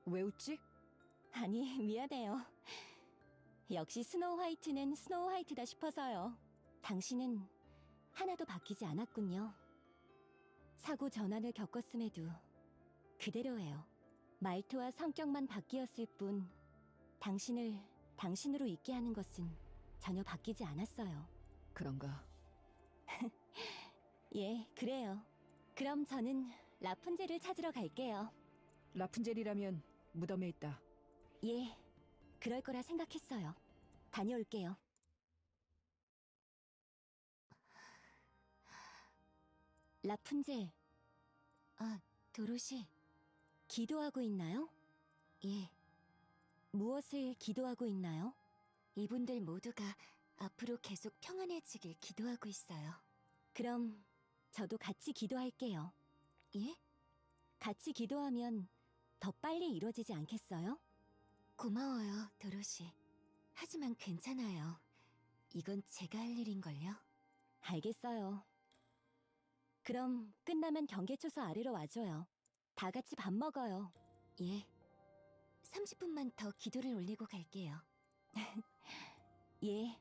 왜 웃지? 아니, 미안해요. 역시 스노우 화이트는 스노우 화이트다 싶어서요. 당신은 하나도 바뀌지 않았군요. 사고 전환을 겪었음에도 그대로예요. 말투와 성격만 바뀌었을 뿐 당신을 당신으로 있게 하는 것은 전혀 바뀌지 않았어요. 그런가? 예, 그래요. 그럼 저는 라푼젤을 찾으러 갈게요. 라푼젤이라면 무덤에 있다. 예, 그럴 거라 생각했어요. 다녀올게요. 라푼젤. 아, 도로시. 기도하고 있나요? 예. 무엇을 기도하고 있나요? 이분들 모두가 앞으로 계속 평안해지길 기도하고 있어요. 그럼 저도 같이 기도할게요. 예? 같이 기도하면 더 빨리 이루어지지 않겠어요? 고마워요, 도로시. 하지만 괜찮아요. 이건 제가 할 일인걸요. 알겠어요. 그럼 끝나면 경계초소 아래로 와줘요. 다 같이 밥 먹어요. 예. 30분만 더 기도를 올리고 갈게요. 예.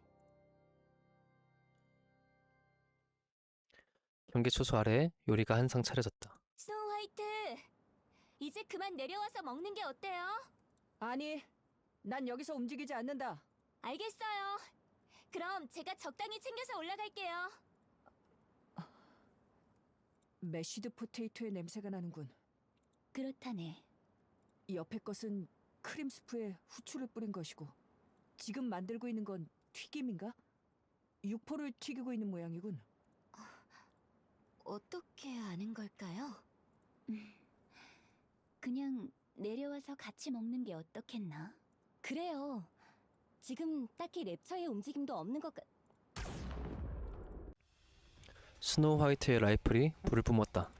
경계초소 아래 요리가 한상 차려졌다. 스노우 화이트! 이제 그만 내려와서 먹는 게 어때요? 아니, 난 여기서 움직이지 않는다. 알겠어요. 그럼 제가 적당히 챙겨서 올라갈게요. 메쉬드 포테이토의 냄새가 나는군. 그렇다네. 옆에 것은 크림 스프에 후추를 뿌린 것이고, 지금 만들고 있는 건 튀김인가? 육포를 튀기고 있는 모양이군. 어떻게 아는 걸까요? 그냥 내려와서 같이 먹는 게 어떻겠나? 그래요. 지금 딱히 랩처의 움직임도 없는 것 같... 스노우 화이트의 라이플이 불을 뿜었다.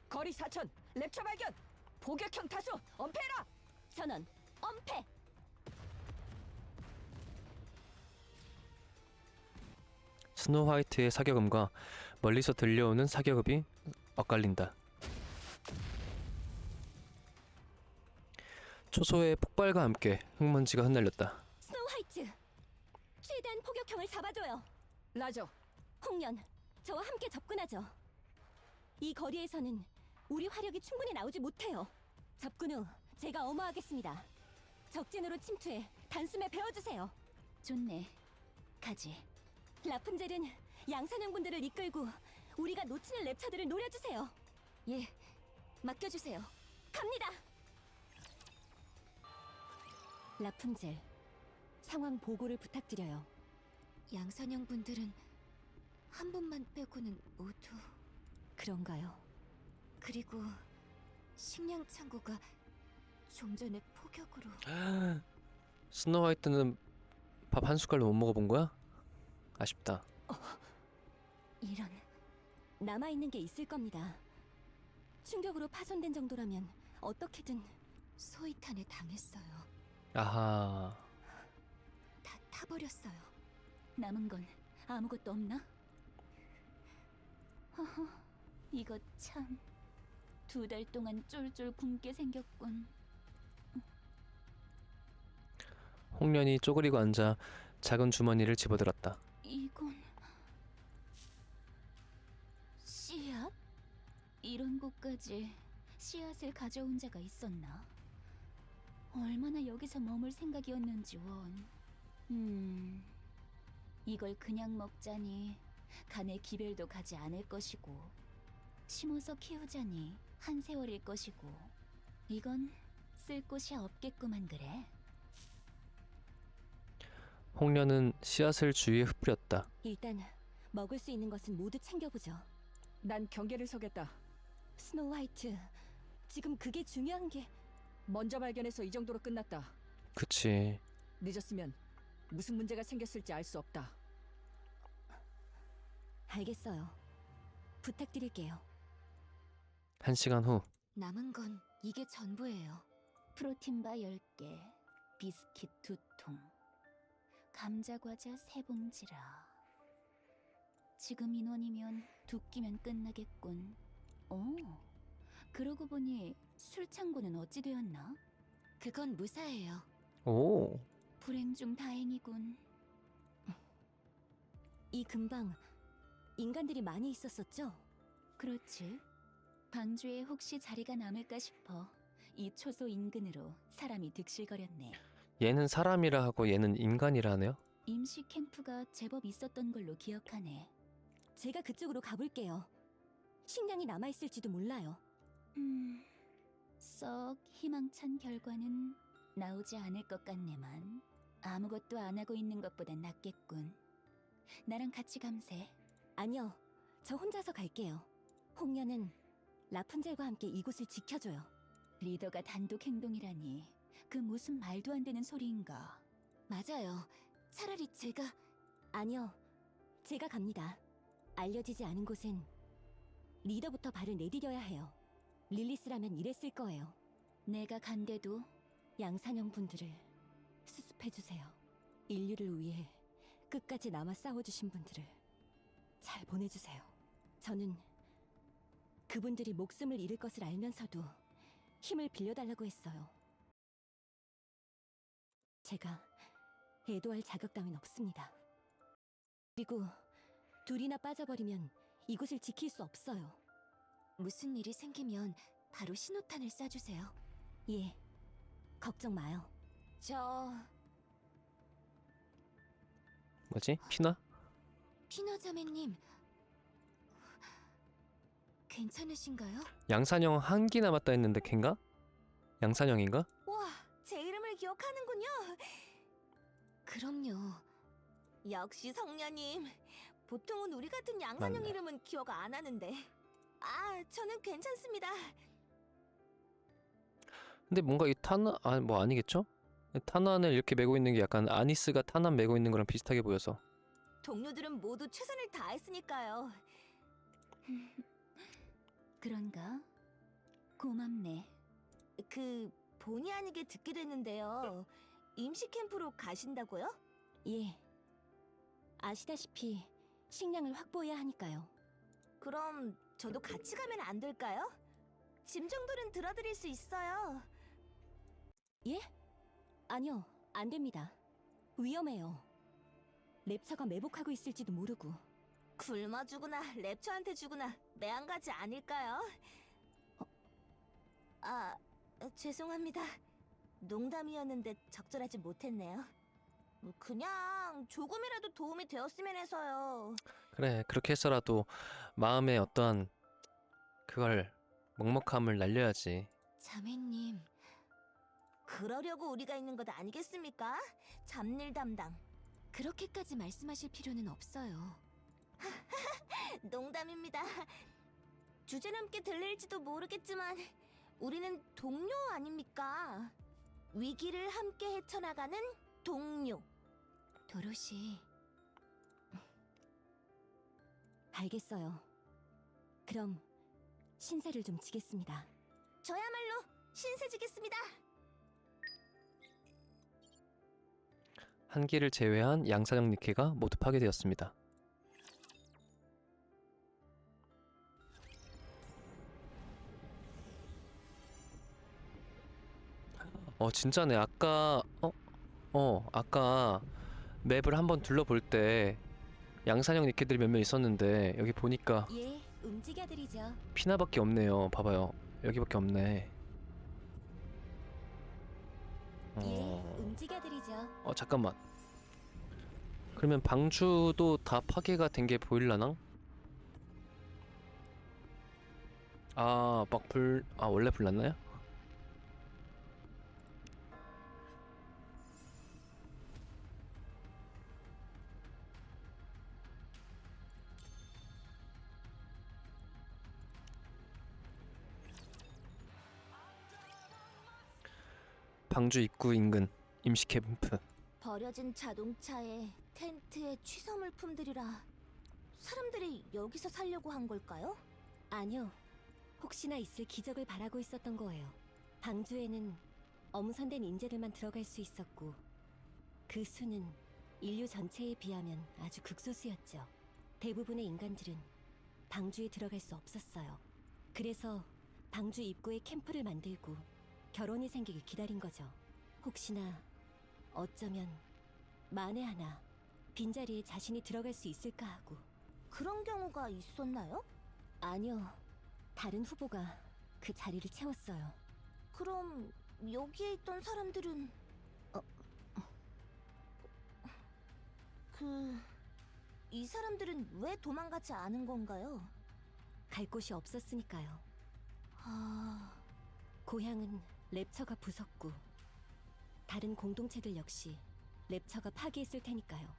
거리 4천, 랩처 발견! 포격형 타수, 엄폐해라! 전원 엄폐. 스노우 화이트의 사격음과 멀리서 들려오는 사격음이 엇갈린다. 초소의 폭발과 함께 흙먼지가 흩날렸다. 스노우 화이트, 최대한 포격형을 잡아줘요. 라저, 홍련, 저와 함께 접근하죠. 이 거리에서는 우리 화력이 충분히 나오지 못해요. 접근 후 제가 엄호하겠습니다. 적진으로 침투해 단숨에 베어주세요. 좋네. 가지. 라푼젤은 양산형분들을 이끌고 우리가 놓치는 랩처들을 노려주세요. 예, 맡겨주세요. 갑니다. 라푼젤, 상황 보고를 부탁드려요. 양산형 분들은 한 분만 빼고는 모두. 그런가요? 그리고 식량 창고가 좀 전에 폭격으로. 스노우 화이트는 밥 한 숟갈도 못 먹어본 거야? 아쉽다. 이런, 남아있는 게 있을 겁니다. 충격으로 파손된 정도라면 어떻게든. 소위탄에 당했어요. 아하. 다 타버렸어요. 남은 건 아무것도 없나? 허허, 이거 참. 2달 동안 쫄쫄 굶게 생겼군. 홍련이 쪼그리고 앉아 작은 주머니를 집어들었다. 이건 씨앗? 이런 곳까지 씨앗을 가져온 자가 있었나? 얼마나 여기서 머물 생각이었는지 원. 이걸 그냥 먹자니 간에 기별도 가지 않을 것이고, 심어서 키우자니 한 세월일 것이고, 이건 쓸 곳이 없겠구만 그래. 홍련은 씨앗을 주위에 흩뿌렸다. 일단 먹을 수 있는 것은 모두 챙겨보죠. 난 경계를 서겠다. 스노우 화이트, 지금 그게 중요한 게. 먼저 발견해서 이 정도로 끝났다. 그치. 늦었으면 무슨 문제가 생겼을지 알 수 없다. 알겠어요. 부탁드릴게요. 1시간 후. 남은 건 이게 전부예요. 프로틴바 10개, 비스킷 2통, 감자과자 3봉지라. 지금 인원이면 2끼면 끝나겠군. 그러고 보니 술창고는 어찌 되었나? 그건 무사해요. 오. 불행 중 다행이군. 이 근방 인간들이 많이 있었었죠? 그렇지. 방주에 혹시 자리가 남을까 싶어 이 초소 인근으로 사람이 득실거렸네. 얘는 사람이라 하고 얘는 인간이라 하네요. 임시 캠프가 제법 있었던 걸로 기억하네. 제가 그쪽으로 가볼게요. 식량이 남아있을지도 몰라요. 썩 희망찬 결과는 나오지 않을 것 같네만. 아무것도 안 하고 있는 것보단 낫겠군. 나랑 같이 감세. 아니요, 저 혼자서 갈게요. 홍련은 라푼젤과 함께 이곳을 지켜줘요. 리더가 단독 행동이라니, 그 무슨 말도 안 되는 소리인가. 맞아요. 차라리 제가. 아니요, 제가 갑니다. 알려지지 않은 곳은 리더부터 발을 내디뎌야 해요. 릴리스라면 이랬을 거예요. 내가 간대도. 양산형 분들을 수습해주세요. 인류를 위해 끝까지 남아 싸워주신 분들을 잘 보내주세요. 저는 그분들이 목숨을 잃을 것을 알면서도 힘을 빌려달라고 했어요. 제가 애도할 자격 따윈 없습니다. 그리고 둘이나 빠져버리면 이곳을 지킬 수 없어요. 무슨 일이 생기면 바로 신호탄을 쏴주세요. 예, 걱정 마요. 뭐지? 피나? 피너 자매님, 괜찮으신가요? 양산형 한 기 남았다 했는데 걘가? 양산형인가? 와, 제 이름을 기억하는군요. 그럼요. 역시 성녀님. 보통은 우리 같은 양산형 맞네. 이름은 기억 안 하는데. 저는 괜찮습니다. 근데 뭔가 이 탄환, 뭐 아니겠죠? 탄환을 이렇게 메고 있는 게 약간 아니스가 탄환 메고 있는 거랑 비슷하게 보여서. 동료들은 모두 최선을 다했으니까요. 그런가? 고맙네. 그 본의 아니게 듣게 됐는데요. 임시 캠프로 가신다고요? 예. 아시다시피 식량을 확보해야 하니까요. 그럼 저도 같이 가면 안 될까요? 짐 정도는 들어드릴 수 있어요. 예? 아니요, 안 됩니다. 위험해요. 랩처가 매복하고 있을지도 모르고. 굶어 죽으나 랩처한테 죽으나 매한 가지 아닐까요? 죄송합니다. 농담이었는데 적절하지 못했네요. 그냥 조금이라도 도움이 되었으면 해서요. 그래, 그렇게 해서라도 마음에 어떠한 그걸 먹먹함을 날려야지. 자매님, 그러려고 우리가 있는 것 아니겠습니까? 잡일 담당. 그렇게까지 말씀하실 필요는 없어요. 농담입니다. 주제넘게 들릴지도 모르겠지만 우리는 동료 아닙니까? 위기를 함께 헤쳐나가는 동료. 도로시. 알겠어요. 그럼 신세를 좀 지겠습니다. 저야말로 신세지겠습니다. 한기를 제외한 양사장 니케가 모두 파괴되었습니다. 진짜네. 아까 맵을 한번 둘러볼 때 양산형 니케들이 몇 명 있었는데 여기 보니까 예, 움직여드리죠. 피나밖에 없네요. 봐봐요. 여기밖에 없네. 예, 움직여드리죠. 잠깐만. 그러면 방주도 다 파괴가 된 게 보일라나? 원래 불났나요? 방주 입구 인근 임시 캠프. 버려진 자동차에 텐트에 취사물품들이라 사람들이 여기서 살려고 한 걸까요? 아니요. 혹시나 있을 기적을 바라고 있었던 거예요. 방주에는 엄선된 인재들만 들어갈 수 있었고 그 수는 인류 전체에 비하면 아주 극소수였죠. 대부분의 인간들은 방주에 들어갈 수 없었어요. 그래서 방주 입구에 캠프를 만들고 결혼이 생기길 기다린 거죠. 혹시나 어쩌면 만에 하나 빈자리에 자신이 들어갈 수 있을까 하고. 그런 경우가 있었나요? 아니요. 다른 후보가 그 자리를 채웠어요. 그럼 여기에 있던 사람들은 이 사람들은 왜 도망가지 않은 건가요? 갈 곳이 없었으니까요. 고향은 랩처가 부쉈고 다른 공동체들 역시 랩처가 파괴했을 테니까요.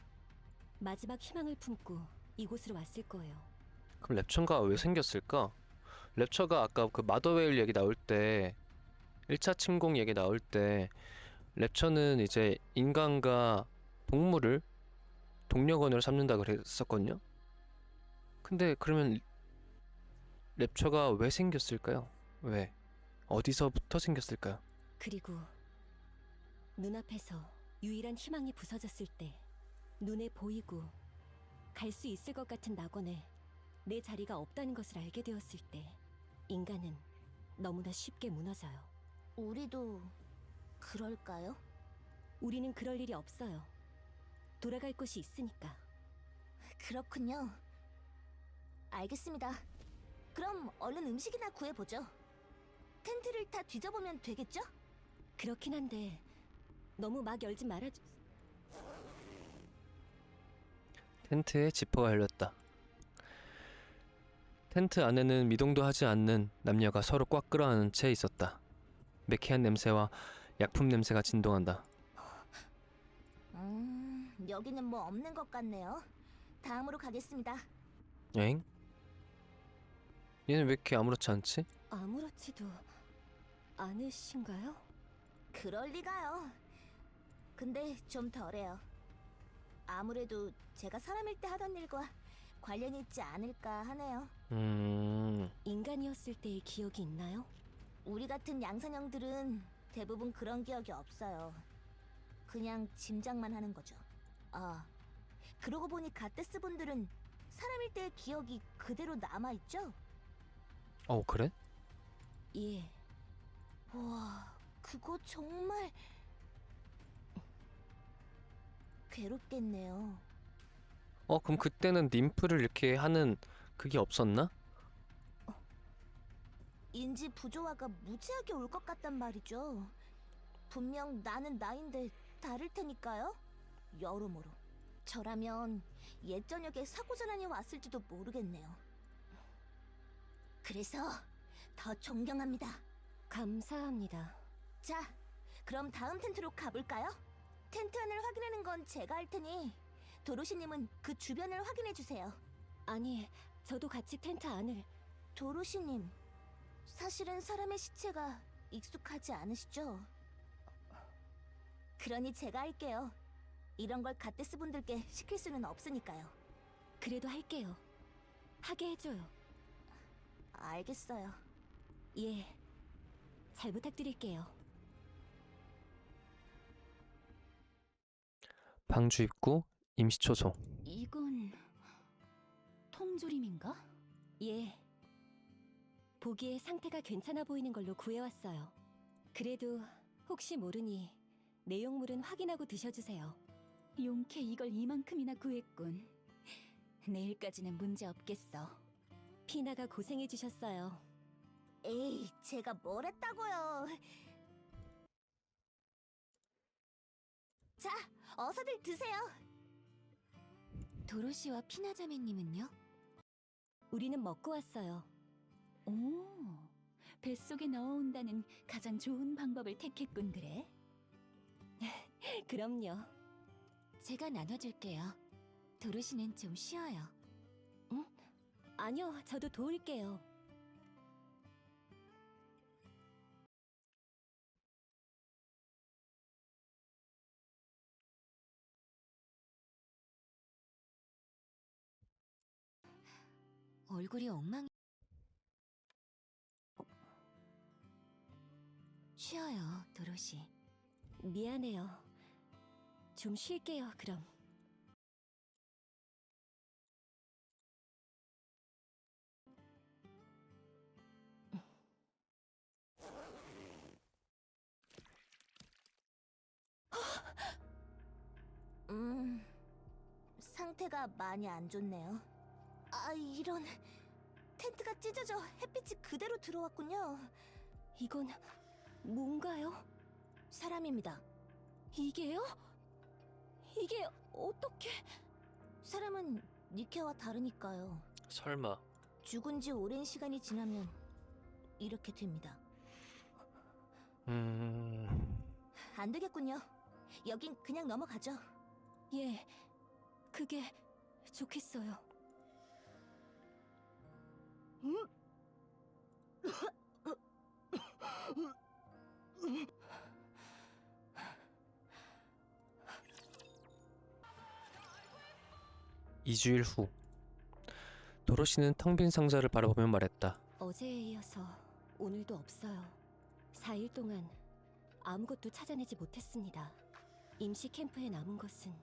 마지막 희망을 품고 이곳으로 왔을 거예요. 그럼 랩처가 왜 생겼을까? 랩처가 아까 그 마더웨일 얘기 나올 때 1차 침공 얘기 나올 때 랩처는 이제 인간과 동물을 동력원으로 삼는다 그랬었거든요. 근데 그러면 랩처가 왜 생겼을까요? 왜? 어디서부터 생겼을까요? 그리고 눈앞에서 유일한 희망이 부서졌을 때, 눈에 보이고 갈 수 있을 것 같은 낙원에 내 자리가 없다는 것을 알게 되었을 때, 인간은 너무나 쉽게 무너져요. 우리도 그럴까요? 우리는 그럴 일이 없어요. 돌아갈 곳이 있으니까. 그렇군요. 알겠습니다. 그럼 얼른 음식이나 구해보죠. 텐트를 다 뒤져보면 되겠죠? 그렇긴 한데 너무 막 열지 말아줘. 텐트에 지퍼가 열렸다. 텐트 안에는 미동도 하지 않는 남녀가 서로 꽉 끌어안은 채 있었다. 매캐한 냄새와 약품 냄새가 진동한다. 여기는 뭐 없는 것 같네요. 다음으로 가겠습니다. 엥? 얘는 왜 이렇게 아무렇지 않지? 아무렇지도 않으신가요? 그럴 리가요. 근데 좀 덜해요. 아무래도 제가 사람일 때 하던 일과 관련이 있지 않을까 하네요. 인간이었을 때의 기억이 있나요? 우리 같은 양산형들은 대부분 그런 기억이 없어요. 그냥 짐작만 하는 거죠. 아, 그러고 보니 가테스 분들은 사람일 때의 기억이 그대로 남아있죠? 그래? 예. 와, 그거 정말 괴롭겠네요. 그럼 그때는 ним프를 이렇게 하는 그게 없었나? 인지 부조화가 무지하게 올 것 같단 말이죠. 분명 나는 나인데 다를 테니까요. 여러모로. 저라면 옛 저녁에 사고전환이 왔을지도 모르겠네요. 그래서 더 존경합니다. 감사합니다. 자, 그럼 다음 텐트로 가볼까요? 텐트 안을 확인하는 건 제가 할 테니 도로시님은 그 주변을 확인해 주세요. 아니, 저도 같이 텐트 안을. 도로시님, 사실은 사람의 시체가 익숙하지 않으시죠? 그러니 제가 할게요. 이런 걸 가테스 분들께 시킬 수는 없으니까요. 그래도 할게요. 하게 해줘요. 알겠어요. 예. 잘 부탁드릴게요. 방주 입구 임시 초소. 이건 통조림인가? 예. 보기에 상태가 괜찮아 보이는 걸로 구해왔어요. 그래도 혹시 모르니 내용물은 확인하고 드셔주세요. 용케 이걸 이만큼이나 구했군. 내일까지는 문제 없겠어. 피나가 고생해주셨어요. 에이, 제가 뭘 했다고요. 자, 어서들 드세요. 도로시와 피나자매님은요? 우리는 먹고 왔어요. 오, 뱃속에 넣어온다는 가장 좋은 방법을 택했군 그래? 그럼요. 제가 나눠줄게요. 도로시는 좀 쉬어요. 응? 아니요, 저도 도울게요. 얼굴이 엉망이... 쉬어요, 도로시. 미안해요. 좀 쉴게요, 그럼. 상태가 많이 안 좋네요. 아, 이런. 텐트가 찢어져 햇빛이 그대로 들어왔군요. 이건 뭔가요? 사람입니다. 이게요? 이게 어떻게... 사람은 니케와 다르니까요. 설마. 죽은 지 오랜 시간이 지나면 이렇게 됩니다. 안 되겠군요. 여긴 그냥 넘어가죠. 예, 그게 좋겠어요. (2주일) 후 도로시는 텅 빈 상자를 바라보며 말했다. 어제에 이어서 오늘도 없어요. 4일 동안 아무것도 찾아내지 못했습니다. 임시 캠프에 남은 것은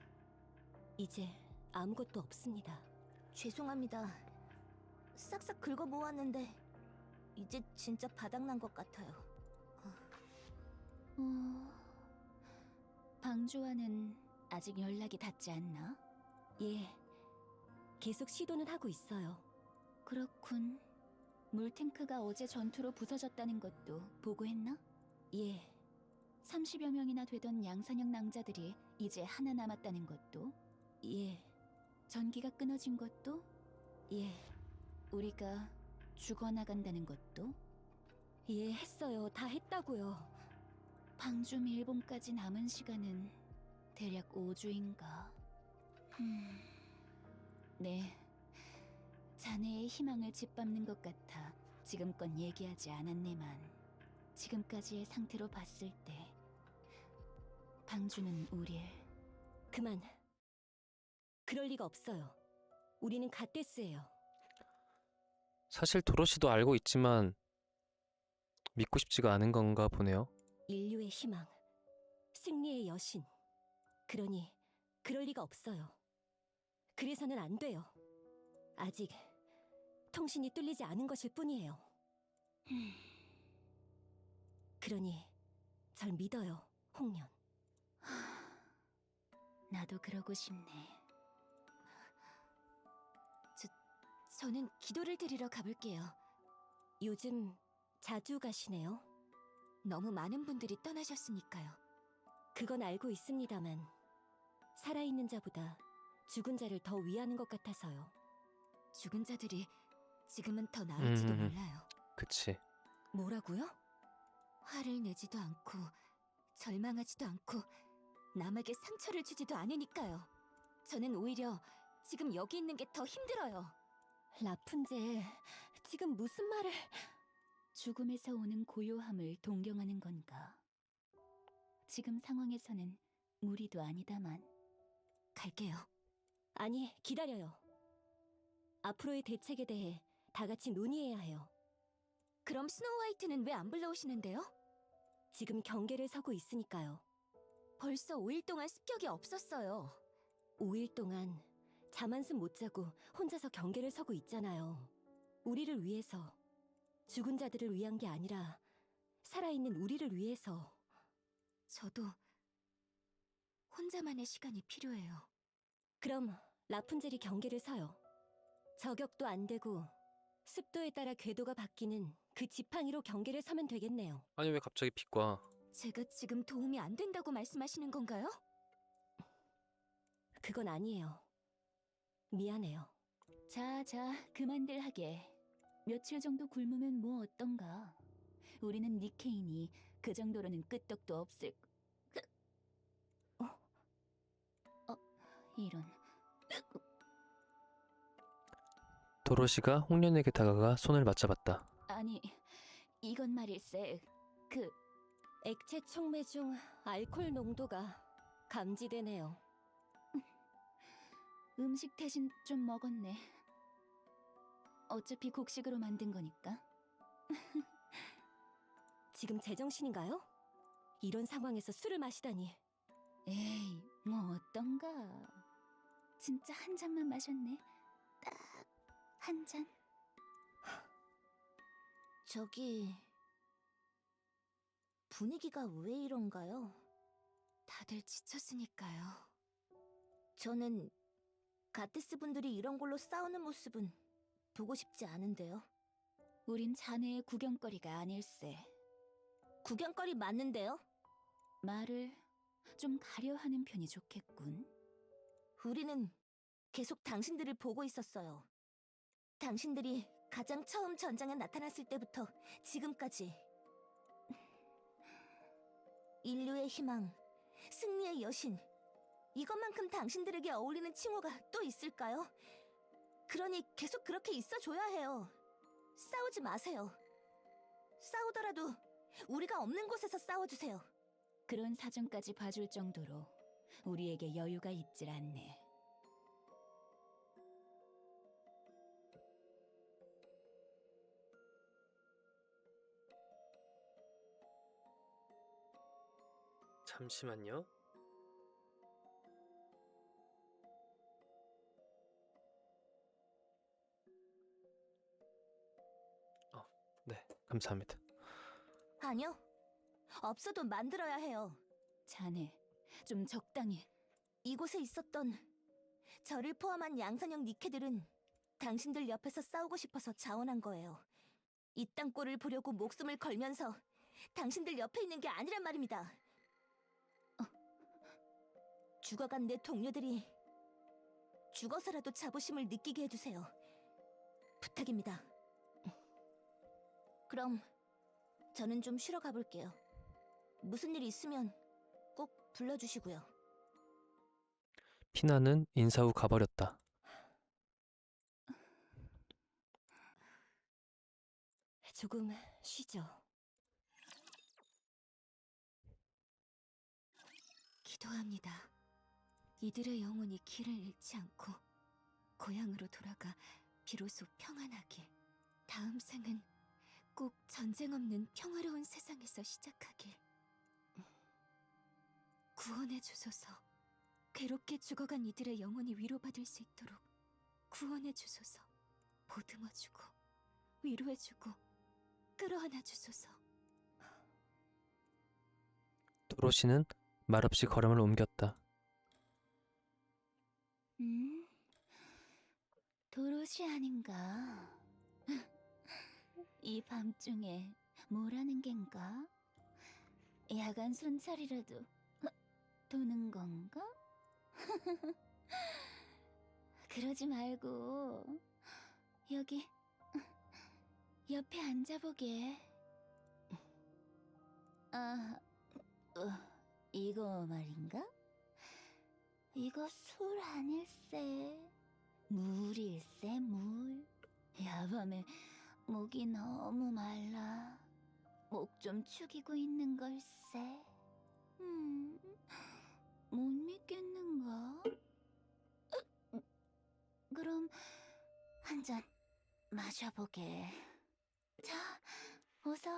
이제 아무것도 없습니다. 죄송합니다. 싹싹 긁어 모았는데 이제 진짜 바닥난 것 같아요. 방주와는 아직 연락이 닿지 않나? 예, 계속 시도는 하고 있어요. 그렇군. 물탱크가 어제 전투로 부서졌다는 것도 보고했나? 예, 30여 명이나 되던 양산형 낭자들이 이제 하나 남았다는 것도? 예, 전기가 끊어진 것도? 예, 우리가 죽어나간다는 것도? 예, 했어요. 다 했다고요. 방주 일본까지 남은 시간은 대략 5주인가. 네. 자네의 희망을 짓밟는 것 같아 지금껏 얘기하지 않았네만 지금까지의 상태로 봤을 때 방주는 우릴 그만. 그럴 리가 없어요. 우리는 갓데스예요. 사실 도로시도 알고 있지만 믿고 싶지가 않은 건가 보네요. 인류의 희망, 승리의 여신. 그러니 그럴 리가 없어요. 그래서는 안 돼요. 아직 통신이 뚫리지 않은 것일 뿐이에요. 그러니 절 믿어요, 홍련. 나도 그러고 싶네. 저는 기도를 드리러 가볼게요. 요즘 자주 가시네요. 너무 많은 분들이 떠나셨으니까요. 그건 알고 있습니다만 살아있는 자보다 죽은 자를 더 위하는 것 같아서요. 죽은 자들이 지금은 더 나을지도 몰라요. 그치. 뭐라고요? 화를 내지도 않고 절망하지도 않고 남에게 상처를 주지도 않으니까요. 저는 오히려 지금 여기 있는 게 더 힘들어요. 라푼젤, 지금 무슨 말을... 죽음에서 오는 고요함을 동경하는 건가? 지금 상황에서는 무리도 아니다만. 갈게요. 아니, 기다려요. 앞으로의 대책에 대해 다 같이 논의해야 해요. 그럼 스노우 화이트는 왜 안 불러오시는데요? 지금 경계를 서고 있으니까요. 벌써 5일 동안 습격이 없었어요. 5일 동안 잠 한숨 못 자고 혼자서 경계를 서고 있잖아요. 우리를 위해서. 죽은 자들을 위한 게 아니라 살아있는 우리를 위해서. 저도 혼자만의 시간이 필요해요. 그럼 라푼젤이 경계를 서요. 저격도 안 되고 습도에 따라 궤도가 바뀌는 그 지팡이로 경계를 서면 되겠네요. 아니 왜 갑자기 빛과 제가 지금 도움이 안 된다고 말씀하시는 건가요? 그건 아니에요. 미안해요. 자, 그만들 하게. 며칠 정도 굶으면 뭐 어떤가? 우리는 니케인이 그 정도로는 끄떡도 없을... 이런... 도로시가 홍련에게 다가가 손을 맞잡았다. 아니, 이건 말일세. 액체 촉매 중 알코올 농도가 감지되네요. 음식 대신 좀 먹었네. 어차피 곡식으로 만든 거니까. 지금 제정신인가요? 이런 상황에서 술을 마시다니. 에이, 뭐 어떤가. 진짜 한 잔만 마셨네. 딱 한 잔. 저기... 분위기가 왜 이런가요? 다들 지쳤으니까요. 저는 가테스 분들이 이런 걸로 싸우는 모습은 보고 싶지 않은데요. 우린 자네의 구경거리가 아닐세. 구경거리 맞는데요? 말을 좀 가려하는 편이 좋겠군. 우리는 계속 당신들을 보고 있었어요. 당신들이 가장 처음 전장에 나타났을 때부터 지금까지. 인류의 희망, 승리의 여신. 이것만큼 당신들에게 어울리는 칭호가 또 있을까요? 그러니 계속 그렇게 있어줘야 해요. 싸우지 마세요. 싸우더라도 우리가 없는 곳에서 싸워주세요. 그런 사정까지 봐줄 정도로 우리에게 여유가 있질 않네. 잠시만요. 네, 감사합니다. 아니요. 없어도 만들어야 해요. 자네, 좀 적당히. 이곳에 있었던 저를 포함한 양산형 니케들은 당신들 옆에서 싸우고 싶어서 자원한 거예요. 이 땅꼴을 보려고 목숨을 걸면서 당신들 옆에 있는 게 아니란 말입니다. 죽어간 내 동료들이 죽어서라도 자부심을 느끼게 해주세요. 부탁입니다. 그럼 저는 좀 쉬러 가볼게요. 무슨 일 있으면 꼭 불러주시고요. 피나는 인사 후 가버렸다. 조금 쉬죠. 기도합니다. 이들의 영혼이 길을 잃지 않고 고향으로 돌아가 비로소 평안하길. 다음 생은 꼭 전쟁 없는 평화로운 세상에서 시작하길. 구원해 주소서. 괴롭게 죽어간 이들의 영혼이 위로받을 수 있도록 구원해 주소서. 보듬어 주고 위로해 주고 끌어안아 주소서. 도로시는 말없이 걸음을 옮겼다. 도로시 아닌가? 이 밤중에 뭐라는 겐가? 야간 순찰이라도 도는 건가? 그러지 말고 여기 옆에 앉아보게. 이거 말인가? 이거 술 아닐세. 물일세, 물. 야밤에 목이 너무 말라. 목 좀 축이고 있는 걸세. 못 믿겠는가? 그럼 한 잔 마셔보게. 자, 어서.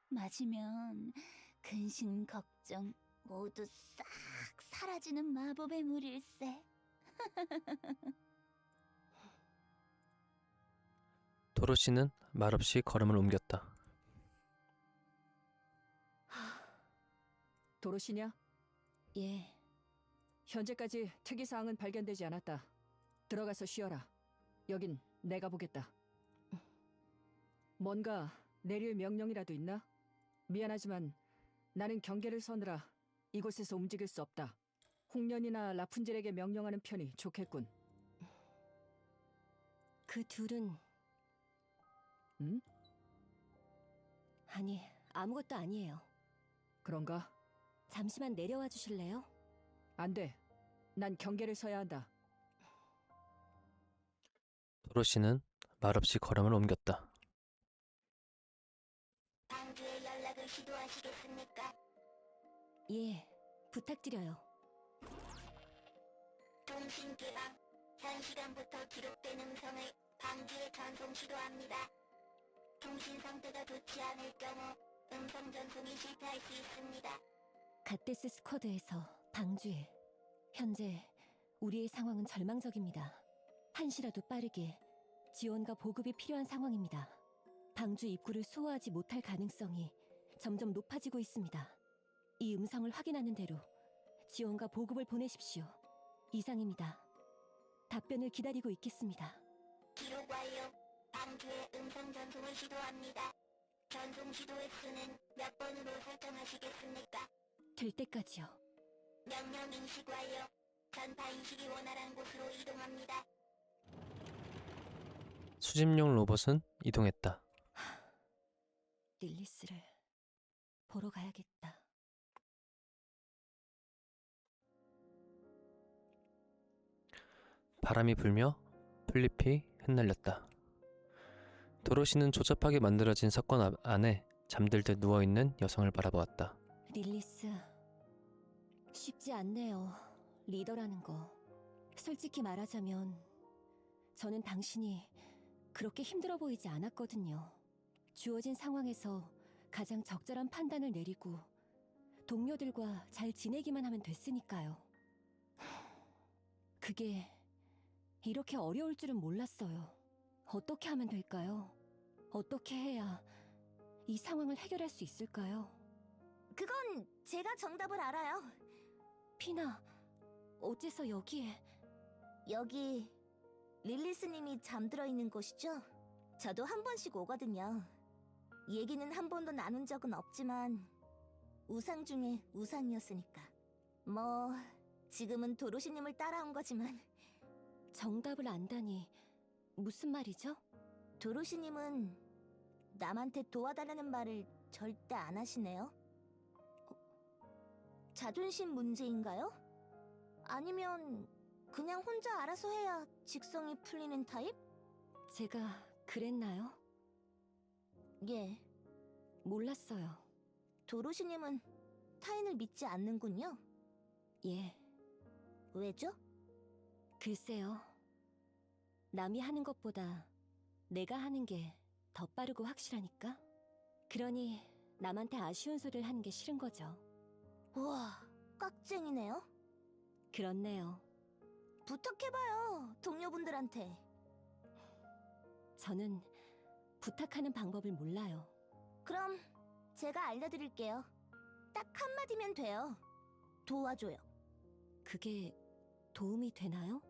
마시면 근심 걱정 모두 싹 사라지는 마법의 물일세. 도로시는 말없이 걸음을 옮겼다. 도로시냐? 예, 현재까지 특이사항은 발견되지 않았다. 들어가서 쉬어라. 여긴 내가 보겠다. 뭔가 내릴 명령이라도 있나? 미안하지만 나는 경계를 서느라 이곳에서 움직일 수 없다. 홍련이나 라푼젤에게 명령하는 편이 좋겠군. 그 둘은 응? 아니, 아무것도 아니에요. 그런가? 잠시만 내려와 주실래요? 안 돼. 난 경계를 서야 한다. 도로시는 말없이 걸음을 옮겼다. 방주에 연락을 시도하시겠습니까? 예, 부탁드려요. 통신 기방, 현 시간부터 기록된 음성을 방주에 전송 시도합니다. 통신 상태가 좋지 않을 경우 음성 전송이 실패할 수 있습니다. 갓데스 스쿼드에서 방주에. 현재 우리의 상황은 절망적입니다. 한시라도 빠르게 지원과 보급이 필요한 상황입니다. 방주 입구를 수호하지 못할 가능성이 점점 높아지고 있습니다. 이 음성을 확인하는 대로 지원과 보급을 보내십시오. 이상입니다. 답변을 기다리고 있겠습니다. 기록 완료. 방주에 음성 전송을 시도합니다. 전송 시도 횟수는 몇 번으로 설정하시겠습니까? 될 때까지요. 명령 인식 완료. 전파 인식이 원활한 곳으로 이동합니다. 수집용 로봇은 이동했다. 릴리스를 보러 가야겠다. 바람이 불며 풀잎이 흩날렸다. 도로시는 조잡하게 만들어진 석권 안에 잠들듯 누워있는 여성을 바라보았다. 릴리스, 쉽지 않네요. 리더라는 거. 솔직히 말하자면 저는 당신이 그렇게 힘들어 보이지 않았거든요. 주어진 상황에서 가장 적절한 판단을 내리고 동료들과 잘 지내기만 하면 됐으니까요. 그게 이렇게 어려울 줄은 몰랐어요. 어떻게 하면 될까요? 어떻게 해야 이 상황을 해결할 수 있을까요? 그건 제가 정답을 알아요. 피나, 어째서 여기에? 여기 릴리스님이 잠들어 있는 곳이죠? 저도 한 번씩 오거든요. 얘기는 한 번도 나눈 적은 없지만 우상 중에 우상이었으니까. 뭐 지금은 도로시님을 따라온 거지만. 정답을 안다니 무슨 말이죠? 도로시님은 남한테 도와달라는 말을 절대 안 하시네요. 자존심 문제인가요? 아니면 그냥 혼자 알아서 해야 직성이 풀리는 타입? 제가 그랬나요? 예. 몰랐어요. 도로시님은 타인을 믿지 않는군요. 예, 왜죠? 글쎄요. 남이 하는 것보다 내가 하는 게 더 빠르고 확실하니까? 그러니 남한테 아쉬운 소리를 하는 게 싫은 거죠. 우와, 깍쟁이네요. 그렇네요. 부탁해봐요, 동료분들한테. 저는 부탁하는 방법을 몰라요. 그럼 제가 알려드릴게요. 딱 한마디면 돼요. 도와줘요. 그게 도움이 되나요?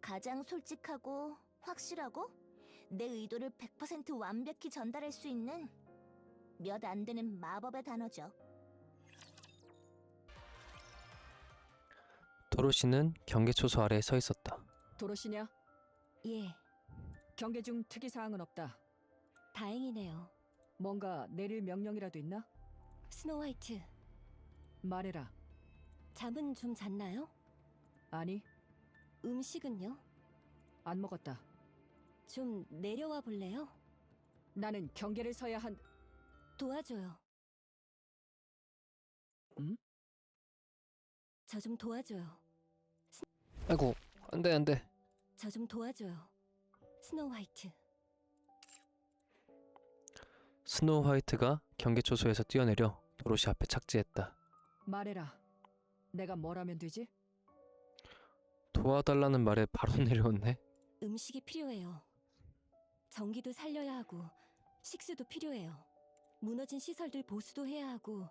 가장 솔직하고 확실하고 내 의도를 100% 완벽히 전달할 수 있는 몇 안 되는 마법의 단어죠. 도로시는 경계초소 아래에 서 있었다. 도로시냐? 예, 경계 중 특이 사항은 없다. 다행이네요. 뭔가 내릴 명령이라도 있나? 스노우 화이트, 말해라. 잠은 좀 잤나요? 아니, 음식은요? 안 먹었다. 좀 내려와 볼래요? 나는 경계를 서야 한... 도와줘요. 음? 저 좀 도와줘요. 아이고, 안 돼, 안 돼. 저 좀 도와줘요. 스노우 화이트. 스노우 화이트가 경계초소에서 뛰어내려 도로시 앞에 착지했다. 말해라. 내가 뭘 하면 되지? 도와달라는 말에 바로 내려왔네. 음식이 필요해요. 전기도 살려야 하고 식수도 필요해요. 무너진 시설들 보수도 해야 하고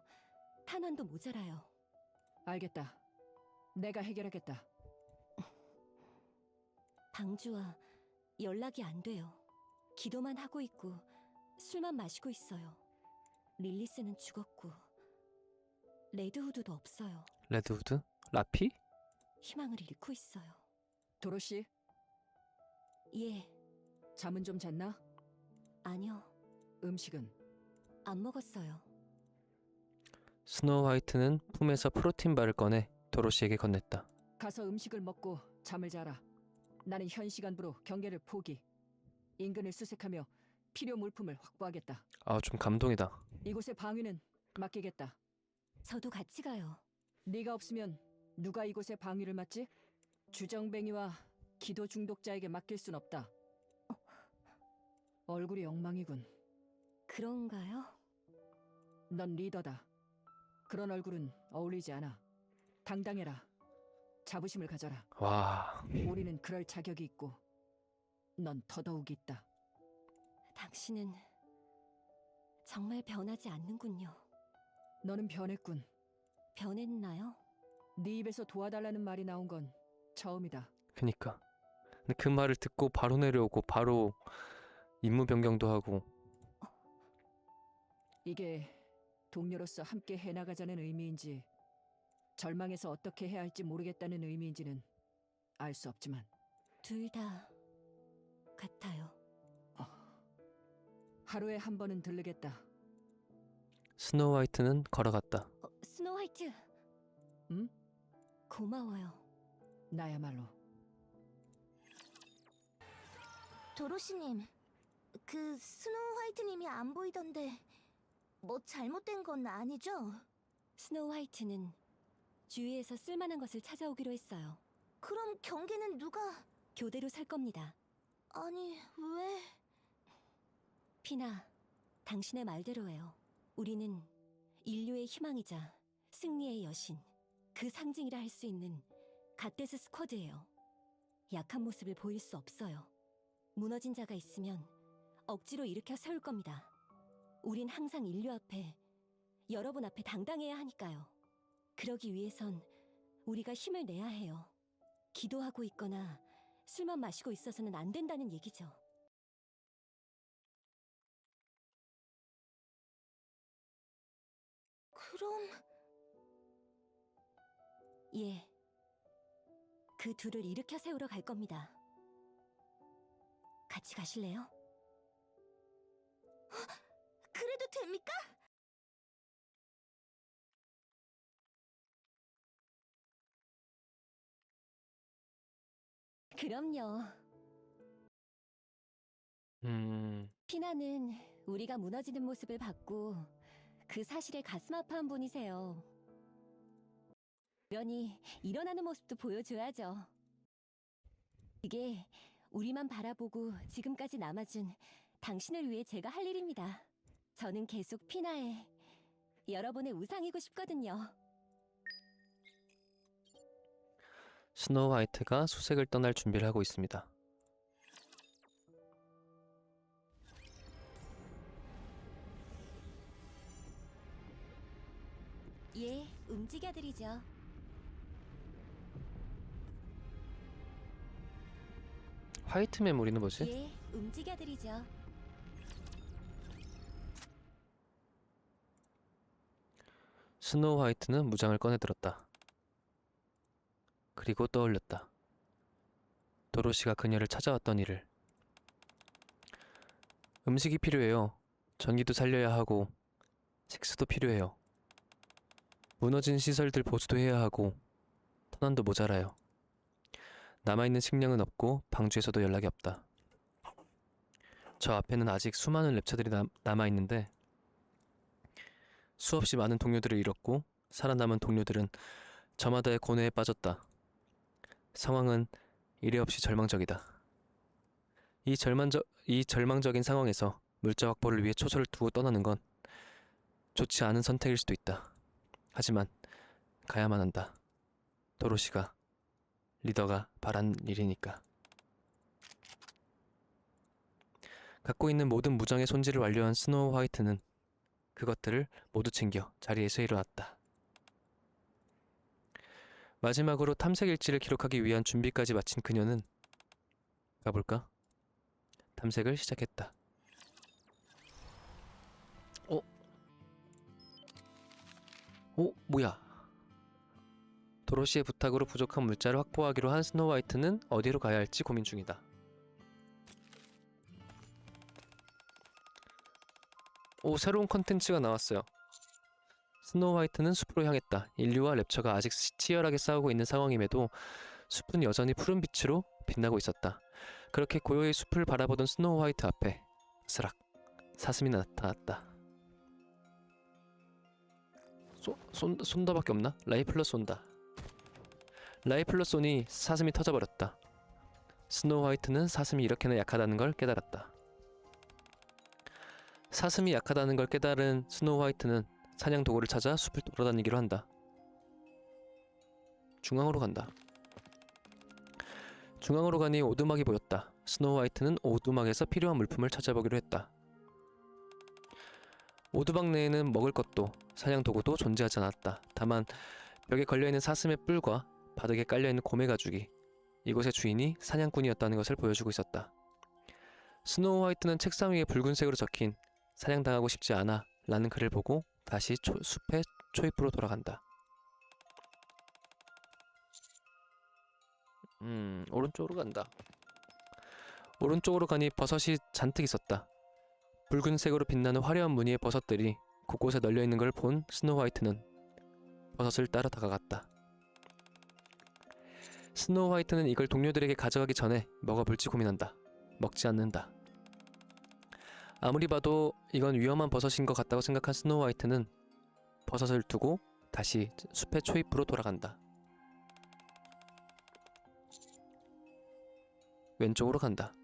탄환도 모자라요. 알겠다. 내가 해결하겠다. 방주와 연락이 안 돼요. 기도만 하고 있고 술만 마시고 있어요. 릴리스는 죽었고 레드후드도 없어요. 레드우드? 라피? 희망을 잃고 있어요. 도로시, 예, 잠은 좀 잤나? 아니요. 음식은? 안 먹었어요. 스노우 화이트는 품에서 프로틴 바를 꺼내 도로시에게 건넸다. 가서 음식을 먹고 잠을 자라. 나는 현 시간부로 경계를 포기. 인근을 수색하며 필요 물품을 확보하겠다. 아, 좀 감동이다. 이곳의 방위는 맡기겠다. 저도 같이 가요. 네가 없으면 누가 이곳의 방위를 맡지? 주정뱅이와 기도 중독자에게 맡길 순 없다. 얼굴이 엉망이군. 그런가요? 넌 리더다. 그런 얼굴은 어울리지 않아. 당당해라. 자부심을 가져라. 와, 우리는 그럴 자격이 있고 넌 더더욱 있다. 당신은 정말 변하지 않는군요. 너는 변했군. 변했나요? 네 입에서 도와달라는 말이 나온 건 처음이다. 그니까. 근데 그 말을 듣고 바로 내려오고 바로 임무 변경도 하고. 이게 동료로서 함께 해나가자는 의미인지 절망해서 어떻게 해야 할지 모르겠다는 의미인지는 알 수 없지만 둘 다 같아요. 하루에 한 번은 들르겠다. 스노우 화이트는 걸어갔다. 스노우 화이트. 응? 고마워요. 나야말로. 도로시님, 그 스노우 화이트님이 안 보이던데 뭐 잘못된 건 아니죠? 스노우 화이트는 주위에서 쓸만한 것을 찾아오기로 했어요. 그럼 경계는 누가... 교대로 설 겁니다. 아니, 왜... 피나, 당신의 말대로예요. 우리는 인류의 희망이자 승리의 여신, 그 상징이라 할 수 있는 갓데스 스쿼드예요. 약한 모습을 보일 수 없어요. 무너진 자가 있으면 억지로 일으켜 세울 겁니다. 우린 항상 인류 앞에, 여러분 앞에 당당해야 하니까요. 그러기 위해선 우리가 힘을 내야 해요. 기도하고 있거나 술만 마시고 있어서는 안 된다는 얘기죠. 그럼... 예. 그 둘을 일으켜 세우러 갈 겁니다. 같이 가실래요? 그래도 됩니까? 그럼요. 피나는 우리가 무너지는 모습을 봤고 그 사실에 가슴 아파한 분이세요. 그러니 일어나는 모습도 보여줘야죠. 그게 우리만 바라보고 지금까지 남아준 당신을 위해 제가 할 일입니다. 저는 계속 피나에 여러분의 우상이고 싶거든요. 스노우 화이트가 수색을 떠날 준비를 하고 있습니다. 예, 움직여드리죠. 화이트 메모리는 뭐지? 예, 움직여드리죠. 스노우 화이트는 무장을 꺼내들었다. 그리고 떠올렸다. 도로시가 그녀를 찾아왔던 일을. 음식이 필요해요. 전기도 살려야 하고 식수도 필요해요. 무너진 시설들 보수도 해야 하고 터널도 모자라요. 남아있는 식량은 없고 방주에서도 연락이 없다. 저 앞에는 아직 수많은 랩처들이 남아있는데 수없이 많은 동료들을 잃었고 살아남은 동료들은 저마다의 고뇌에 빠졌다. 상황은 이래 없이 절망적이다. 이 절망적인 상황에서 물자 확보를 위해 초소를 두고 떠나는 건 좋지 않은 선택일 수도 있다. 하지만 가야만 한다. 도로시가, 리더가 바란 일이니까. 갖고 있는 모든 무장의 손질을 완료한 스노우 화이트는 그것들을 모두 챙겨 자리에서 일어났다. 마지막으로 탐색 일지를 기록하기 위한 준비까지 마친 그녀는 가볼까? 탐색을 시작했다. 뭐야? 도로시의 부탁으로 부족한 물자를 확보하기로 한 스노우 화이트는 어디로 가야 할지 고민 중이다. 새로운 컨텐츠가 나왔어요. 스노우 화이트는 숲으로 향했다. 인류와 랩처가 아직 치열하게 싸우고 있는 상황임에도 숲은 여전히 푸른 빛으로 빛나고 있었다. 그렇게 고요히 숲을 바라보던 스노우 화이트 앞에 스락 사슴이 나타났다. 쏜다밖에 없나? 라이플러 쏜다. 라이플러 쏘니 사슴이 터져버렸다. 스노우 화이트는 사슴이 이렇게나 약하다는 걸 깨달았다. 사슴이 약하다는 걸 깨달은 스노우 화이트는 사냥 도구를 찾아 숲을 돌아다니기로 한다. 중앙으로 간다. 중앙으로 가니 오두막이 보였다. 스노우 화이트는 오두막에서 필요한 물품을 찾아보기로 했다. 오두막 내에는 먹을 것도 사냥 도구도 존재하지 않았다. 다만 벽에 걸려있는 사슴의 뿔과 바닥에 깔려있는 곰의 가죽이 이곳의 주인이 사냥꾼이었다는 것을 보여주고 있었다. 스노우 화이트는 책상 위에 붉은색으로 적힌 사냥당하고 싶지 않아 라는 글을 보고 다시 숲의 초입부로 돌아간다. 오른쪽으로 간다. 오른쪽으로 가니 버섯이 잔뜩 있었다. 붉은색으로 빛나는 화려한 무늬의 버섯들이 곳곳에 널려있는 걸 본 스노우 화이트는 버섯을 따라 다가갔다. 스노우 화이트는 이걸 동료들에게 가져가기 전에 먹어볼지 고민한다. 먹지 않는다. 아무리 봐도 이건 위험한 버섯인 것 같다고 생각한 스노우 화이트는 버섯을 두고 다시 숲의 초입부로 돌아간다. 왼쪽으로 간다.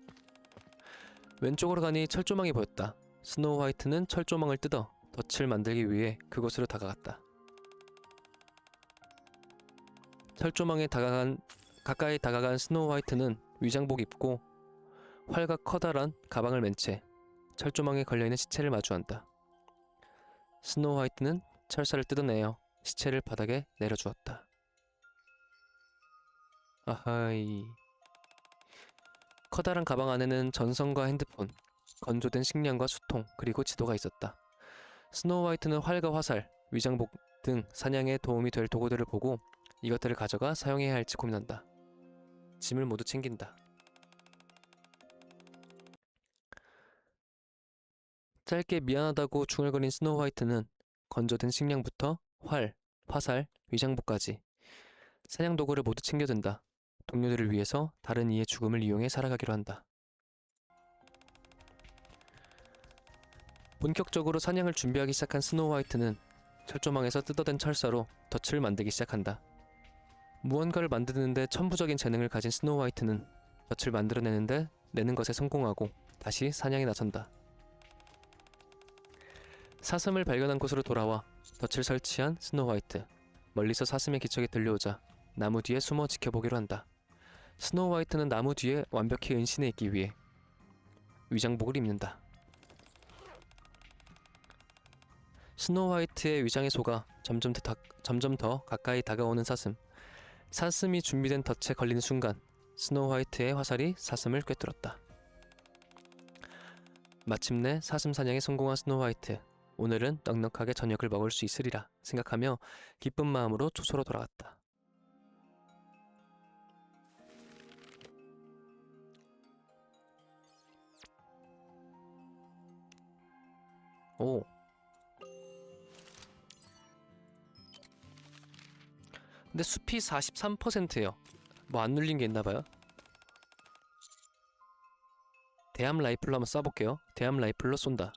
왼쪽으로 가니 철조망이 보였다. 스노우 화이트는 철조망을 뜯어 덫을 만들기 위해 그곳으로 다가갔다. 철조망에 가까이 다가간 스노우 화이트는 위장복 입고 활과 커다란 가방을 맨 채 철조망에 걸려있는 시체를 마주한다. 스노우 화이트는 철사를 뜯어내어 시체를 바닥에 내려주었다. 아하이. 커다란 가방 안에는 전선과 핸드폰, 건조된 식량과 수통, 그리고 지도가 있었다. 스노우 화이트는 활과 화살, 위장복 등 사냥에 도움이 될 도구들을 보고 이것들을 가져가 사용해야 할지 고민한다. 짐을 모두 챙긴다. 짧게 미안하다고 중얼거린 스노우 화이트는 건조된 식량부터 활, 화살, 위장복까지 사냥 도구를 모두 챙겨든다. 동료들을 위해서 다른 이의 죽음을 이용해 살아가기로 한다. 본격적으로 사냥을 준비하기 시작한 스노우 화이트는 철조망에서 뜯어낸 철사로 덫을 만들기 시작한다. 무언가를 만드는데 천부적인 재능을 가진 스노우 화이트는 덫을 만들어내는 것에 성공하고 다시 사냥에 나선다. 사슴을 발견한 곳으로 돌아와 덫을 설치한 스노우 화이트. 멀리서 사슴의 기척이 들려오자 나무 뒤에 숨어 지켜보기로 한다. 스노우 화이트는 나무 뒤에 완벽히 은신해 있기 위해 위장복을 입는다. 스노우 화이트의 위장에 속아 점점 더 가까이 다가오는 사슴. 사슴이 준비된 덫에 걸리는 순간 스노우 화이트의 화살이 사슴을 꿰뚫었다. 마침내 사슴 사냥에 성공한 스노우 화이트. 오늘은 넉넉하게 저녁을 먹을 수 있으리라 생각하며 기쁜 마음으로 초소로 돌아갔다. 오. 근데 숲이 43%예요. 뭐 안 눌린 게 있나봐요. 대함 라이플로 한번 쏴볼게요. 대함 라이플로 쏜다.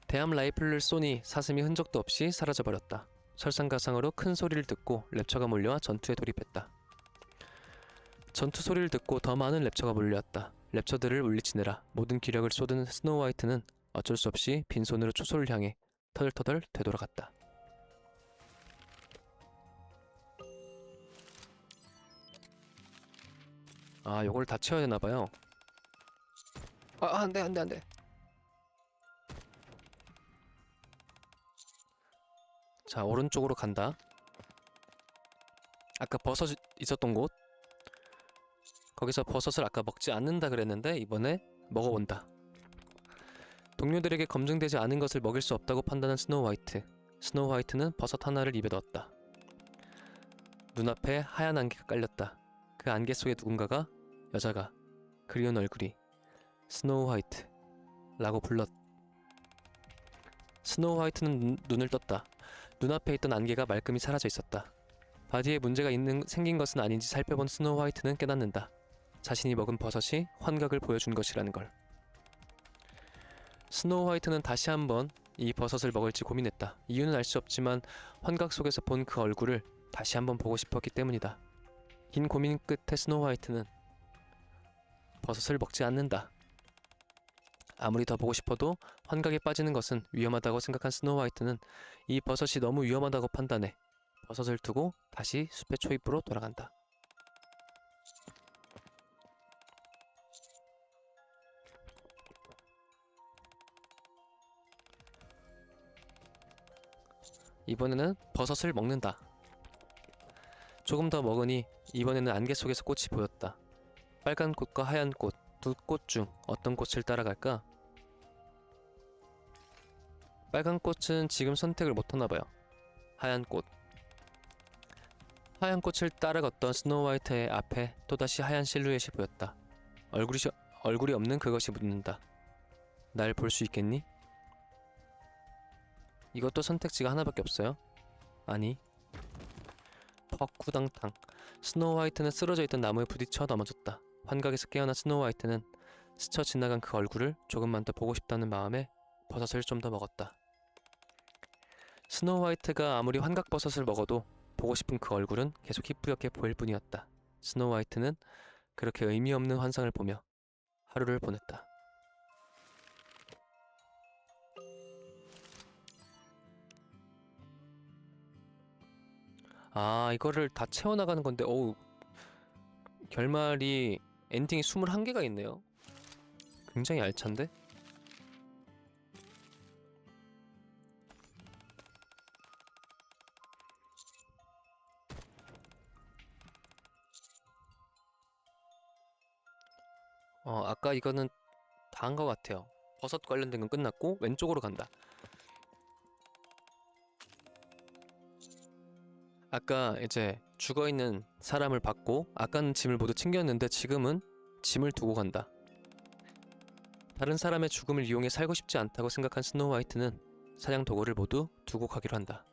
대함 라이플을 쏘니 사슴이 흔적도 없이 사라져버렸다. 설상가상으로 큰 소리를 듣고 랩처가 몰려와 전투에 돌입했다. 전투 소리를 듣고 더 많은 랩처가 몰려왔다. 랩처들을 물리치느라 모든 기력을 쏟은 스노우 화이트는 어쩔 수 없이 빈손으로 초소를 향해 터덜터덜 되돌아갔다. 아, 요걸 다 채워야 되나봐요. 안돼 안돼 안돼. 자, 오른쪽으로 간다. 아까 버섯 있었던 곳, 거기서 버섯을 아까 먹지 않는다 그랬는데 이번에 먹어본다. 동료들에게 검증되지 않은 것을 먹일 수 없다고 판단한 스노우 화이트. 스노우 화이트는 버섯 하나를 입에 넣었다. 눈앞에 하얀 안개가 깔렸다. 그 안개 속에 누군가가, 여자가, 그리운 얼굴이 스노우 화이트 라고 불렀. 스노우 화이트는 눈을 떴다. 눈앞에 있던 안개가 말끔히 사라져 있었다. 바디에 문제가 생긴 것은 아닌지 살펴본 스노우 화이트는 깨닫는다. 자신이 먹은 버섯이 환각을 보여준 것이라는 걸. 스노우 화이트는 다시 한번 이 버섯을 먹을지 고민했다. 이유는 알 수 없지만 환각 속에서 본 그 얼굴을 다시 한번 보고 싶었기 때문이다. 긴 고민 끝에 스노우 화이트는 버섯을 먹지 않는다. 아무리 더 보고 싶어도 환각에 빠지는 것은 위험하다고 생각한 스노우 화이트는 이 버섯이 너무 위험하다고 판단해 버섯을 두고 다시 숲의 초입으로 돌아간다. 이번에는 버섯을 먹는다. 조금 더 먹으니 이번에는 안개 속에서 꽃이 보였다. 빨간 꽃과 하얀 꽃, 두 꽃 중 어떤 꽃을 따라갈까? 빨간 꽃은 지금 선택을 못하나봐요. 하얀 꽃. 하얀 꽃을 따라 걷던 스노우 화이트의 앞에 또다시 하얀 실루엣이 보였다. 얼굴이 없는 그것이 묻는다. 날 볼 수 있겠니? 이것도 선택지가 하나밖에 없어요. 아니. 퍽구당탕. 스노우 화이트는 쓰러져 있던 나무에 부딪혀 넘어졌다. 환각에서 깨어난 스노우 화이트는 스쳐 지나간 그 얼굴을 조금만 더 보고 싶다는 마음에 버섯을 좀 더 먹었다. 스노우 화이트가 아무리 환각버섯을 먹어도 보고 싶은 그 얼굴은 계속 희뿌옇게 보일 뿐이었다. 스노우 화이트는 그렇게 의미 없는 환상을 보며 하루를 보냈다. 아, 이거를 다 채워나가는 건데, 어우, 결말이, 엔딩이 21개가 있네요. 굉장히 알찬데? 아까 이거는 다 한 것 같아요. 버섯 관련된 건 끝났고 왼쪽으로 간다. 아까 이제 죽어있는 사람을 봤고 아까는 짐을 모두 챙겼는데 지금은 짐을 두고 간다. 다른 사람의 죽음을 이용해 살고 싶지 않다고 생각한 스노우 화이트는 사냥 도구를 모두 두고 가기로 한다.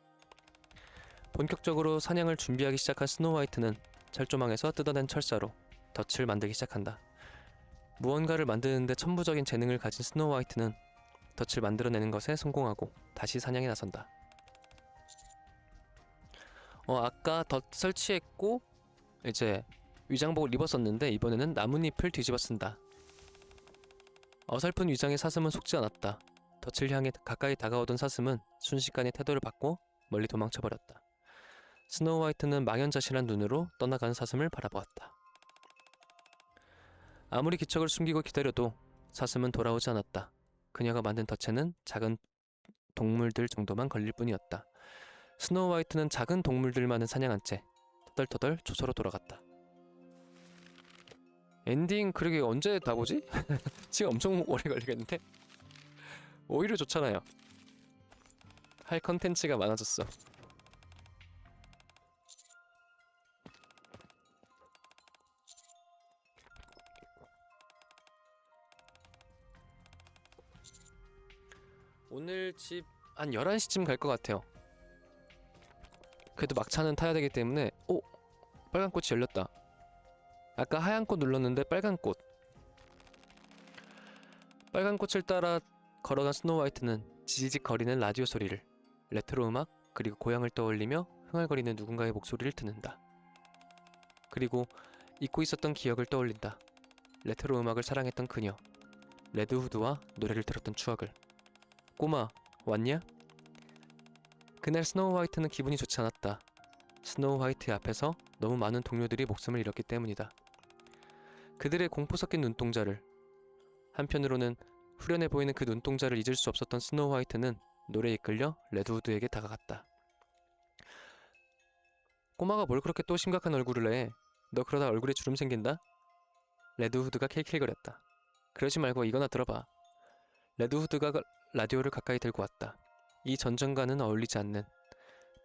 본격적으로 사냥을 준비하기 시작한 스노우 화이트는 철조망에서 뜯어낸 철사로 덫을 만들기 시작한다. 무언가를 만드는데 천부적인 재능을 가진 스노우 화이트는 덫을 만들어내는 것에 성공하고 다시 사냥에 나선다. 아까 덫 설치했고 이제 위장복을 입었었는데 이번에는 나뭇잎을 뒤집어 쓴다. 어설픈 위장에 사슴은 속지 않았다. 덫을 향해 가까이 다가오던 사슴은 순식간에 태도를 바꿔 멀리 도망쳐버렸다. 스노우 화이트는 망연자실한 눈으로 떠나가는 사슴을 바라보았다. 아무리 기척을 숨기고 기다려도 사슴은 돌아오지 않았다. 그녀가 만든 덫에는 작은 동물들 정도만 걸릴 뿐이었다. 스노우 화이트는 작은 동물들만을 사냥한 채 터덜터덜 초소로 돌아갔다. 엔딩 그러게 언제 다 보지? 지금 엄청 오래 걸리겠는데? 오히려 좋잖아요. 할 컨텐츠가 많아졌어. 오늘 집 한 11시쯤 갈 것 같아요. 그래도 막차는 타야 되기 때문에 오! 빨간 꽃이 열렸다. 아까 하얀 꽃 눌렀는데 빨간 꽃. 빨간 꽃을 따라 걸어간 스노우 화이트는 지지직 거리는 라디오 소리를, 레트로 음악, 그리고 고향을 떠올리며 흥얼거리는 누군가의 목소리를 듣는다. 그리고 잊고 있었던 기억을 떠올린다. 레트로 음악을 사랑했던 그녀, 레드후드와 노래를 들었던 추억을. 꼬마, 왔냐? 그날 스노우 화이트는 기분이 좋지 않았다. 스노우 화이트 앞에서 너무 많은 동료들이 목숨을 잃었기 때문이다. 그들의 공포 섞인 눈동자를, 한편으로는 후련해 보이는 그 눈동자를 잊을 수 없었던 스노우 화이트는 노래에 이끌려 레드후드에게 다가갔다. 꼬마가 뭘 그렇게 또 심각한 얼굴을 해? 너 그러다 얼굴에 주름 생긴다? 레드후드가 킬킬거렸다. 그러지 말고 이거나 들어봐. 레드후드가 라디오를 가까이 들고 왔다. 이 전전과는 어울리지 않는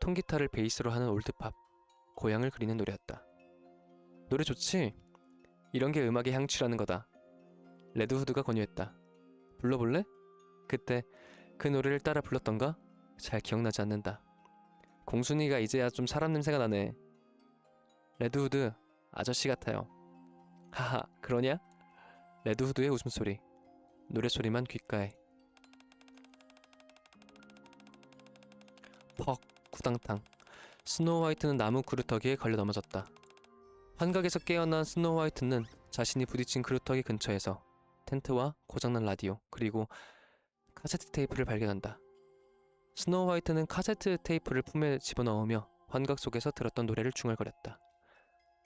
통기타를 베이스로 하는 올드팝, 고향을 그리는 노래였다. 노래 좋지? 이런 게 음악의 향취라는 거다. 레드후드가 권유했다. 불러볼래? 그때 그 노래를 따라 불렀던가? 잘 기억나지 않는다. 공순이가 이제야 좀 사람 냄새가 나네. 레드후드, 아저씨 같아요. 하하, 그러냐? 레드후드의 웃음소리, 노래소리만 귓가에. 퍽, 구당탕. 스노우 화이트는 나무 그루터기에 걸려 넘어졌다. 환각에서 깨어난 스노우 화이트는 자신이 부딪힌 그루터기 근처에서 텐트와 고장난 라디오, 그리고 카세트 테이프를 발견한다. 스노우 화이트는 카세트 테이프를 품에 집어넣으며 환각 속에서 들었던 노래를 중얼거렸다.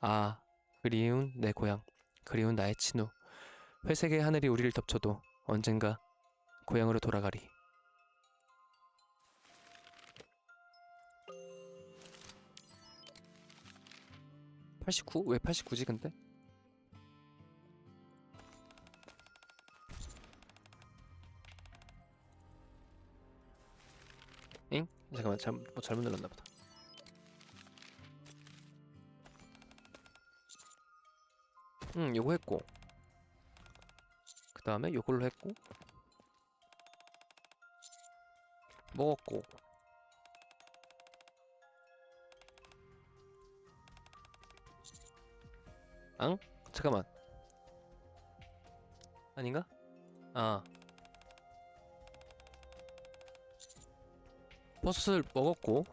아, 그리운 내 고향, 그리운 나의 친우. 회색의 하늘이 우리를 덮쳐도 언젠가 고향으로 돌아가리. (89) 왜 89지 근데? 엥? 잠깐만 잘못 눌렀나 보다. 요거 했고, 그 다음에 요걸로 했고, 먹었고, 앙? 잠깐만, 아닌가? 아, 버섯을 먹었고,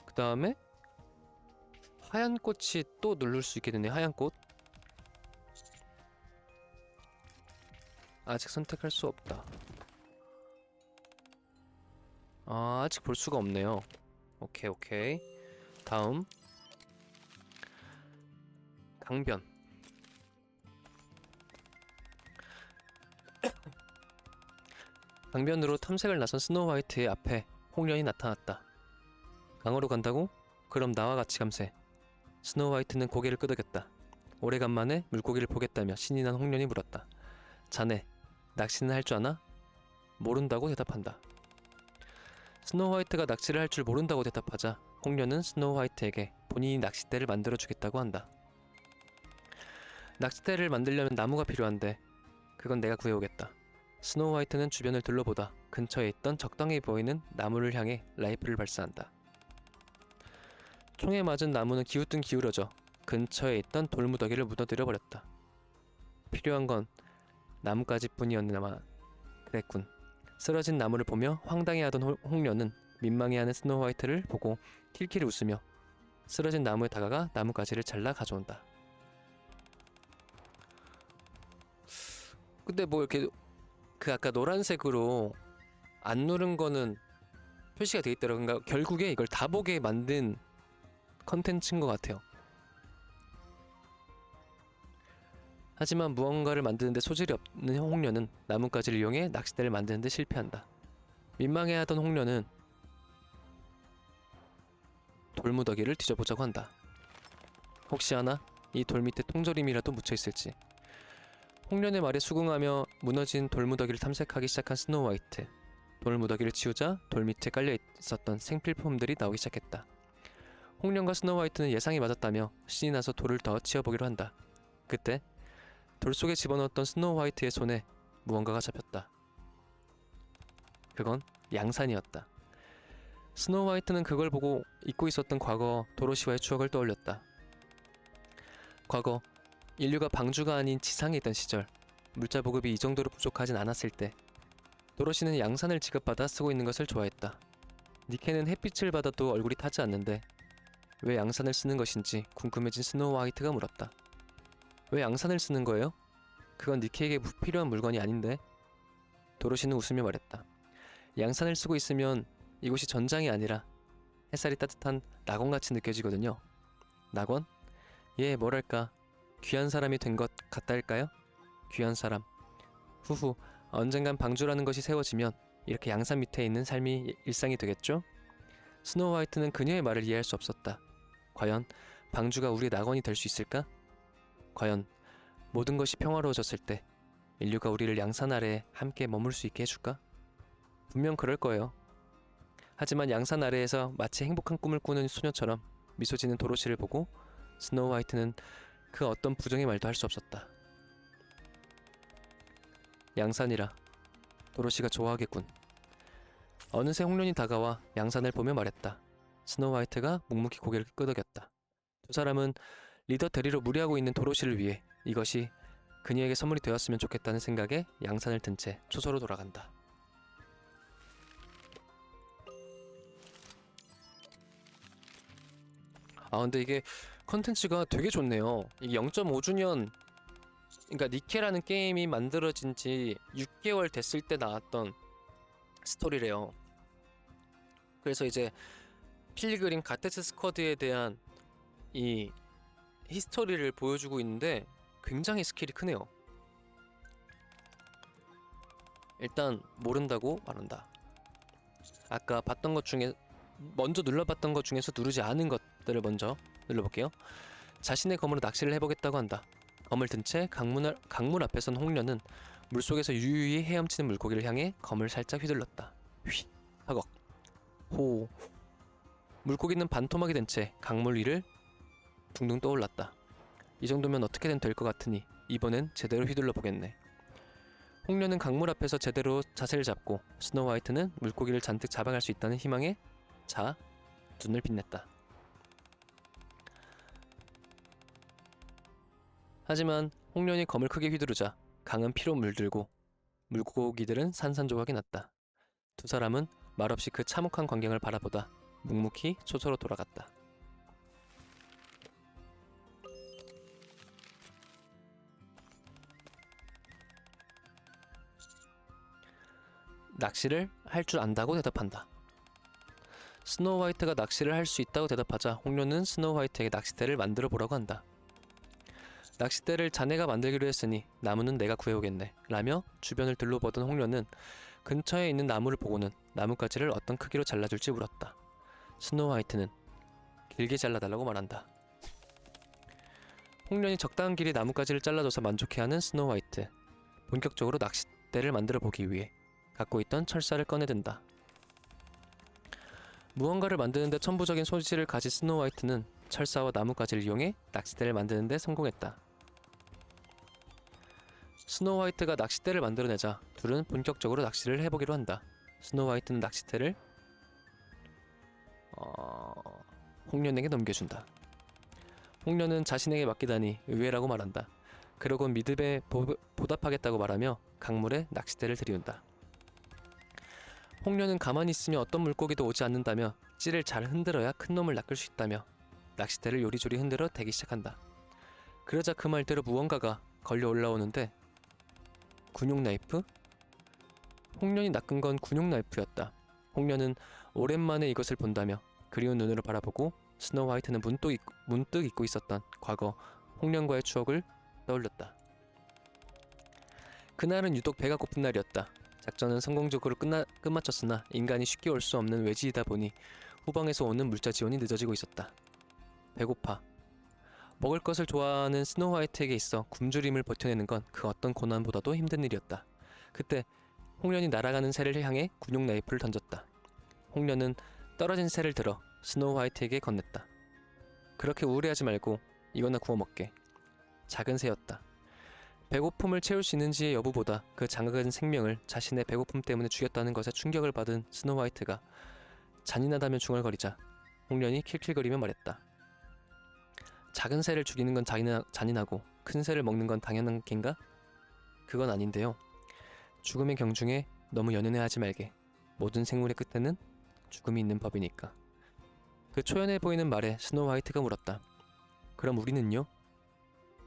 그 다음에 하얀 꽃이 또 누를 수 있게 되네. 하얀 꽃. 아직 선택할 수 없다. 아, 아직 볼 수가 없네요. 오케이. 다음 강변. 강변으로 탐색을 나선 스노우 화이트의 앞에 홍련이 나타났다. 강으로 간다고? 그럼 나와 같이 감세. 스노우 화이트는 고개를 끄덕였다. 오래간만에 물고기를 보겠다며 신이 난 홍련이 물었다. 자네, 낚시는 할 줄 아나? 모른다고 대답한다. 스노우 화이트가 낚시를 할 줄 모른다고 대답하자 홍련은 스노우 화이트에게 본인이 낚싯대를 만들어 주겠다고 한다. 낚싯대를 만들려면 나무가 필요한데 그건 내가 구해오겠다. 스노우 화이트는 주변을 둘러보다 근처에 있던 적당해 보이는 나무를 향해 라이플을 발사한다. 총에 맞은 나무는 기우뚱 기울어져 근처에 있던 돌무더기를 묻어들여 버렸다. 필요한 건 나뭇가지뿐이었나마 그랬군. 쓰러진 나무를 보며 황당해하던 홍련은 민망해하는 스노우 화이트를 보고 킬킬 웃으며 쓰러진 나무에 다가가 나뭇가지를 잘라 가져온다. 근데 뭐 이렇게 그 아까 노란색으로 안 누른 거는 표시가 돼 있더라고요. 그러니까 결국에 이걸 다 보게 만든 컨텐츠인 것 같아요. 하지만 무언가를 만드는데 소질이 없는 홍련은 나뭇가지를 이용해 낚싯대를 만드는데 실패한다. 민망해하던 홍련은 돌무더기를 뒤져보자고 한다. 혹시 하나 이 돌 밑에 통조림이라도 묻혀있을지. 홍련의 말에 수긍하며 무너진 돌무더기를 탐색하기 시작한 스노우 화이트. 돌무더기를 치우자 돌 밑에 깔려 있었던 생필품들이 나오기 시작했다. 홍련과 스노우 화이트는 예상이 맞았다며 신이 나서 돌을 더 치워보기로 한다. 그때 돌 속에 집어넣었던 스노우 화이트의 손에 무언가가 잡혔다. 그건 양산이었다. 스노우 화이트는 그걸 보고 잊고 있었던 과거 도로시와의 추억을 떠올렸다. 과거 인류가 방주가 아닌 지상에 있던 시절, 물자 보급이 이 정도로 부족하진 않았을 때 도로시는 양산을 지급받아 쓰고 있는 것을 좋아했다. 니케는 햇빛을 받아도 얼굴이 타지 않는데 왜 양산을 쓰는 것인지 궁금해진 스노우 화이트가 물었다. 왜 양산을 쓰는 거예요? 그건 니케에게 필요한 물건이 아닌데. 도로시는 웃으며 말했다. 양산을 쓰고 있으면 이곳이 전장이 아니라 햇살이 따뜻한 낙원같이 느껴지거든요. 낙원? 예, 뭐랄까 귀한 사람이 된 것 같달까요? 귀한 사람. 후후, 언젠간 방주라는 것이 세워지면 이렇게 양산 밑에 있는 삶이 일상이 되겠죠? 스노우 화이트는 그녀의 말을 이해할 수 없었다. 과연 방주가 우리의 낙원이 될 수 있을까? 과연 모든 것이 평화로워졌을 때 인류가 우리를 양산 아래에 함께 머물 수 있게 해줄까? 분명 그럴 거예요. 하지만 양산 아래에서 마치 행복한 꿈을 꾸는 소녀처럼 미소 짓는 도로시를 보고 스노우 화이트는 그 어떤 부정의 말도 할 수 없었다. 양산이라 도로시가 좋아하겠군. 어느새 홍련이 다가와 양산을 보며 말했다. 스노우 화이트가 묵묵히 고개를 끄덕였다. 두 사람은 리더 대리로 무리하고 있는 도로시를 위해 이것이 그녀에게 선물이 되었으면 좋겠다는 생각에 양산을 든 채 초소로 돌아간다. 근데 이게 컨텐츠가 되게 좋네요. 이게 0.5주년, 그러니까 니케라는 게임이 만들어진 지 6개월 됐을 때 나왔던 스토리래요. 그래서 이제 필그림 가테스 스쿼드에 대한 이 히스토리를 보여주고 있는데 굉장히 스킬이 크네요. 일단 모른다고 말한다. 아까 봤던 것 중에 먼저 눌러봤던 것 중에서 누르지 않은 것들을 먼저 눌러볼게요. 자신의 검으로 낚시를 해보겠다고 한다. 검을 든 채 강물 앞에 선 홍련은 물속에서 유유히 헤엄치는 물고기를 향해 검을 살짝 휘둘렀다. 휘, 하걱, 호. 물고기는 반토막이 된 채 강물 위를 둥둥 떠올랐다. 이 정도면 어떻게든 될 것 같으니 이번엔 제대로 휘둘러 보겠네. 홍련은 강물 앞에서 제대로 자세를 잡고 스노우 화이트는 물고기를 잔뜩 잡아갈 수 있다는 희망에 눈을 빛냈다. 하지만 홍련이 검을 크게 휘두르자 강은 피로 물들고 물고기들은 산산조각이 났다. 두 사람은 말없이 그 참혹한 광경을 바라보다 묵묵히 초소로 돌아갔다. 낚시를 할 줄 안다고 대답한다. 스노우 화이트가 낚시를 할 수 있다고 대답하자 홍련은 스노우 화이트에게 낚싯대를 만들어 보라고 한다. 낚싯대를 자네가 만들기로 했으니 나무는 내가 구해오겠네 라며 주변을 둘러보던 홍련은 근처에 있는 나무를 보고는 나뭇가지를 어떤 크기로 잘라줄지 물었다. 스노우 화이트는 길게 잘라달라고 말한다. 홍련이 적당한 길이 나뭇가지를 잘라줘서 만족해하는 스노우 화이트. 본격적으로 낚싯대를 만들어 보기 위해 갖고 있던 철사를 꺼내든다. 무언가를 만드는데 천부적인 소질을 가진 스노우 화이트는 철사와 나뭇가지를 이용해 낚싯대를 만드는데 성공했다. 스노우 화이트가 낚싯대를 만들어내자 둘은 본격적으로 낚시를 해보기로 한다. 스노우 화이트는 낚싯대를 홍련에게 넘겨준다. 홍련은 자신에게 맡기다니 의외라고 말한다. 그러곤 믿음에 보답하겠다고 말하며 강물에 낚싯대를 들이운다. 홍련은 가만히 있으면 어떤 물고기도 오지 않는다며 찌를 잘 흔들어야 큰 놈을 낚을 수 있다며 낚싯대를 요리조리 흔들어 대기 시작한다. 그러자 그 말대로 무언가가 걸려 올라오는데 군용 나이프? 홍련이 낚은 건 군용 나이프였다. 홍련은 오랜만에 이것을 본다며 그리운 눈으로 바라보고 스노우 화이트는 문득 잊고 있었던 과거 홍련과의 추억을 떠올렸다. 그날은 유독 배가 고픈 날이었다. 작전은 성공적으로 끝마쳤으나 인간이 쉽게 올 수 없는 외지이다 보니 후방에서 오는 물자 지원이 늦어지고 있었다. 배고파. 먹을 것을 좋아하는 스노우 화이트에게 있어 굶주림을 버텨내는 건 그 어떤 고난보다도 힘든 일이었다. 그때 홍련이 날아가는 새를 향해 군용 나이프를 던졌다. 홍련은 떨어진 새를 들어 스노우 화이트에게 건넸다. 그렇게 우울해하지 말고 이거나 구워 먹게. 작은 새였다. 배고픔을 채울 수 있는지의 여부보다 그 작은 생명을 자신의 배고픔 때문에 죽였다는 것에 충격을 받은 스노우 화이트가 잔인하다며 중얼거리자 홍련이 킬킬거리며 말했다. 작은 새를 죽이는 건 잔인하고 큰 새를 먹는 건 당연한 겐가? 그건 아닌데요. 죽음의 경중에 너무 연연해하지 말게. 모든 생물의 끝에는 죽음이 있는 법이니까. 그 초연해 보이는 말에 스노우 화이트가 물었다. 그럼 우리는요?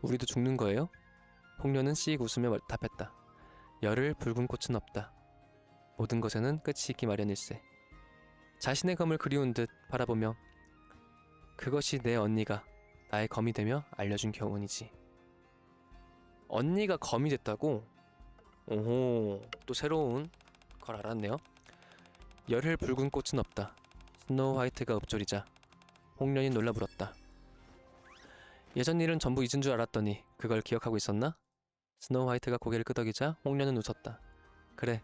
우리도 죽는 거예요? 홍련은 씩 웃으며 답했다. 열을 붉은 꽃은 없다. 모든 것에는 끝이 있기 마련일세. 자신의 검을 그리운 듯 바라보며 그것이 내 언니가 나의 검이 되며 알려준 교훈이지. 언니가 검이 됐다고? 오호, 또 새로운 걸 알았네요. 열흘 붉은 꽃은 없다. 스노우 화이트가 읊조리자 홍련이 놀라 물었다. 예전 일은 전부 잊은 줄 알았더니 그걸 기억하고 있었나? 스노우 화이트가 고개를 끄덕이자 홍련은 웃었다. 그래,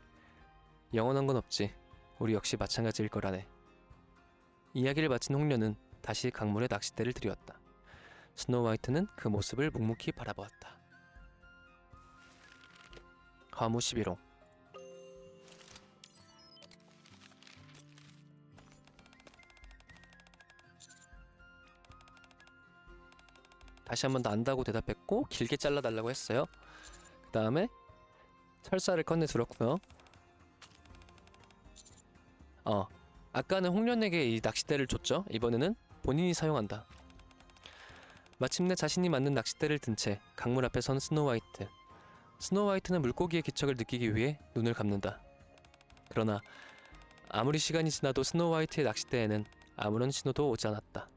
영원한 건 없지. 우리 역시 마찬가지일 거라네. 이야기를 마친 홍련은 다시 강물에 낚싯대를 들이었다. 스노우 화이트는 그 모습을 묵묵히 바라보았다. 화무 11호. 다시 한 번 더 안다고 대답했고 길게 잘라달라고 했어요. 그 다음에 철사를 꺼내 들었고요. 아까는 홍련에게 이 낚싯대를 줬죠. 이번에는 본인이 사용한다. 마침내 자신이 만든 낚싯대를 든 채 강물 앞에 선 스노우 화이트. 스노우 화이트는 물고기의 기척을 느끼기 위해 눈을 감는다. 그러나 아무리 시간이 지나도 스노우 화이트의 낚싯대에는 아무런 신호도 오지 않았다.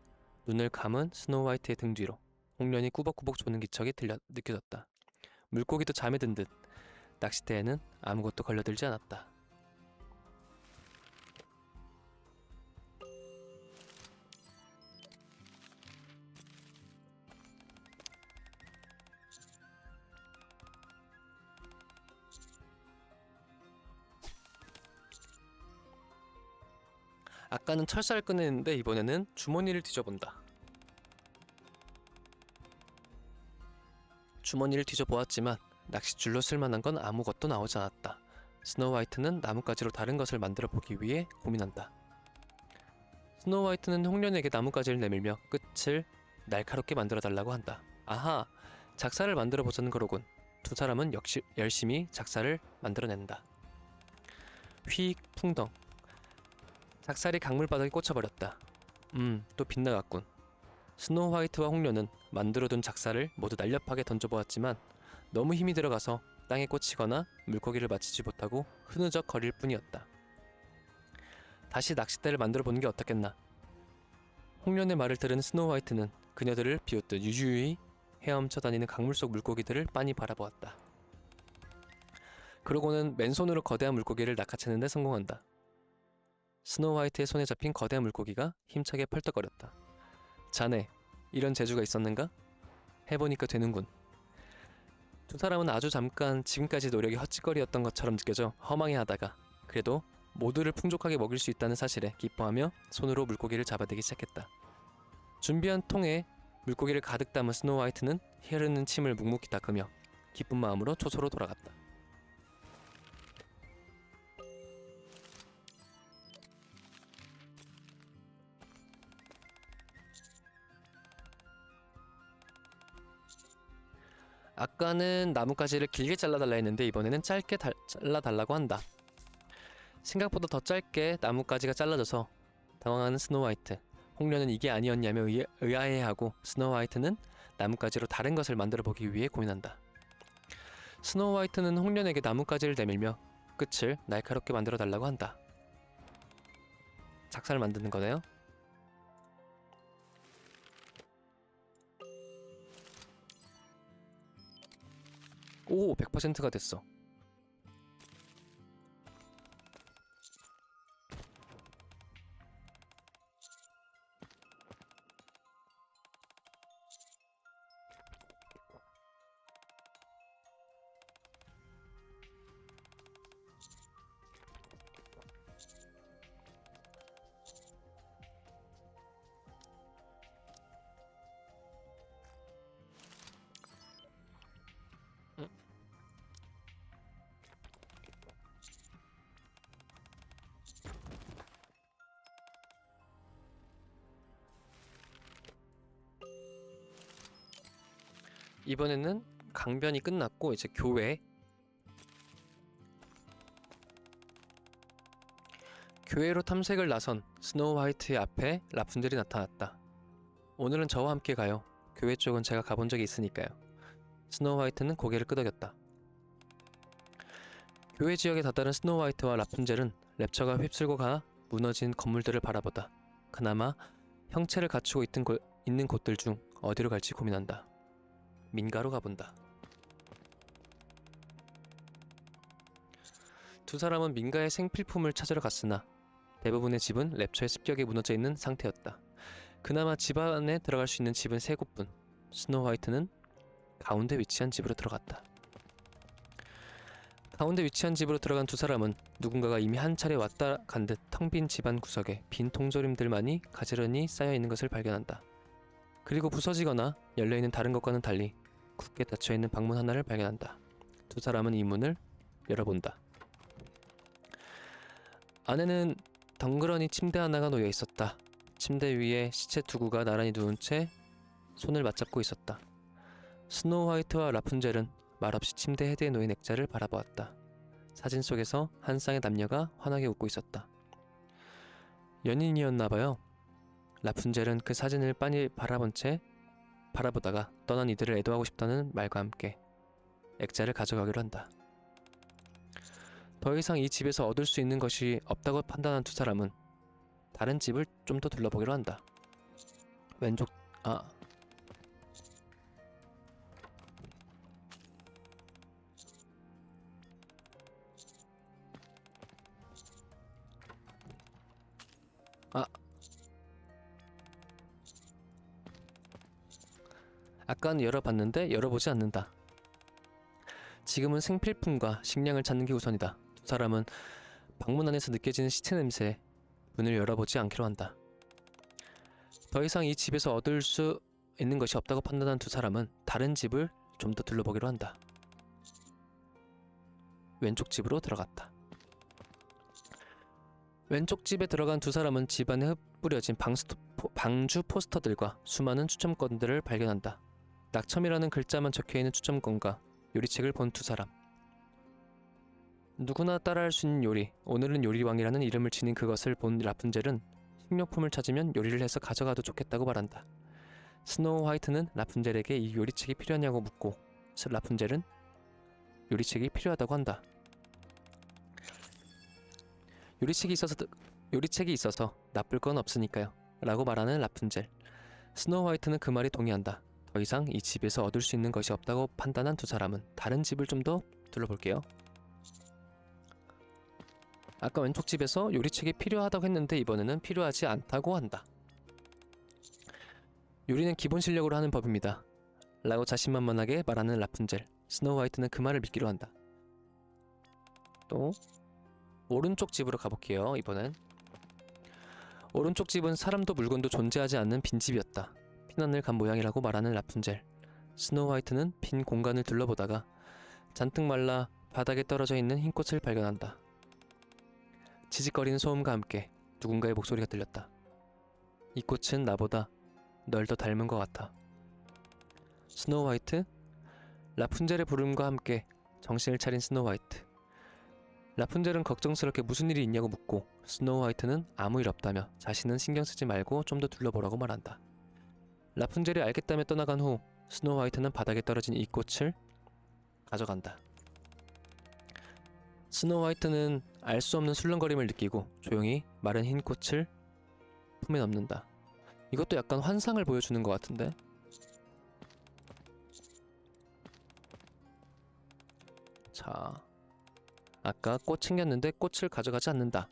눈을 감은 스노우 화이트의 등 뒤로 홍련이 꾸벅꾸벅 조는 기척이 느껴졌다. 물고기도 잠에 든 듯 낚싯대에는 아무것도 걸려들지 않았다. 아까는 철사를 꺼냈는데 이번에는 주머니를 뒤져본다. 주머니를 뒤져보았지만 낚싯줄로 쓸만한 건 아무것도 나오지 않았다. 스노우 화이트는 나뭇가지로 다른 것을 만들어 보기 위해 고민한다. 스노우 화이트는 홍련에게 나뭇가지를 내밀며 끝을 날카롭게 만들어 달라고 한다. 아하! 작사를 만들어 보자는 거로군. 두 사람은 역시 열심히 작사를 만들어낸다. 휙 풍덩. 작살이 강물바닥에 꽂혀버렸다. 또 빗나갔군. 스노우 화이트와 홍련은 만들어둔 작살을 모두 날렵하게 던져보았지만 너무 힘이 들어가서 땅에 꽂히거나 물고기를 맞히지 못하고 흐느적 거릴 뿐이었다. 다시 낚싯대를 만들어 보는 게 어떻겠나. 홍련의 말을 들은 스노우 화이트는 그녀들을 비웃듯 유유히 헤엄쳐 다니는 강물 속 물고기들을 빤히 바라보았다. 그러고는 맨손으로 거대한 물고기를 낚아채는 데 성공한다. 스노우 화이트의 손에 잡힌 거대한 물고기가 힘차게 펄떡거렸다. 자네, 이런 재주가 있었는가? 해보니까 되는군. 두 사람은 아주 잠깐 지금까지 노력이 헛짓거리였던 것처럼 느껴져 허망해하다가 그래도 모두를 풍족하게 먹일 수 있다는 사실에 기뻐하며 손으로 물고기를 잡아대기 시작했다. 준비한 통에 물고기를 가득 담은 스노우 화이트는 흐르는 침을 묵묵히 닦으며 기쁜 마음으로 초소로 돌아갔다. 아까는 나뭇가지를 길게 잘라달라 했는데 이번에는 짧게 잘라달라고 한다. 생각보다 더 짧게 나뭇가지가 잘라져서 당황하는 스노우 화이트. 홍련은 이게 아니었냐며 의아해하고 스노우 화이트는 나뭇가지로 다른 것을 만들어 보기 위해 고민한다. 스노우 화이트는 홍련에게 나뭇가지를 내밀며 끝을 날카롭게 만들어 달라고 한다. 작살 만드는 거네요. 오, 100%가 됐어. 이번에는 강변이 끝났고 이제 교회로 탐색을 나선 스노우 화이트의 앞에 라푼젤이 나타났다. 오늘은 저와 함께 가요. 교회 쪽은 제가 가본 적이 있으니까요. 스노우 화이트는 고개를 끄덕였다. 교회 지역에 다다른 스노우 화이트와 라푼젤은 랩처가 휩쓸고 가 무너진 건물들을 바라보다 그나마 형체를 갖추고 있는 곳들 중 어디로 갈지 고민한다. 민가로 가본다. 두 사람은 민가의 생필품을 찾으러 갔으나 대부분의 집은 랩처의 습격에 무너져 있는 상태였다. 그나마 집 안에 들어갈 수 있는 집은 3곳뿐. 스노우 화이트는 가운데 위치한 집으로 들어갔다. 가운데 위치한 집으로 들어간 두 사람은 누군가가 이미 한 차례 왔다 간 듯 텅 빈 집안 구석에 빈 통조림들만이 가지런히 쌓여 있는 것을 발견한다. 그리고 부서지거나 열려있는 다른 것과는 달리 굳게 닫혀있는 방문 하나를 발견한다. 두 사람은 이 문을 열어본다. 안에는 덩그러니 침대 하나가 놓여 있었다. 침대 위에 시체 두 구가 나란히 누운 채 손을 맞잡고 있었다. 스노우 화이트와 라푼젤은 말없이 침대 헤드에 놓인 액자를 바라보았다. 사진 속에서 한 쌍의 남녀가 환하게 웃고 있었다. 연인이었나봐요. 라푼젤은 그 사진을 빤히 바라본 채 바라보다가 떠난 이들을 애도하고 싶다는 말과 함께 액자를 가져가기로 한다. 더 이상 이 집에서 얻을 수 있는 것이 없다고 판단한 두 사람은 다른 집을 좀 더 둘러보기로 한다. 왼쪽... 아까는 열어봤는데 열어보지 않는다. 지금은 생필품과 식량을 찾는 게 우선이다. 두 사람은 방문 안에서 느껴지는 시체 냄새에 문을 열어보지 않기로 한다. 더 이상 이 집에서 얻을 수 있는 것이 없다고 판단한 두 사람은 다른 집을 좀 더 둘러보기로 한다. 왼쪽 집으로 들어갔다. 왼쪽 집에 들어간 두 사람은 집안에 흩뿌려진 방주 포스터들과 수많은 추첨권들을 발견한다. 낙첨이라는 글자만 적혀있는 추첨권과 요리책을 본 두 사람. 누구나 따라할 수 있는 요리, 오늘은 요리왕이라는 이름을 지닌 그것을 본 라푼젤은 식료품을 찾으면 요리를 해서 가져가도 좋겠다고 말한다. 스노우 화이트는 라푼젤에게 이 요리책이 필요하냐고 묻고 라푼젤은 요리책이 필요하다고 한다. 요리책이 있어서 나쁠 건 없으니까요 라고 말하는 라푼젤. 스노우 화이트는 그 말에 동의한다. 더 이상 이 집에서 얻을 수 있는 것이 없다고 판단한 두 사람은 다른 집을 좀 더 둘러볼게요. 아까 왼쪽 집에서 요리책이 필요하다고 했는데 이번에는 필요하지 않다고 한다. 요리는 기본 실력으로 하는 법입니다 라고 자신만만하게 말하는 라푼젤. 스노우 화이트는 그 말을 믿기로 한다. 또 오른쪽 집으로 가볼게요. 이번엔 오른쪽 집은 사람도 물건도 존재하지 않는 빈집이었다. 피난을 간 모양이라고 말하는 라푼젤. 스노우 화이트는 빈 공간을 둘러보다가 잔뜩 말라 바닥에 떨어져 있는 흰 꽃을 발견한다. 지직거리는 소음과 함께 누군가의 목소리가 들렸다. 이 꽃은 나보다 널 더 닮은 것 같아. 스노우 화이트? 라푼젤의 부름과 함께 정신을 차린 스노우 화이트. 라푼젤은 걱정스럽게 무슨 일이 있냐고 묻고 스노우 화이트는 아무 일 없다며 자신은 신경 쓰지 말고 좀 더 둘러보라고 말한다. 라푼젤이 알겠다며 떠나간 후 스노우 화이트는 바닥에 떨어진 이 꽃을 가져간다. 스노우 화이트는 알 수 없는 술렁거림을 느끼고 조용히 마른 흰 꽃을 품에 넣는다. 이것도 약간 환상을 보여주는 것 같은데. 자, 아까 꽃 챙겼는데 꽃을 가져가지 않는다.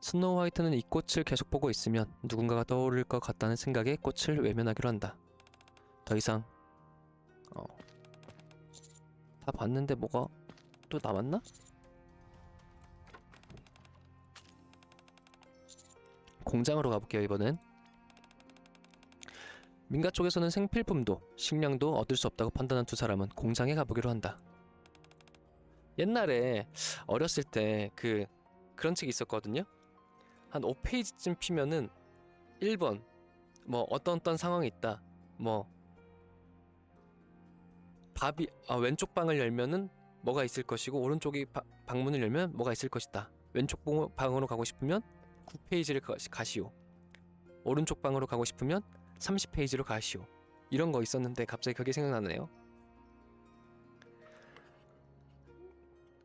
스노우 화이트는 이 꽃을 계속 보고 있으면 누군가가 떠오를 것 같다는 생각에 꽃을 외면하기로 한다. 더 이상 다 봤는데 뭐가 또 남았나? 공장으로 가볼게요. 이번엔 민가 쪽에서는 생필품도 식량도 얻을 수 없다고 판단한 두 사람은 공장에 가보기로 한다. 옛날에 어렸을 때 그런 책이 있었거든요. 한 5페이지쯤 피면은 1번 뭐 어떤 상황이 있다. 뭐 왼쪽 방을 열면은 뭐가 있을 것이고 오른쪽이 방문을 열면 뭐가 있을 것이다. 왼쪽 방으로 가고 싶으면 9페이지를 가시오. 오른쪽 방으로 가고 싶으면 30페이지로 가시오. 이런 거 있었는데 갑자기 그게 생각나네요.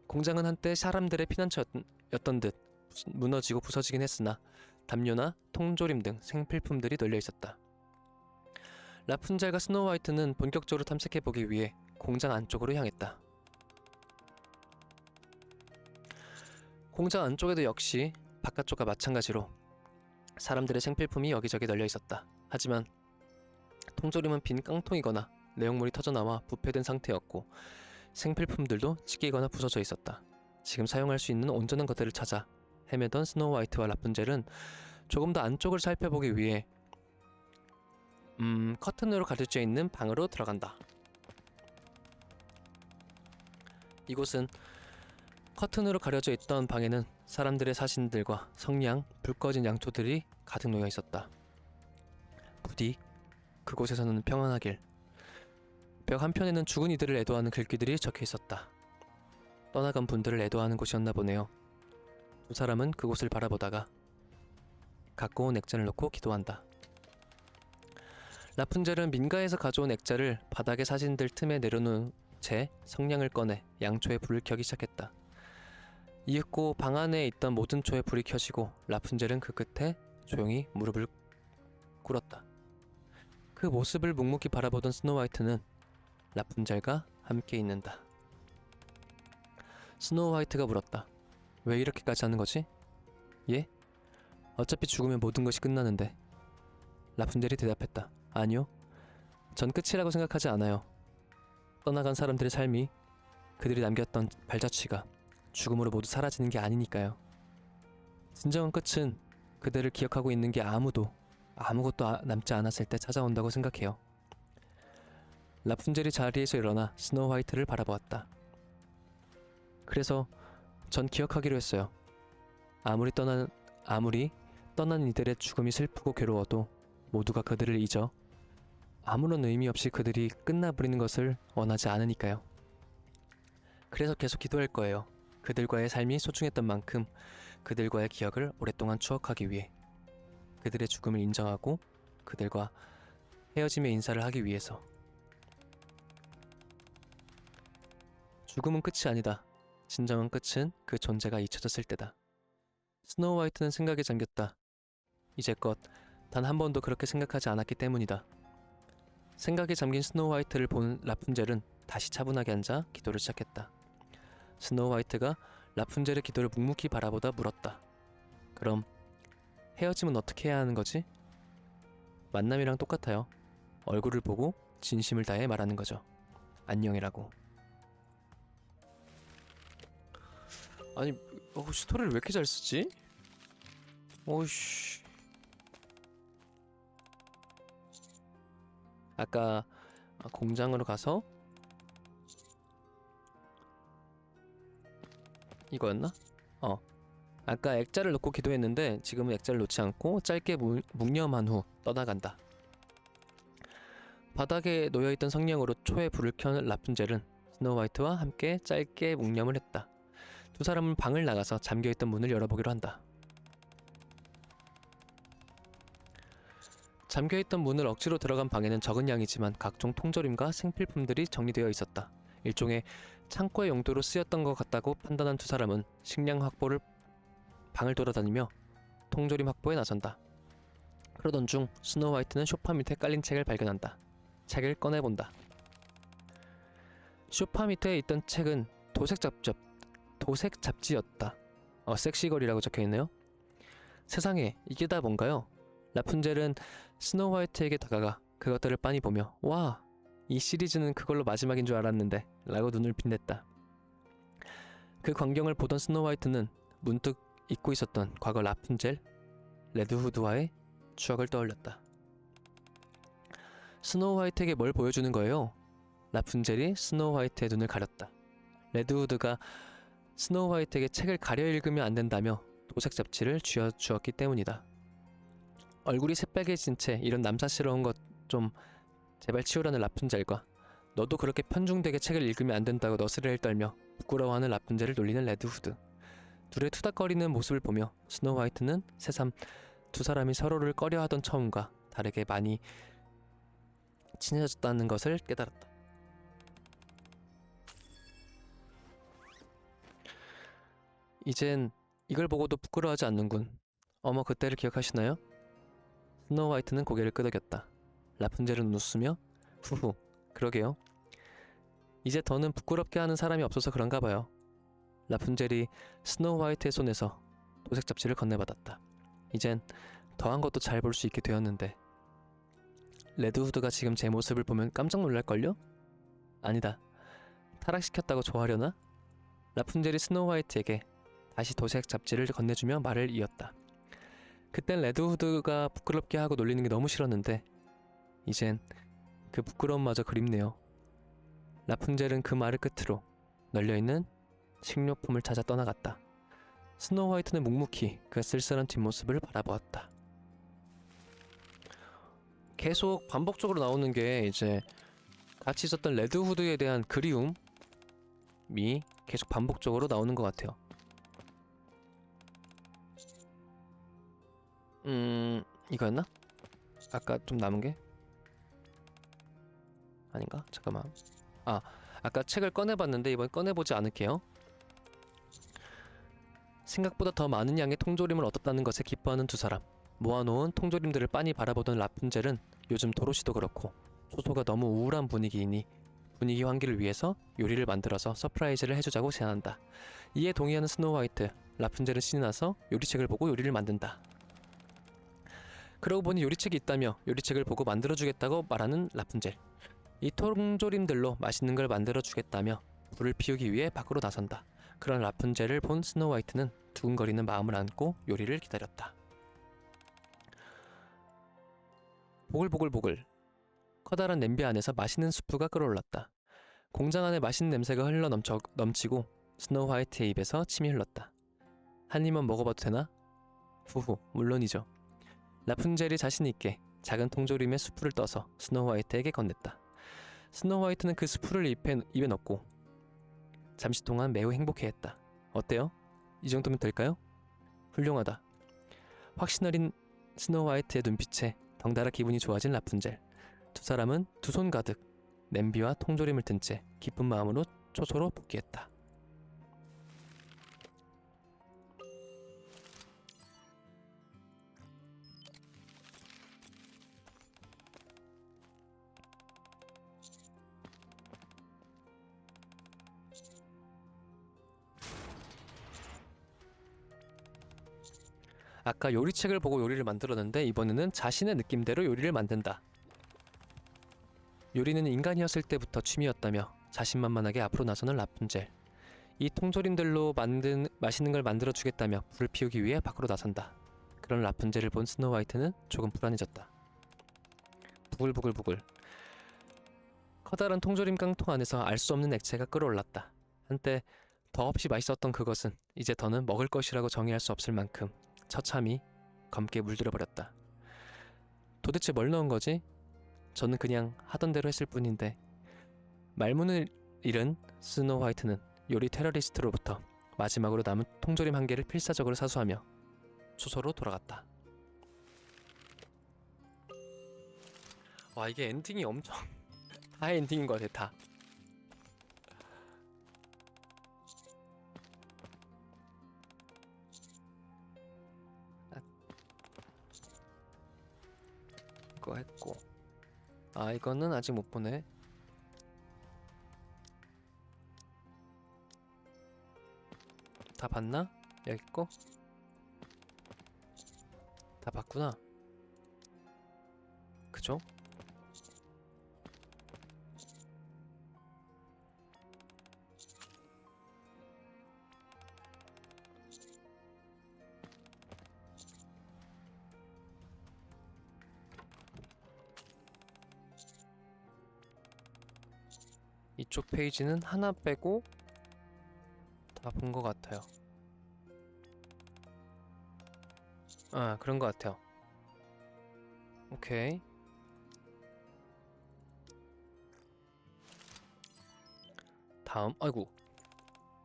공장은 한때 사람들의 피난처였던 듯 무너지고 부서지긴 했으나 담요나 통조림 등 생필품들이 널려 있었다. 라푼젤과 스노우 화이트는 본격적으로 탐색해보기 위해 공장 안쪽으로 향했다. 공장 안쪽에도 역시 바깥쪽과 마찬가지로 사람들의 생필품이 여기저기 널려 있었다. 하지만 통조림은 빈 깡통이거나 내용물이 터져나와 부패된 상태였고 생필품들도 찢기거나 부서져 있었다. 지금 사용할 수 있는 온전한 것들을 찾아 헤매던 스노우 화이트와 라푼젤은 조금 더 안쪽을 살펴보기 위해 커튼으로 가려져 있는 방으로 들어간다. 이곳은 커튼으로 가려져 있던 방에는 사람들의 사진들과 성냥, 불 꺼진 양초들이 가득 놓여 있었다. 부디 그곳에서는 평안하길. 벽 한편에는 죽은 이들을 애도하는 글귀들이 적혀 있었다. 떠나간 분들을 애도하는 곳이었나 보네요. 두 사람은 그곳을 바라보다가 갖고 온 액잔을 놓고 기도한다. 라푼젤은 민가에서 가져온 액자를 바닥에 사진들 틈에 내려놓은 채 성냥을 꺼내 양초에 불을 켜기 시작했다. 이윽고 방 안에 있던 모든 초에 불이 켜지고 라푼젤은 그 끝에 조용히 무릎을 꿇었다. 그 모습을 묵묵히 바라보던 스노우 화이트는 라푼젤과 함께 있는다. 스노우 화이트가 물었다. 왜 이렇게까지 하는 거지? 예? 어차피 죽으면 모든 것이 끝나는데. 라푼젤이 대답했다. 아니요. 전 끝이라고 생각하지 않아요. 떠나간 사람들의 삶이, 그들이 남겼던 발자취가 죽음으로 모두 사라지는 게 아니니까요. 진정한 끝은 그들을 기억하고 있는 게 아무것도 남지 않았을 때 찾아온다고 생각해요. 라푼젤이 자리에서 일어나 스노우 화이트를 바라보았다. 그래서 전 기억하기로 했어요. 아무리 떠난 이들의 죽음이 슬프고 괴로워도 모두가 그들을 잊어 아무런 의미 없이 그들이 끝나버리는 것을 원하지 않으니까요. 그래서 계속 기도할 거예요. 그들과의 삶이 소중했던 만큼 그들과의 기억을 오랫동안 추억하기 위해, 그들의 죽음을 인정하고 그들과 헤어짐의 인사를 하기 위해서. 죽음은 끝이 아니다. 진정한 끝은 그 존재가 잊혀졌을 때다. 스노우 화이트는 생각에 잠겼다. 이제껏 단 한 번도 그렇게 생각하지 않았기 때문이다. 생각에 잠긴 스노우 화이트를 본 라푼젤은 다시 차분하게 앉아 기도를 시작했다. 스노우 화이트가 라푼젤의 기도를 묵묵히 바라보다 물었다. 그럼 헤어짐은 어떻게 해야 하는 거지? 만남이랑 똑같아요. 얼굴을 보고 진심을 다해 말하는 거죠. 안녕이라고. 아니, 스토리를 왜 이렇게 잘 쓰지? 오이씨. 아까 공장으로 가서 이거였나? 아까 액자를 놓고 기도했는데 지금은 액자를 놓지 않고 짧게 묵념한 후 떠나간다. 바닥에 놓여있던 성냥으로 초에 불을 켠 라푼젤은 스노우 화이트와 함께 짧게 묵념을 했다. 두 사람은 방을 나가서 잠겨있던 문을 열어보기로 한다. 잠겨있던 문을 억지로 들어간 방에는 적은 양이지만 각종 통조림과 생필품들이 정리되어 있었다. 일종의 창고의 용도로 쓰였던 것 같다고 판단한 두 사람은 식량 확보를 방을 돌아다니며 통조림 확보에 나선다. 그러던 중 스노우 화이트는 소파 밑에 깔린 책을 발견한다. 책을 꺼내본다. 소파 밑에 있던 책은 도색 잡지였다. 섹시걸이라고 적혀있네요. 세상에, 이게 다 뭔가요? 라푼젤은 스노우 화이트에게 다가가 그것들을 빤히 보며 와, 이 시리즈는 그걸로 마지막인 줄 알았는데 라고 눈을 빛냈다. 그 광경을 보던 스노우 화이트는 문득 잊고 있었던 과거 라푼젤, 레드후드와의 추억을 떠올렸다. 스노우 화이트에게 뭘 보여주는 거예요? 라푼젤이 스노우 화이트의 눈을 가렸다. 레드후드가 스노우 화이트에게 책을 가려 읽으면 안 된다며 도색 잡지를 쥐어주었기 때문이다. 얼굴이 새빨개진 채 이런 남사스러운 것 좀 제발 치우라는 라푼젤과 너도 그렇게 편중되게 책을 읽으면 안 된다고 너스레를 떨며 부끄러워하는 라푼젤을 놀리는 레드후드. 둘의 투닥거리는 모습을 보며 스노우 화이트는 새삼 두 사람이 서로를 꺼려하던 처음과 다르게 많이 친해졌다는 것을 깨달았다. 이젠 이걸 보고도 부끄러워하지 않는군. 어머, 그때를 기억하시나요? 스노우 화이트는 고개를 끄덕였다. 라푼젤은 웃으며 후후, 그러게요. 이제 더는 부끄럽게 하는 사람이 없어서 그런가 봐요. 라푼젤이 스노우 화이트의 손에서 도색 잡지를 건네받았다. 이젠 더한 것도 잘 볼 수 있게 되었는데 레드후드가 지금 제 모습을 보면 깜짝 놀랄걸요? 아니다. 타락시켰다고 좋아하려나? 라푼젤이 스노우 화이트에게 다시 도색 잡지를 건네주며 말을 이었다. 그땐 레드후드가 부끄럽게 하고 놀리는 게 너무 싫었는데 이젠 그 부끄러움마저 그립네요. 라푼젤은 그 말을 끝으로 널려있는 식료품을 찾아 떠나갔다. 스노우 화이트는 묵묵히 그 쓸쓸한 뒷모습을 바라보았다. 계속 반복적으로 나오는 게 이제 같이 있었던 레드후드에 대한 그리움이 계속 반복적으로 나오는 것 같아요. 이거였나? 아까 좀 남은 게? 아닌가? 잠깐만. 아까 책을 꺼내봤는데 이번 꺼내보지 않을게요. 생각보다 더 많은 양의 통조림을 얻었다는 것에 기뻐하는 두 사람. 모아놓은 통조림들을 빤히 바라보던 라푼젤은 요즘 도로시도 그렇고 초소가 너무 우울한 분위기이니 분위기 환기를 위해서 요리를 만들어서 서프라이즈를 해주자고 제안한다. 이에 동의하는 스노우 화이트. 라푼젤은 신이 나서 요리책을 보고 요리를 만든다. 그러고 보니 요리책이 있다며 요리책을 보고 만들어주겠다고 말하는 라푼젤. 이 통조림들로 맛있는 걸 만들어주겠다며 불을 피우기 위해 밖으로 나선다. 그런 라푼젤을 본 스노우 화이트는 두근거리는 마음을 안고 요리를 기다렸다. 보글보글보글. 커다란 냄비 안에서 맛있는 수프가 끓어올랐다. 공장 안에 맛있는 냄새가 흘러 넘치고 스노우 화이트의 입에서 침이 흘렀다. 한 입만 먹어봐도 되나? 후후, 물론이죠. 라푼젤이 자신 있게 작은 통조림에 수프를 떠서 스노우 화이트에게 건넸다. 스노우 화이트는 그 수프를 입에 넣고 잠시 동안 매우 행복해했다. 어때요? 이 정도면 될까요? 훌륭하다. 확신 어린 스노우 화이트의 눈빛에 덩달아 기분이 좋아진 라푼젤. 두 사람은 두 손 가득 냄비와 통조림을 든 채 기쁜 마음으로 초소로 복귀했다. 아까 요리책을 보고 요리를 만들었는데 이번에는 자신의 느낌대로 요리를 만든다. 요리는 인간이었을 때부터 취미였다며 자신만만하게 앞으로 나서는 라푼젤. 이 통조림들로 맛있는 걸 만들어주겠다며 불을 피우기 위해 밖으로 나선다. 그런 라푼젤을 본 스노우 화이트는 조금 불안해졌다. 부글부글부글. 커다란 통조림 깡통 안에서 알 수 없는 액체가 끓어올랐다. 한때 더없이 맛있었던 그것은 이제 더는 먹을 것이라고 정의할 수 없을 만큼 처참히 검게 물들어버렸다. 도대체 뭘 넣은 거지? 저는 그냥 하던 대로 했을 뿐인데. 말문을 잃은 스노우 화이트는 요리 테러리스트로부터 마지막으로 남은 통조림 한 개를 필사적으로 사수하며 초소로 돌아갔다. 와, 이게 엔딩이 엄청 다 엔딩인 것 같아. 다. 거 했고. 아, 이거는 아직 못 보네. 다 봤나? 여기 거? 다 봤구나. 그죠? 이쪽 페이지는 하나 빼고 다 본 것 같아요. 아, 그런 것 같아요. 오케이. 다음, 아이고.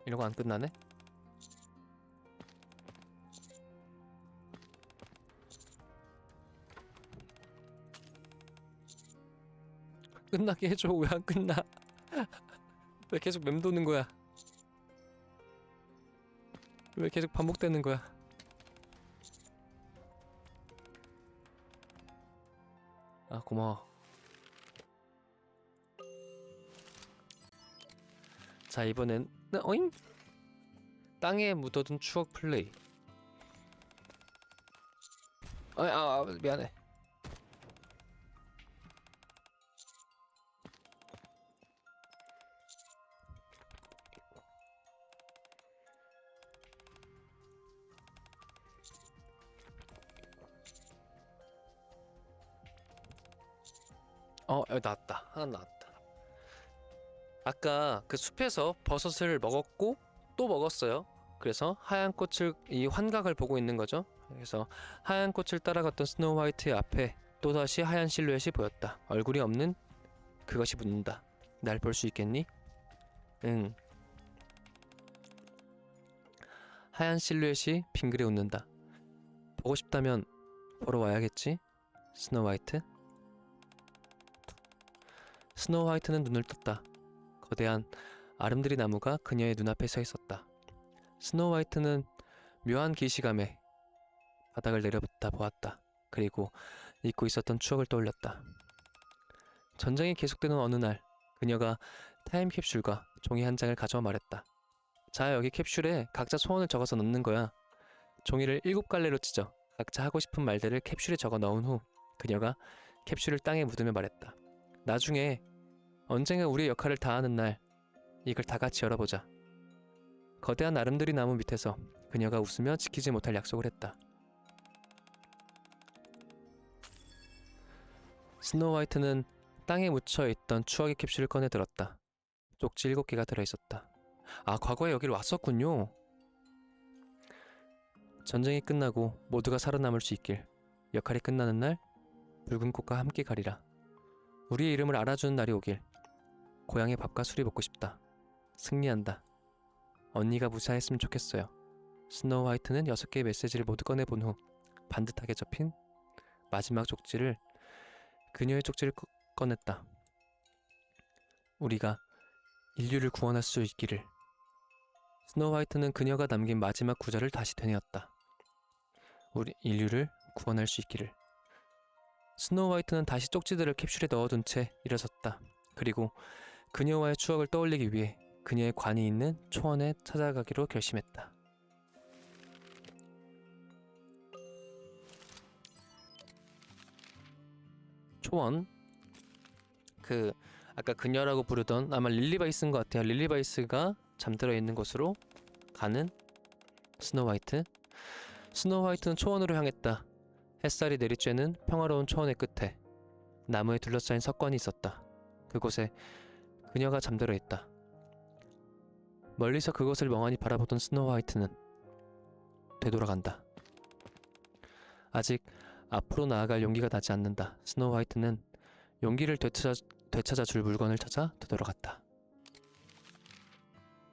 이런 거 안 끝나네? 끝나게 해줘. 왜 안 끝나? 왜 계속 맴도는 거야? 왜 계속 반복되는 거야? 아, 고마워. 자, 이번엔 어잉? 땅에 묻어둔 추억 플레이. 미안해. 여기 나왔다. 하나 나왔다. 아까 그 숲에서 버섯을 먹었고 또 먹었어요. 그래서 하얀 꽃을, 이 환각을 보고 있는 거죠. 그래서 하얀 꽃을 따라갔던 스노우 화이트의 앞에 또다시 하얀 실루엣이 보였다. 얼굴이 없는 그것이 묻는다. 날 볼 수 있겠니? 응. 하얀 실루엣이 빙그레 웃는다. 보고 싶다면 보러 와야겠지? 스노우 화이트? 스노우 화이트는 눈을 떴다. 거대한 아름드리 나무가 그녀의 눈앞에 서 있었다. 스노우 화이트는 묘한 기시감에 바닥을 내려다 보았다. 그리고 잊고 있었던 추억을 떠올렸다. 전쟁이 계속되는 어느 날, 그녀가 타임캡슐과 종이 한 장을 가져와 말했다. 자, 여기 캡슐에 각자 소원을 적어서 넣는 거야. 종이를 7갈래로 찢어 각자 하고 싶은 말들을 캡슐에 적어 넣은 후 그녀가 캡슐을 땅에 묻으며 말했다. 나중에 언젠가 우리의 역할을 다하는 날 이걸 다 같이 열어보자. 거대한 아름드리 나무 밑에서 그녀가 웃으며 지키지 못할 약속을 했다. 스노우 화이트는 땅에 묻혀있던 추억의 캡슐을 꺼내 들었다. 쪽지 7개가 들어있었다. 아, 과거에 여기를 왔었군요. 전쟁이 끝나고 모두가 살아남을 수 있길. 역할이 끝나는 날 붉은 꽃과 함께 가리라. 우리의 이름을 알아주는 날이 오길. 고향의 밥과 술이 먹고 싶다. 승리한다. 언니가 무사했으면 좋겠어요. 스노우 화이트는 6개의 메시지를 모두 꺼내본 후 반듯하게 접힌 마지막 쪽지를, 그녀의 쪽지를 꺼냈다. 우리가 인류를 구원할 수 있기를. 스노우 화이트는 그녀가 남긴 마지막 구절을 다시 되뇌었다. 우리 인류를 구원할 수 있기를. 스노우 화이트는 다시 쪽지들을 캡슐에 넣어둔 채 일어섰다. 그리고 그녀와의 추억을 떠올리기 위해 그녀의 관이 있는 초원에 찾아가기로 결심했다. 초원, 아까 그녀라고 부르던 아마 릴리바이스인 것 같아요. 릴리바이스가 잠들어 있는 곳으로 가는 스노우 화이트. 스노우 화이트는 초원으로 향했다. 햇살이 내리쬐는 평화로운 초원의 끝에 나무에 둘러싸인 석관이 있었다. 그곳에 그녀가 잠들어 있다. 멀리서 그것을 멍하니 바라보던 스노우 화이트는 되돌아간다. 아직 앞으로 나아갈 용기가 나지 않는다. 스노우 화이트는 용기를 되찾아 줄 물건을 찾아 되돌아갔다.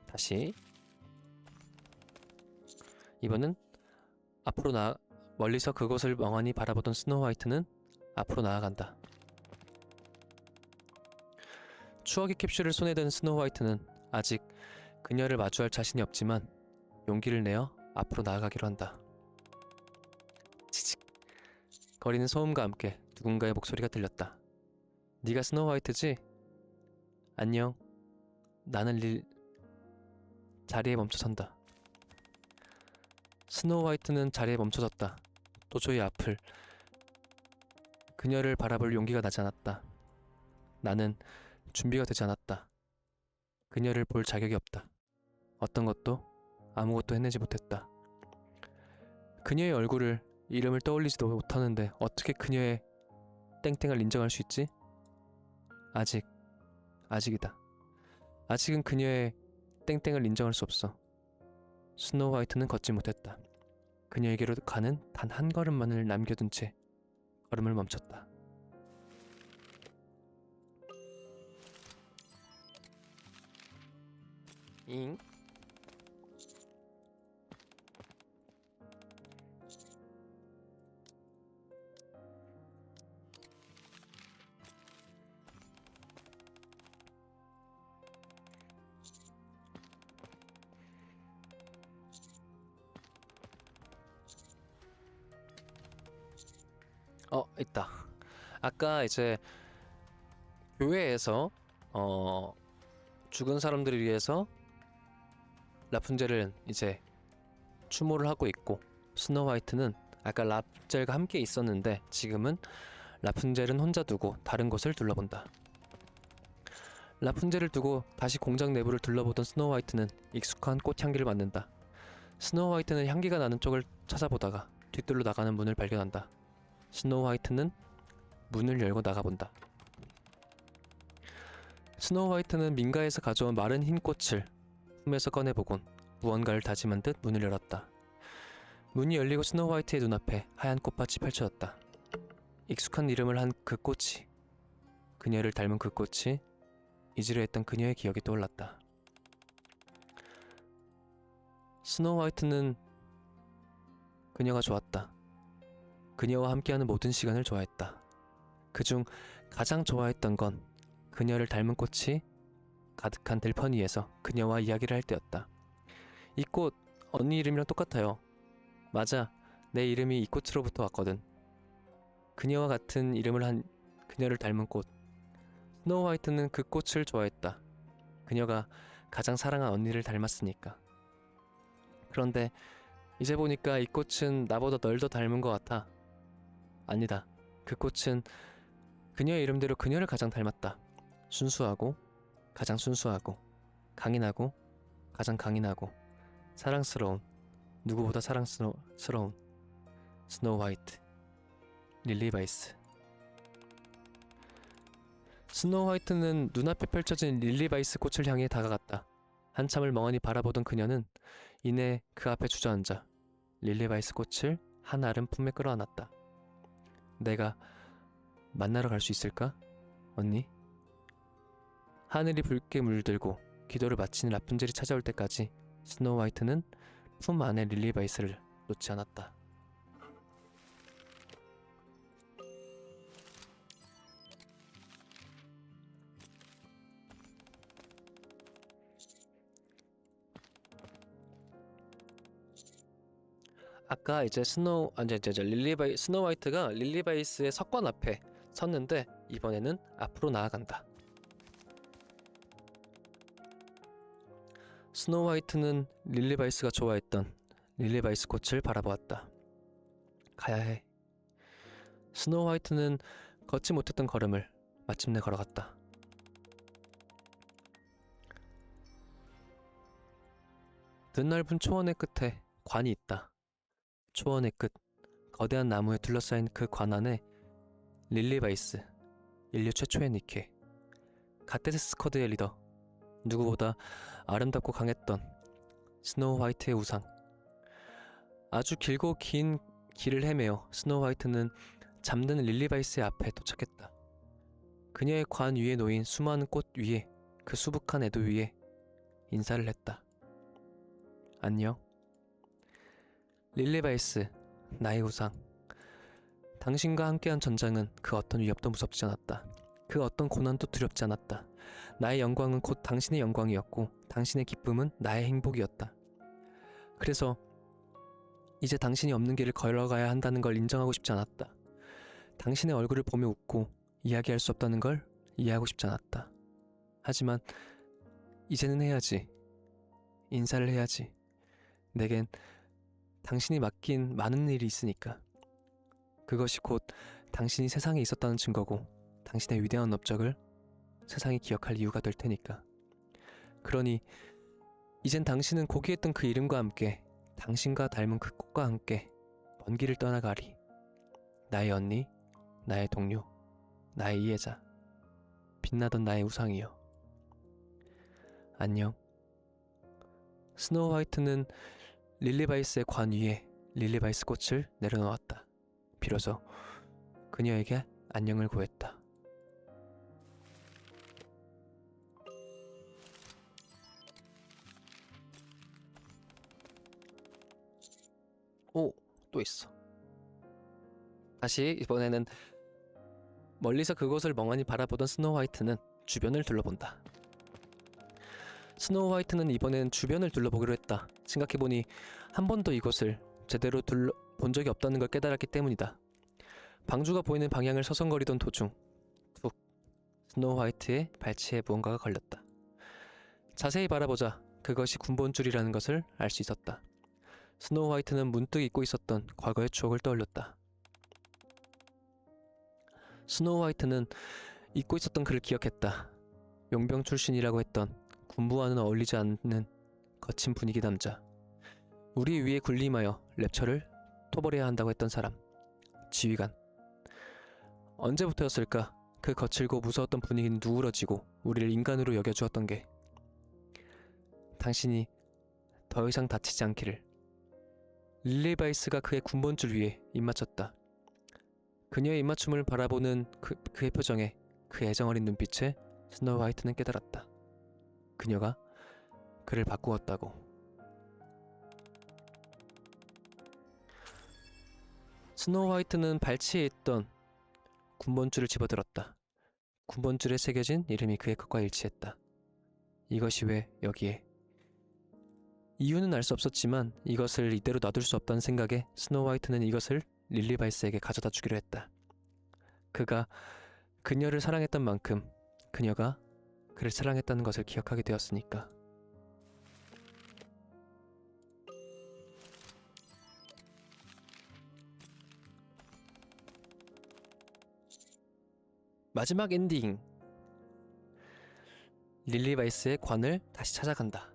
다시 이번은 멀리서 그곳을 멍하니 바라보던 스노우 화이트는 앞으로 나아간다. 추억의 캡슐을 손에 든 스노우 화이트는 아직 그녀를 마주할 자신이 없지만 용기를 내어 앞으로 나아가기로 한다. 치직 거리는 소음과 함께 누군가의 목소리가 들렸다. 네가 스노우 화이트지? 안녕. 나는 자리에 멈춰선다. 스노우 화이트는 자리에 멈춰섰다. 도저히 앞을 그녀를 바라볼 용기가 나지 않았다. 나는 준비가 되지 않았다. 그녀를 볼 자격이 없다. 어떤 것도 아무것도 해내지 못했다. 그녀의 얼굴을, 이름을 떠올리지도 못하는데 어떻게 그녀의 땡땡을 인정할 수 있지? 아직이다. 아직은 그녀의 땡땡을 인정할 수 없어. 스노우 화이트는 걷지 못했다. 그녀에게로 가는 단 한 걸음만을 남겨둔 채 걸음을 멈췄다. 잉? 있다. 아까 이제 교회에서 죽은 사람들을 위해서 라푼젤은 이제 추모를 하고 있고, 스노우 화이트는 아까 라푼젤과 함께 있었는데 지금은 라푼젤은 혼자 두고 다른 곳을 둘러본다. 라푼젤을 두고 다시 공장 내부를 둘러보던 스노우 화이트는 익숙한 꽃향기를 맡는다. 스노우 화이트는 향기가 나는 쪽을 찾아보다가 뒤뜰로 나가는 문을 발견한다. 스노우 화이트는 문을 열고 나가본다. 스노우 화이트는 민가에서 가져온 마른 흰 꽃을 품에서 꺼내보곤 무언가를 다짐한 듯 문을 열었다. 문이 열리고 스노우 화이트의 눈앞에 하얀 꽃밭이 펼쳐졌다. 익숙한 이름을 한 그 꽃이, 그녀를 닮은 그 꽃이, 잊으려 했던 그녀의 기억이 떠올랐다. 스노우 화이트는 그녀가 좋았다. 그녀와 함께하는 모든 시간을 좋아했다. 그중 가장 좋아했던 건 그녀를 닮은 꽃이 가득한 들판 위에서 그녀와 이야기를 할 때였다. 이 꽃, 언니 이름이랑 똑같아요. 맞아, 내 이름이 이 꽃으로부터 왔거든. 그녀와 같은 이름을 한 그녀를 닮은 꽃. 스노우 화이트는 그 꽃을 좋아했다. 그녀가 가장 사랑한 언니를 닮았으니까. 그런데 이제 보니까 이 꽃은 나보다 널 더 닮은 것 같아. 아니다. 그 꽃은 그녀의 이름대로 그녀를 가장 닮았다. 순수하고 가장 순수하고, 강인하고 가장 강인하고, 사랑스러운, 누구보다 사랑스러운 스노우 화이트, 릴리 바이스. 스노우 화이트는 눈앞에 펼쳐진 릴리 바이스 꽃을 향해 다가갔다. 한참을 멍하니 바라보던 그녀는 이내 그 앞에 주저앉아 릴리 바이스 꽃을 한 알은 품에 끌어안았다. 내가 만나러 갈 수 있을까? 언니? 하늘이 붉게 물들고 기도를 마친 라푼젤이 찾아올 때까지 스노우 화이트는 품 안에 릴리 바이스를 놓지 않았다. 아까 이제 스노우 화이트가 릴리 바이스의 석관 앞에 섰는데 이번에는 앞으로 나아간다. 스노우 화이트는 릴리 바이스가 좋아했던 릴리 바이스 꽃을 바라보았다. 가야 해. 스노우 화이트는 걷지 못했던 걸음을 마침내 걸어갔다. 드넓은 초원의 끝에 관이 있다. 초원의 끝, 거대한 나무에 둘러싸인 그 관 안에 릴리 바이스, 인류 최초의 니케, 가테스 스쿼드의 리더, 누구보다 아름답고 강했던 스노우 화이트의 우상. 아주 길고 긴 길을 헤매어 스노우 화이트는 잠든 릴리 바이스의 앞에 도착했다. 그녀의 관 위에 놓인 수많은 꽃 위에, 그 수북한 애도 위에 인사를 했다. 안녕. 릴리 바이스, 나의 우상. 당신과 함께한 전장은 그 어떤 위협도 무섭지 않았다. 그 어떤 고난도 두렵지 않았다. 나의 영광은 곧 당신의 영광이었고 당신의 기쁨은 나의 행복이었다. 그래서 이제 당신이 없는 길을 걸어가야 한다는 걸 인정하고 싶지 않았다. 당신의 얼굴을 보며 웃고 이야기할 수 없다는 걸 이해하고 싶지 않았다. 하지만 이제는 해야지. 인사를 해야지. 내겐 당신이 맡긴 많은 일이 있으니까. 그것이 곧 당신이 세상에 있었다는 증거고 당신의 위대한 업적을 세상이 기억할 이유가 될 테니까. 그러니 이젠 당신은 고귀했던 그 이름과 함께 당신과 닮은 그 꽃과 함께 먼 길을 떠나가리. 나의 언니, 나의 동료, 나의 이해자, 빛나던 나의 우상이여. 안녕. 스노우 화이트는 릴리바이스의 관 위에 릴리바이스 꽃을 내려놓았다. 비로소 그녀에게 안녕을 고했다. 오, 또 있어. 다시 이번에는 멀리서 그곳을 멍하니 바라보던 스노우 화이트는 주변을 둘러본다. 스노우 화이트는 이번엔 주변을 둘러보기로 했다. 생각해보니 한 번도 이곳을 제대로 둘러본 적이 없다는 걸 깨달았기 때문이다. 방주가 보이는 방향을 서성거리던 도중 툭 스노우 화이트의 발치에 무언가가 걸렸다. 자세히 바라보자 그것이 군번줄이라는 것을 알 수 있었다. 스노우 화이트는 문득 잊고 있었던 과거의 추억을 떠올렸다. 스노우 화이트는 잊고 있었던 그를 기억했다. 용병 출신이라고 했던 군부와는 어울리지 않는 거친 분위기 남자. 우리 위에 군림하여 랩처를 토벌해야 한다고 했던 사람. 지휘관. 언제부터였을까? 그 거칠고 무서웠던 분위기는 누그러지고 우리를 인간으로 여겨주었던 게. 당신이 더 이상 다치지 않기를. 릴리바이스가 그의 군번줄 위에 입맞췄다. 그녀의 입맞춤을 바라보는 그의 표정에 그 애정어린 눈빛에 스노우 화이트는 깨달았다. 그녀가 그를 바꾸었다고. 스노우 화이트는 발치에 있던 군번줄을 집어들었다. 군번줄에 새겨진 이름이 그의 것과 일치했다. 이것이 왜 여기에? 이유는 알 수 없었지만 이것을 이대로 놔둘 수 없다는 생각에 스노우 화이트는 이것을 릴리바이스에게 가져다 주기로 했다. 그가 그녀를 사랑했던 만큼 그녀가 그를 사랑했다는 것을 기억하게 되었으니까. 마지막 엔딩. 릴리바이스의 관을 다시 찾아간다.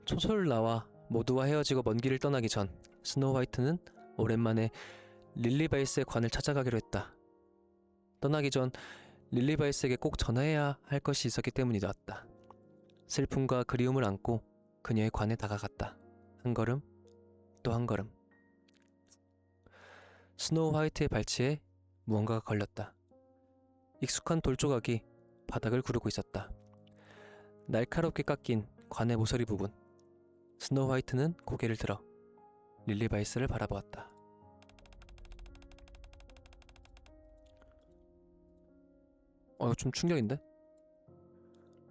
초솔라와 모두와 헤어지고 먼 길을 떠나기 전 스노우 화이트는 오랜만에 릴리바이스의 관을 찾아가기로 했다. 떠나기 전 릴리바이스에게 꼭 전화해야 할 것이 있었기 때문이었다. 슬픔과 그리움을 안고 그녀의 관에 다가갔다. 한 걸음, 또 한 걸음. 스노우 화이트의 발치에 무언가가 걸렸다. 익숙한 돌조각이 바닥을 구르고 있었다. 날카롭게 깎인 관의 모서리 부분. 스노우 화이트는 고개를 들어 릴리바이스를 바라보았다. 이거 좀 충격인데?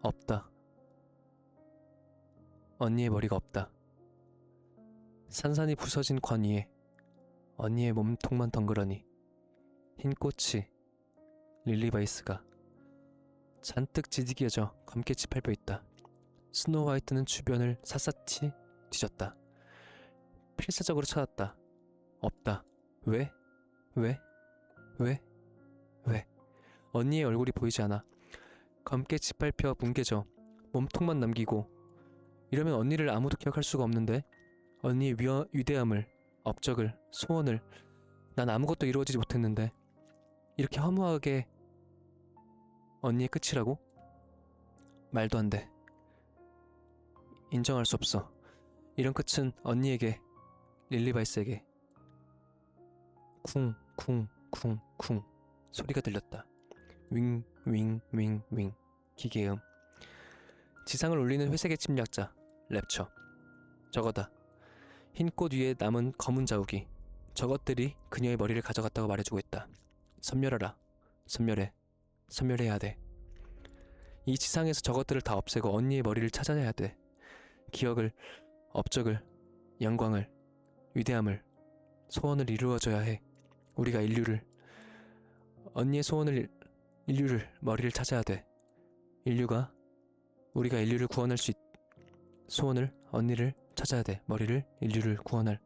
없다. 언니의 머리가 없다. 산산이 부서진 관 위에 언니의 몸통만 덩그러니 흰 꽃이 릴리바이스가 잔뜩 지지개져 검게 짓밟혀 있다. 스노우 화이트는 주변을 샅샅이 뒤졌다. 필사적으로 찾았다. 없다. 왜? 언니의 얼굴이 보이지 않아. 검게 짓밟혀 뭉개져 몸통만 남기고. 이러면 언니를 아무도 기억할 수가 없는데. 언니의 위대함을, 업적을, 소원을 난 아무것도 이루어지지 못했는데 이렇게 허무하게 언니의 끝이라고? 말도 안 돼. 인정할 수 없어. 이런 끝은 언니에게, 릴리바이스에게 쿵쿵쿵쿵 소리가 들렸다. 윙윙윙윙 기계음. 지상을 울리는 회색의 침략자 랩처. 저거다. 흰 꽃 위에 남은 검은 자욱이. 저것들이 그녀의 머리를 가져갔다고 말해주고 있다. 섬멸하라. 섬멸해. 섬멸해야 돼. 이 지상에서 저것들을 다 없애고 언니의 머리를 찾아내야 돼. 기억을, 업적을, 영광을, 위대함을, 소원을 이루어줘야 해. 우리가 언니의 머리를 찾아야 돼. 우리가 인류를 구원할 수 언니를 찾아야 돼. 인류를 구원할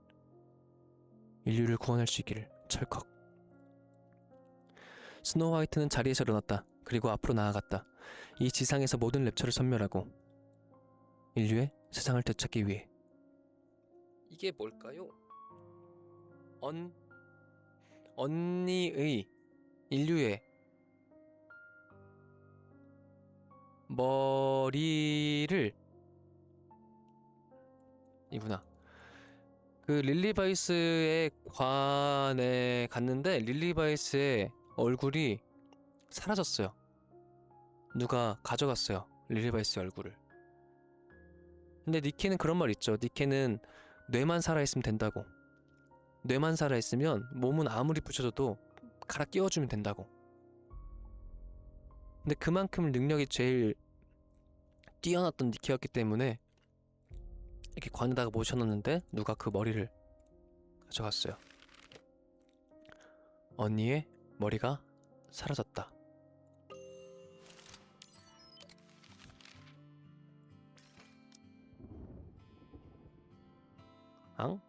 수 있기를. 철컥. 스노우 화이트는 자리에서 일어났다. 그리고 앞으로 나아갔다. 이 지상에서 모든 랩처를 섬멸하고 인류의 세상을 되찾기 위해. 이게 뭘까요? 언니의 인류의 머리를 이구나. 그 릴리바이스의 관에 갔는데 릴리바이스의 얼굴이 사라졌어요. 누가 가져갔어요. 릴리바이스의 얼굴을. 근데 니케는 그런 말 있죠. 니케는 뇌만 살아있으면 된다고. 뇌만 살아있으면 몸은 아무리 부셔져도 갈아 끼워주면 된다고. 근데 그만큼 능력이 제일 뛰어났던 니케였기 때문에 이렇게 관에다가 모셔놨는데 누가 그 머리를 가져갔어요. 언니의 머리가 사라졌다. 앙?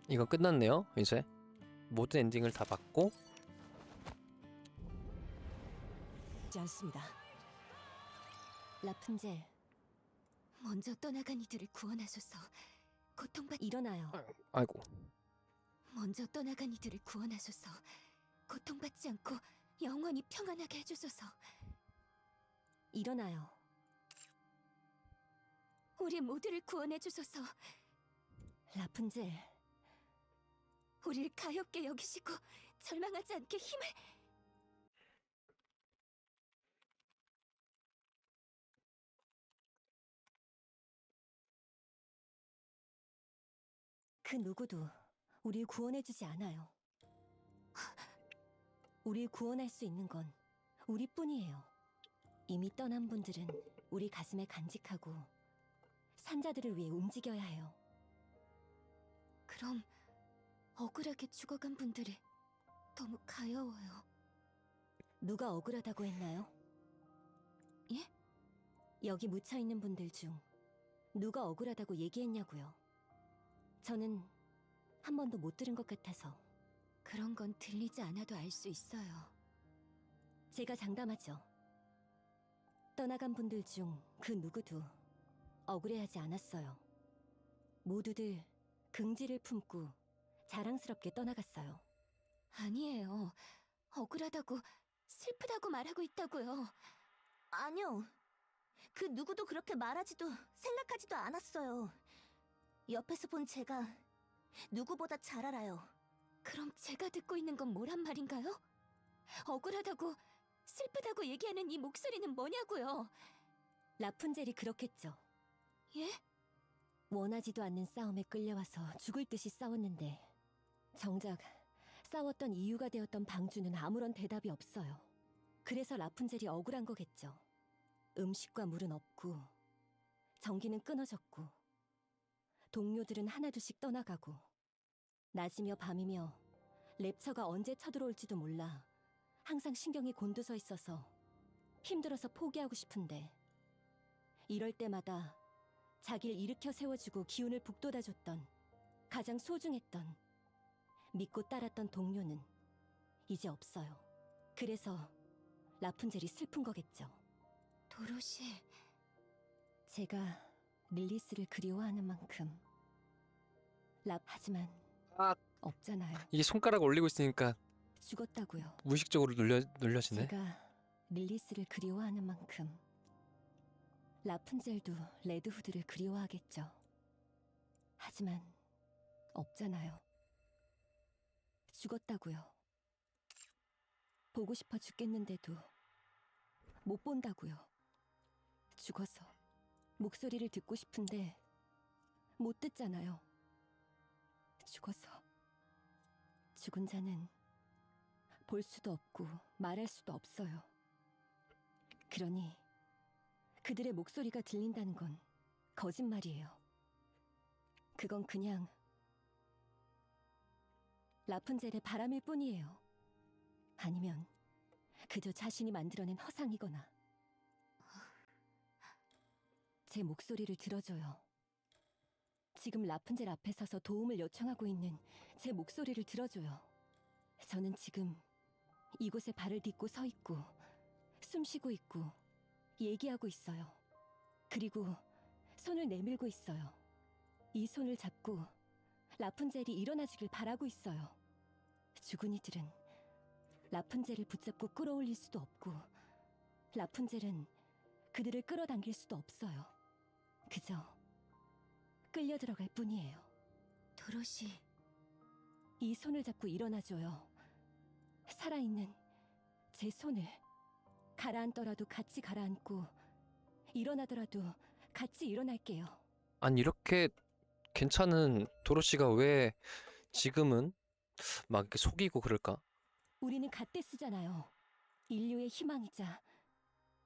이거 끝났네요. 이제 모든 엔딩을 다 봤고. 하지 않습니다. 라푼젤, 먼저 떠나간 이들을 구원하소서. 일어나요. 아이고. 먼저 떠나간 이들을 구원하소서. 고통받지 않고 영원히 평안하게 해주소서. 일어나요. 우리 모두를 구원해주소서. 라푼젤, 우리를 가엾게 여기시고 절망하지 않게 힘을. 그 누구도 우릴 구원해주지 않아요. 우릴 구원할 수 있는 건 우리뿐이에요. 이미 떠난 분들은 우리 가슴에 간직하고 산자들을 위해 움직여야 해요. 그럼 억울하게 죽어간 분들이 너무 가여워요. 누가 억울하다고 했나요? 예? 여기 묻혀있는 분들 중 누가 억울하다고 얘기했냐고요. 저는 한 번도 못 들은 것 같아서. 그런 건 들리지 않아도 알 수 있어요. 제가 장담하죠. 떠나간 분들 중 그 누구도 억울해하지 않았어요. 모두들 긍지를 품고 자랑스럽게 떠나갔어요. 아니에요. 억울하다고, 슬프다고 말하고 있다고요. 아니요. 그 누구도 그렇게 말하지도 생각하지도 않았어요. 옆에서 본 제가 누구보다 잘 알아요. 그럼 제가 듣고 있는 건 뭐란 말인가요? 억울하다고, 슬프다고 얘기하는 이 목소리는 뭐냐고요? 라푼젤이 그렇겠죠. 예? 원하지도 않는 싸움에 끌려와서 죽을 듯이 싸웠는데 정작 싸웠던 이유가 되었던 방주는 아무런 대답이 없어요. 그래서 라푼젤이 억울한 거겠죠. 음식과 물은 없고 전기는 끊어졌고 동료들은 하나둘씩 떠나가고 낮이며 밤이며 랩처가 언제 쳐들어올지도 몰라 항상 신경이 곤두서 있어서 힘들어서 포기하고 싶은데 이럴 때마다 자기를 일으켜 세워주고 기운을 북돋아줬던 가장 소중했던 믿고 따랐던 동료는 이제 없어요. 그래서 라푼젤이 슬픈 거겠죠. 도로시, 제가 릴리스를 그리워하는 만큼 하지만 아. 없잖아요. 이게 손가락 올리고 있으니까 죽었다고요. 무의식적으로 눌려지네. 제가 릴리스를 그리워하는 만큼 라푼젤도 레드후드를 그리워하겠죠. 하지만 없잖아요. 죽었다고요. 보고 싶어 죽겠는데도 못 본다고요. 죽어서 목소리를 듣고 싶은데 못 듣잖아요. 죽어서 죽은 자는 볼 수도 없고 말할 수도 없어요. 그러니 그들의 목소리가 들린다는 건 거짓말이에요. 그건 그냥 라푼젤의 바람일 뿐이에요. 아니면 그저 자신이 만들어낸 허상이거나. 제 목소리를 들어줘요. 지금 라푼젤 앞에 서서 도움을 요청하고 있는 제 목소리를 들어줘요. 저는 지금 이곳에 발을 딛고 서 있고 숨 쉬고 있고 얘기하고 있어요. 그리고 손을 내밀고 있어요. 이 손을 잡고 라푼젤이 일어나주길 바라고 있어요. 죽은 이들은 라푼젤을 붙잡고 끌어올릴 수도 없고 라푼젤은 그들을 끌어당길 수도 없어요. 그저 끌려 들어갈 뿐이에요. 도로시, 이 손을 잡고 일어나줘요. 살아있는 제 손을. 가라앉더라도 같이 가라앉고 일어나더라도 같이 일어날게요. 아니, 이렇게 괜찮은 도로시가 왜 지금은 막 이렇게 속이고 그럴까? 우리는 갓데스잖아요. 인류의 희망이자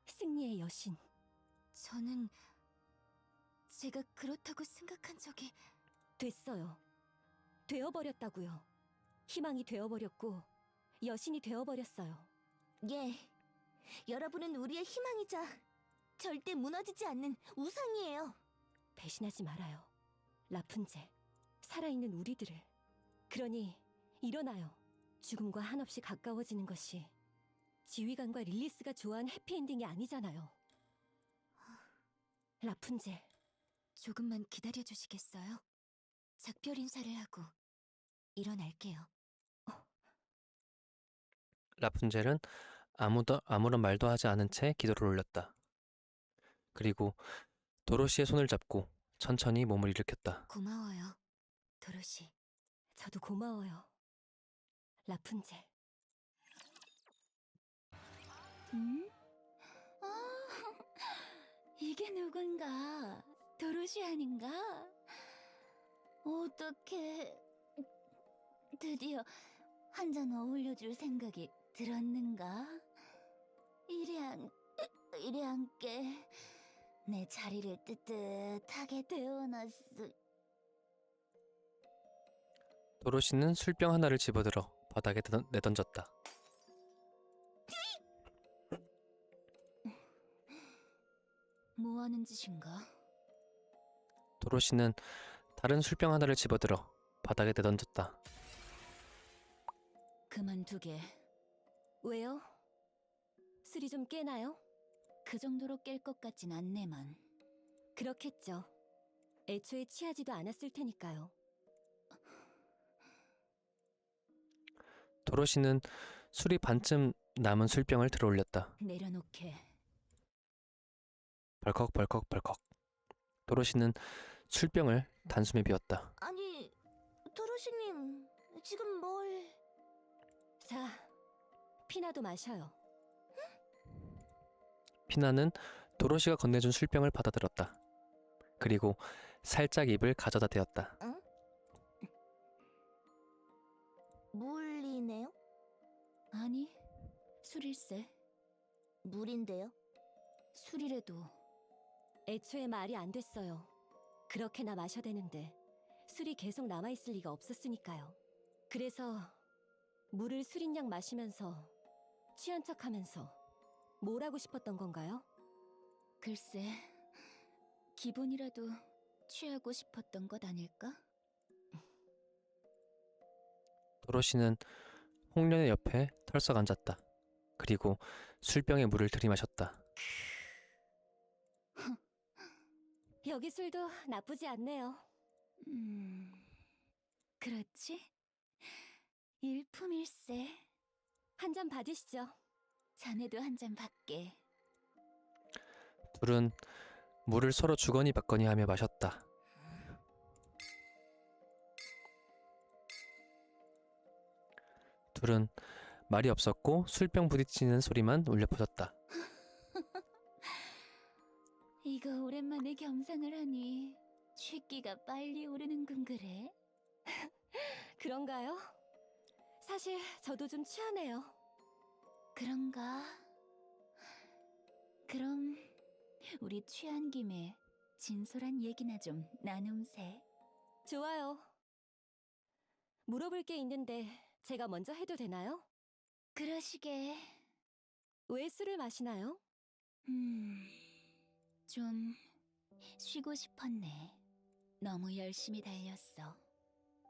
승리의 여신. 저는 제가 그렇다고 생각한 적이... 됐어요. 되어버렸다고요. 희망이 되어버렸고 여신이 되어버렸어요. 예, 여러분은 우리의 희망이자 절대 무너지지 않는 우상이에요. 배신하지 말아요. 라푼젤, 살아있는 우리들을. 그러니 일어나요. 죽음과 한없이 가까워지는 것이 지휘관과 릴리스가 좋아하는 해피엔딩이 아니잖아요. 라푼젤, 조금만 기다려주시겠어요? 작별 인사를 하고 일어날게요. 라푼젤은 아무런 말도 하지 않은 채 기도를 올렸다. 그리고 도로시의 손을 잡고 천천히 몸을 일으켰다. 고마워요, 도로시. 저도 고마워요. 라푼젤. 이게 누군가? 도로시 아닌가? 어떻게 드디어 한 잔 어울려줄 생각이 들었는가? 이리 함께 내 자리를 뜨뜻하게 데워놨어. 도로시는 술병 하나를 집어들어 바닥에 내던졌다. 뭐하는 짓인가? 도로시는 다른 술병 하나를 집어들어 바닥에 내던졌다. 그만두게. 왜요? 술이 좀 깨나요? 그 정도로 깰 것 같진 않네만. 그렇겠죠. 애초에 취하지도 않았을 테니까요. 도로시는 술이 반쯤 남은 술병을 들어올렸다. 내려놓게. 벌컥벌컥벌컥. 도로시는 술병을 단숨에 비웠다. 아니, 도로시님, 지금 뭘... 자, 피나도 마셔요. 피나는 도로시가 건네준 술병을 받아들었다. 그리고 살짝 입을 가져다 대었다. 응? 물이네요? 아니, 술일세. 물인데요? 술이래도 애초에 말이 안 됐어요. 그렇게나 마셔대는데 술이 계속 남아있을 리가 없었으니까요. 그래서 물을 술인 양 마시면서 취한 척하면서 뭘 하고 싶었던 건가요? 글쎄, 기분이라도 취하고 싶었던 것 아닐까? 도로시는 홍련의 옆에 털썩 앉았다. 그리고 술병에 물을 들이마셨다. 여기 술도 나쁘지 않네요. 그렇지? 일품일세. 한 잔 받으시죠. 자네도 한 잔 받게. 둘은 물을 서로 주거니 받거니 하며 마셨다. 둘은 말이 없었고 술병 부딪히는 소리만 울려 퍼졌다. 이거 오랜만에 겸상을 하니 취기가 빨리 오르는군 그래? 그런가요? 사실 저도 좀 취하네요. 그런가? 그럼 우리 취한 김에 진솔한 얘기나 좀 나눔세. 좋아요. 물어볼 게 있는데 제가 먼저 해도 되나요? 그러시게. 왜 술을 마시나요? 좀 쉬고 싶었네. 너무 열심히 달렸어.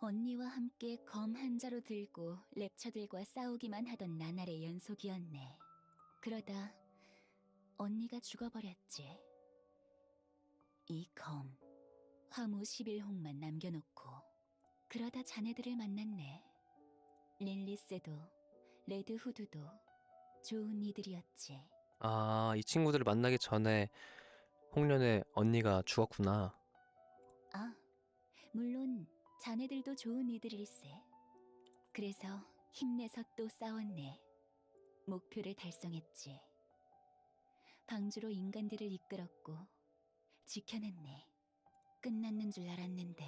언니와 함께 검 한 자루 들고 랩처들과 싸우기만 하던 나날의 연속이었네. 그러다 언니가 죽어버렸지. 이 검, 화무 11홍만 남겨놓고. 그러다 자네들을 만났네. 릴리스도 레드후드도 좋은 이들이었지. 아, 이 친구들을 만나기 전에 홍련의 언니가 죽었구나. 아, 물론 자네들도 좋은 이들일세. 그래서 힘내서 또 싸웠네. 목표를 달성했지. 방주로 인간들을 이끌었고 지켜냈네. 끝났는 줄 알았는데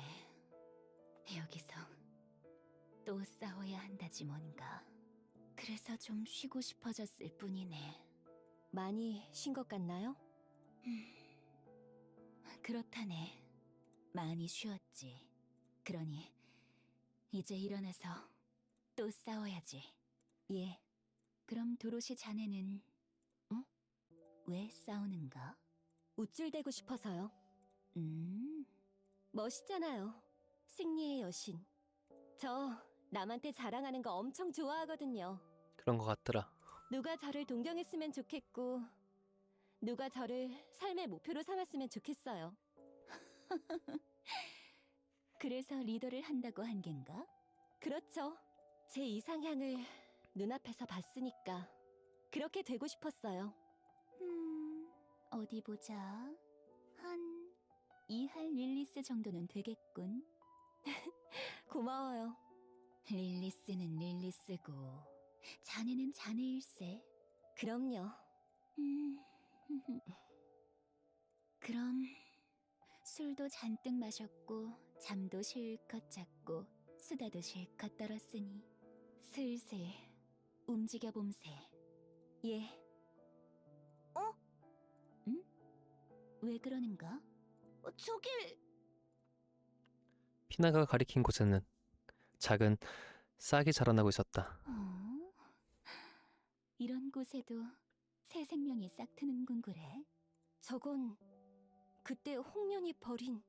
여기서 또 싸워야 한다지 뭔가. 그래서 좀 쉬고 싶어졌을 뿐이네. 많이 쉰 것 같나요? 그렇다네. 많이 쉬었지. 그러니 이제 일어나서 또 싸워야지. 예. 그럼 도로시 자네는 왜 싸우는가? 우쭐대고 싶어서요. 멋있잖아요. 승리의 여신. 저 남한테 자랑하는 거 엄청 좋아하거든요. 그런 것 같더라. 누가 저를 동경했으면 좋겠고 누가 저를 삶의 목표로 삼았으면 좋겠어요. 그래서 리더를 한다고 한 겐가? 그렇죠. 제 이상향을 눈앞에서 봤으니까 그렇게 되고 싶었어요. 어디 보자. 한 2할 릴리스 정도는 되겠군. 고마워요. 릴리스는 릴리스고 자네는 자네일세. 그럼요. 그럼 술도 잔뜩 마셨고 잠도 실컷 잤고 수다도 실컷 떨었으니 슬슬 움직여 봄세. 예. 응? 왜 그러는가? 저기 피나가 가리킨 곳에는 작은 싹이 자라나고 있었다. 이런 곳에도 새 생명이 싹 트는군 그래. 저건 그때 홍련이 버린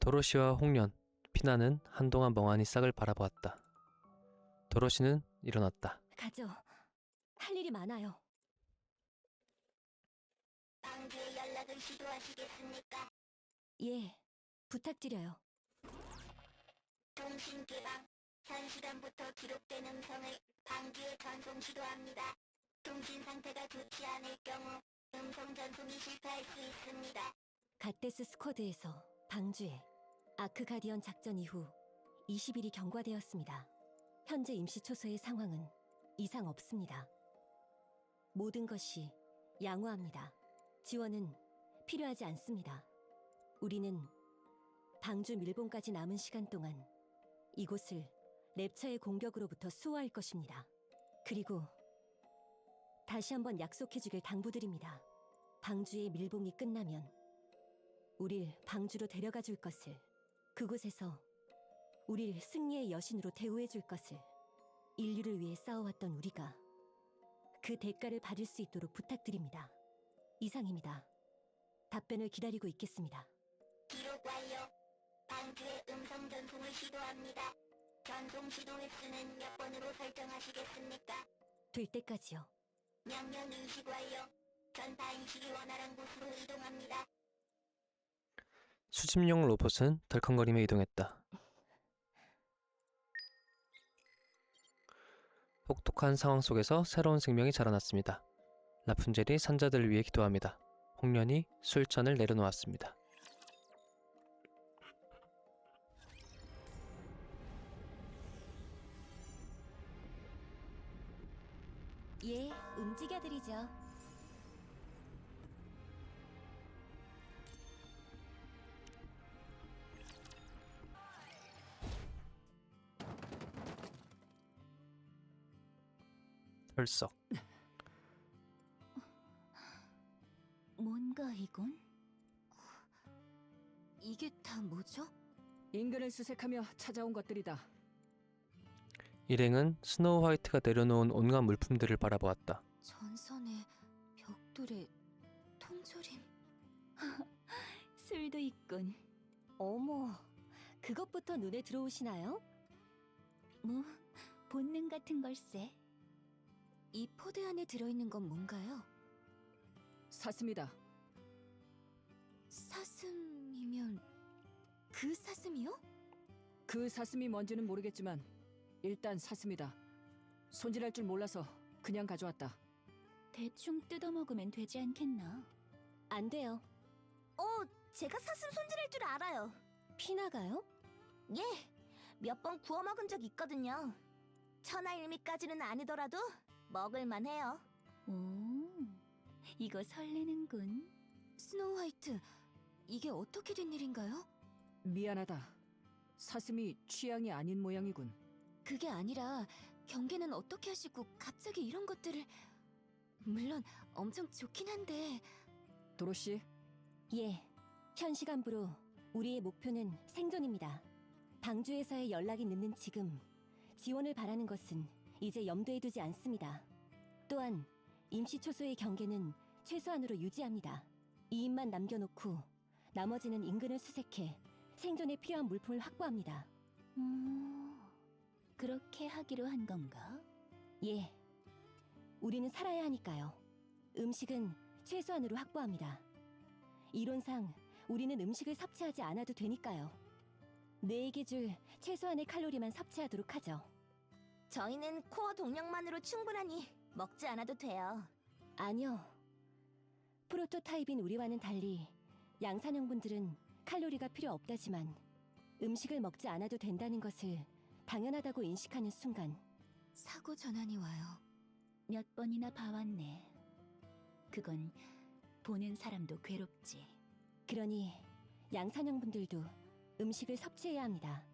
도로시와 홍련, 피나는 한동안 멍하니 싹을 바라보았다. 도로시는 일어났다. 가죠. 할 일이 많아요. 방주에 연락을 시도하시겠습니까? 예. 부탁드려요. 통신기방 현 시간부터 기록된 음성을 방주에 전송 시도합니다. 통신 상태가 좋지 않을 경우 음성 전송이 실패할 수 있습니다. 갓데스 스쿼드에서 방주에 아크 가디언 작전 이후 20일이 경과되었습니다. 현재 임시 초소의 상황은 이상 없습니다. 모든 것이 양호합니다. 지원은 필요하지 않습니다. 우리는 방주 밀봉까지 남은 시간 동안 이곳을 랩처의 공격으로부터 수호할 것입니다. 그리고 다시 한번 약속해주길 당부드립니다. 방주의 밀봉이 끝나면 우릴 방주로 데려가 줄 것을, 그곳에서 우릴 승리의 여신으로 대우해 줄 것을, 인류를 위해 싸워왔던 우리가 그 대가를 받을 수 있도록 부탁드립니다. 이상입니다. 답변을 기다리고 있겠습니다. 기록 완료. 방주에 음성 전송을 시도합니다. 전송 시도 횟수는 몇 번으로 설정하시겠습니까? 될 때까지요. 명령 인식 완료. 전파 인식이 원활한 곳으로 이동합니다. 수집용 로봇은 덜컹거리며 이동했다. 혹독한 상황 속에서 새로운 생명이 자라났습니다. 라푼젤이 산자들을 위해 기도합니다. 홍련이 술잔을 내려놓았습니다. 예, 움직여드리죠. 털썩. 뭔가 이건? 이게 다 뭐죠? 인근을 수색하며 찾아온 것들이다. 일행은 스노우 화이트가 내려놓은 온갖 물품들을 바라보았다. 전선에 벽돌에 통조림. 술도 있군. 어머, 그것부터 눈에 들어오시나요? 뭐 본능 같은 걸세. 이 포대 안에 들어있는 건 뭔가요? 사슴이다. 사슴이면 그 사슴이요? 그 사슴이 뭔지는 모르겠지만 일단 사슴이다. 손질할 줄 몰라서 그냥 가져왔다. 대충 뜯어먹으면 되지 않겠나? 안 돼요. 제가 사슴 손질할 줄 알아요. 피나가요? 예, 몇 번 구워 먹은 적 있거든요. 천하일미까지는 아니더라도 먹을만 해요. 오, 이거 설레는군. 스노우 화이트, 이게 어떻게 된 일인가요? 미안하다. 사슴이 취향이 아닌 모양이군. 그게 아니라 경계는 어떻게 하시고 갑자기 이런 것들을... 물론 엄청 좋긴 한데... 도로시, 예, 현 시간부로 우리의 목표는 생존입니다. 방주에서의 연락이 늦는 지금 지원을 바라는 것은 이제 염두에 두지 않습니다. 또한 임시 초소의 경계는 최소한으로 유지합니다. 2인만 남겨놓고 나머지는 인근을 수색해 생존에 필요한 물품을 확보합니다. 그렇게 하기로 한 건가? 예, 우리는 살아야 하니까요. 음식은 최소한으로 확보합니다. 이론상 우리는 음식을 섭취하지 않아도 되니까요. 뇌에게 줄 최소한의 칼로리만 섭취하도록 하죠. 저희는 코어 동력만으로 충분하니 먹지 않아도 돼요. 아니요. 프로토타입인 우리와는 달리 양산형분들은 칼로리가 필요 없다지만 음식을 먹지 않아도 된다는 것을 당연하다고 인식하는 순간 사고 전환이 와요. 몇 번이나 봐왔네. 그건 보는 사람도 괴롭지. 그러니 양산형분들도 음식을 섭취해야 합니다.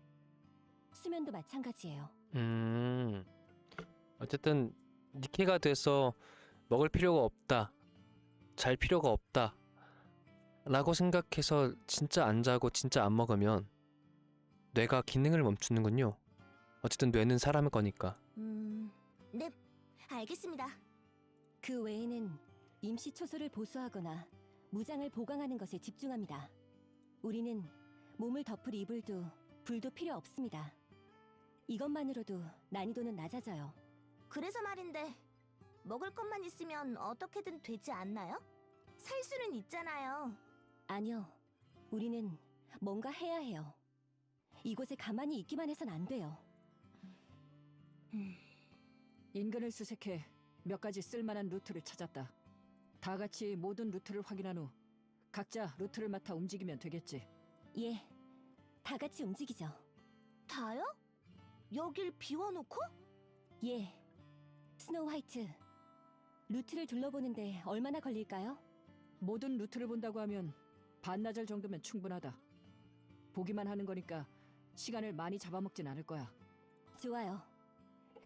수면도 마찬가지예요. 어쨌든 니케가 돼서 먹을 필요가 없다. 잘 필요가 없다. 라고 생각해서 진짜 안 자고 진짜 안 먹으면 뇌가 기능을 멈추는군요. 어쨌든 뇌는 사람의 거니까. 네, 알겠습니다. 그 외에는 임시 초소를 보수하거나 무장을 보강하는 것에 집중합니다. 우리는 몸을 덮을 이불도 불도 필요 없습니다. 이것만으로도 난이도는 낮아져요. 그래서 말인데 먹을 것만 있으면 어떻게든 되지 않나요? 살 수는 있잖아요. 아니요. 우리는 뭔가 해야 해요. 이곳에 가만히 있기만 해선 안 돼요. 인근을 수색해 몇 가지 쓸만한 루트를 찾았다. 다 같이 모든 루트를 확인한 후 각자 루트를 맡아 움직이면 되겠지. 예, 다 같이 움직이죠. 다요? 여길 비워놓고? 예, 스노우 화이트. 루트를 둘러보는데 얼마나 걸릴까요? 모든 루트를 본다고 하면 반나절 정도면 충분하다. 보기만 하는 거니까 시간을 많이 잡아먹진 않을 거야. 좋아요.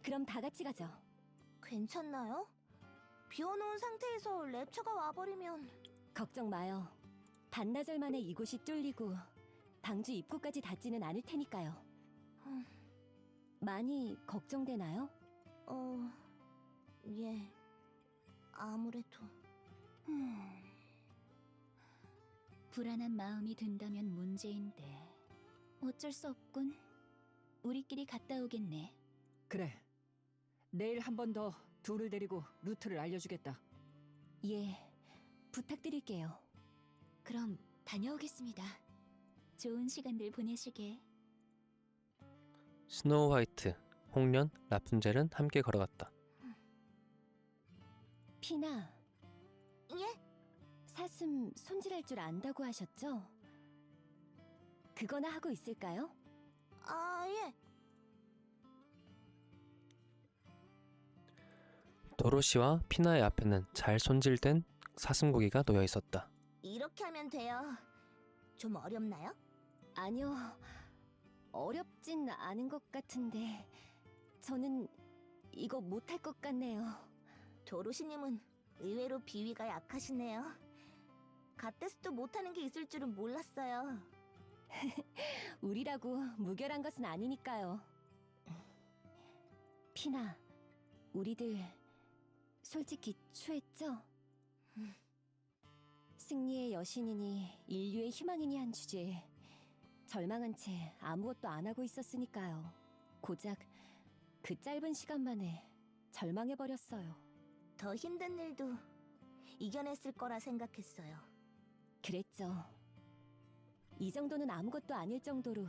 그럼 다 같이 가죠. 괜찮나요? 비워놓은 상태에서 랩처가 와버리면... 걱정 마요. 반나절 만에 이곳이 뚫리고 방주 입구까지 닿지는 않을 테니까요. 음. 많이 걱정되나요? 예. 아무래도... 불안한 마음이 든다면 문제인데 어쩔 수 없군. 우리끼리 갔다 오겠네. 그래. 내일 한 번 더 둘을 데리고 루트를 알려주겠다. 예, 부탁드릴게요. 그럼 다녀오겠습니다. 좋은 시간들 보내시게. 스노우 화이트, 홍련, 라푼젤은 함께 걸어갔다. 피나, 예? 사슴 손질할 줄 안다고 하셨죠? 그거나 하고 있을까요? 아, 예. 도로시와 피나의 앞에는 잘 손질된 사슴고기가 놓여 있었다. 이렇게 하면 돼요. 좀 어렵나요? 아니요, 어렵진 않은 것 같은데 저는 이거 못할 것 같네요. 도로시님은 의외로 비위가 약하시네요. 갓데스도 못하는 게 있을 줄은 몰랐어요. 우리라고 무결한 것은 아니니까요. 피나, 우리들 솔직히 추했죠? 승리의 여신이니 인류의 희망이니 한 주제에 절망한 채 아무것도 안 하고 있었으니까요. 고작 그 짧은 시간 만에 절망해버렸어요. 더 힘든 일도 이겨냈을 거라 생각했어요. 그랬죠. 이 정도는 아무것도 아닐 정도로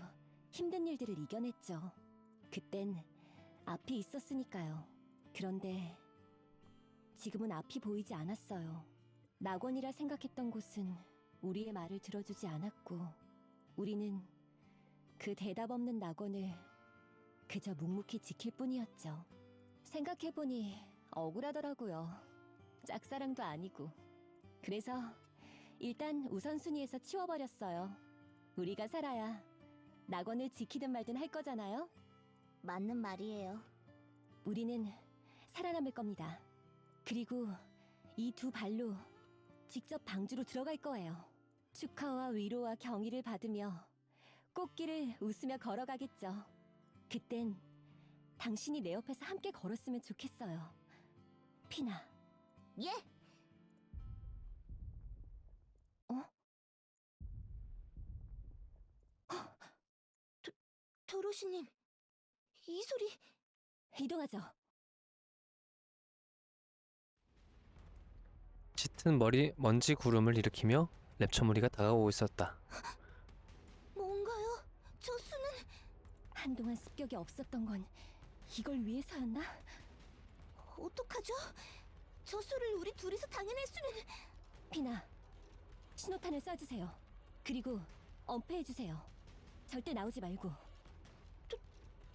힘든 일들을 이겨냈죠. 그땐 앞이 있었으니까요. 그런데 지금은 앞이 보이지 않았어요. 낙원이라 생각했던 곳은 우리의 말을 들어주지 않았고 우리는 그 대답 없는 낙원을 그저 묵묵히 지킬 뿐이었죠. 생각해보니 억울하더라고요. 짝사랑도 아니고. 그래서 일단 우선순위에서 치워버렸어요. 우리가 살아야 낙원을 지키든 말든 할 거잖아요? 맞는 말이에요. 우리는 살아남을 겁니다. 그리고 이 두 발로 직접 방주로 들어갈 거예요. 축하와 위로와 경의를 받으며 꽃길을 웃으며 걸어가겠죠. 그땐 당신이 내 옆에서 함께 걸었으면 좋겠어요. 피나. 예! 도로시님, 이 소리... 이동하죠. 짙은 먼지 구름을 일으키며 랩처 무리가 다가오고 있었다. 뭔가요? 저 수는... 한동안 습격이 없었던 건 이걸 위해서였나? 어떡하죠? 저 수를 우리 둘이서 당해낼 수는... 피나, 신호탄을 쏴주세요. 그리고 엄폐해주세요. 절대 나오지 말고.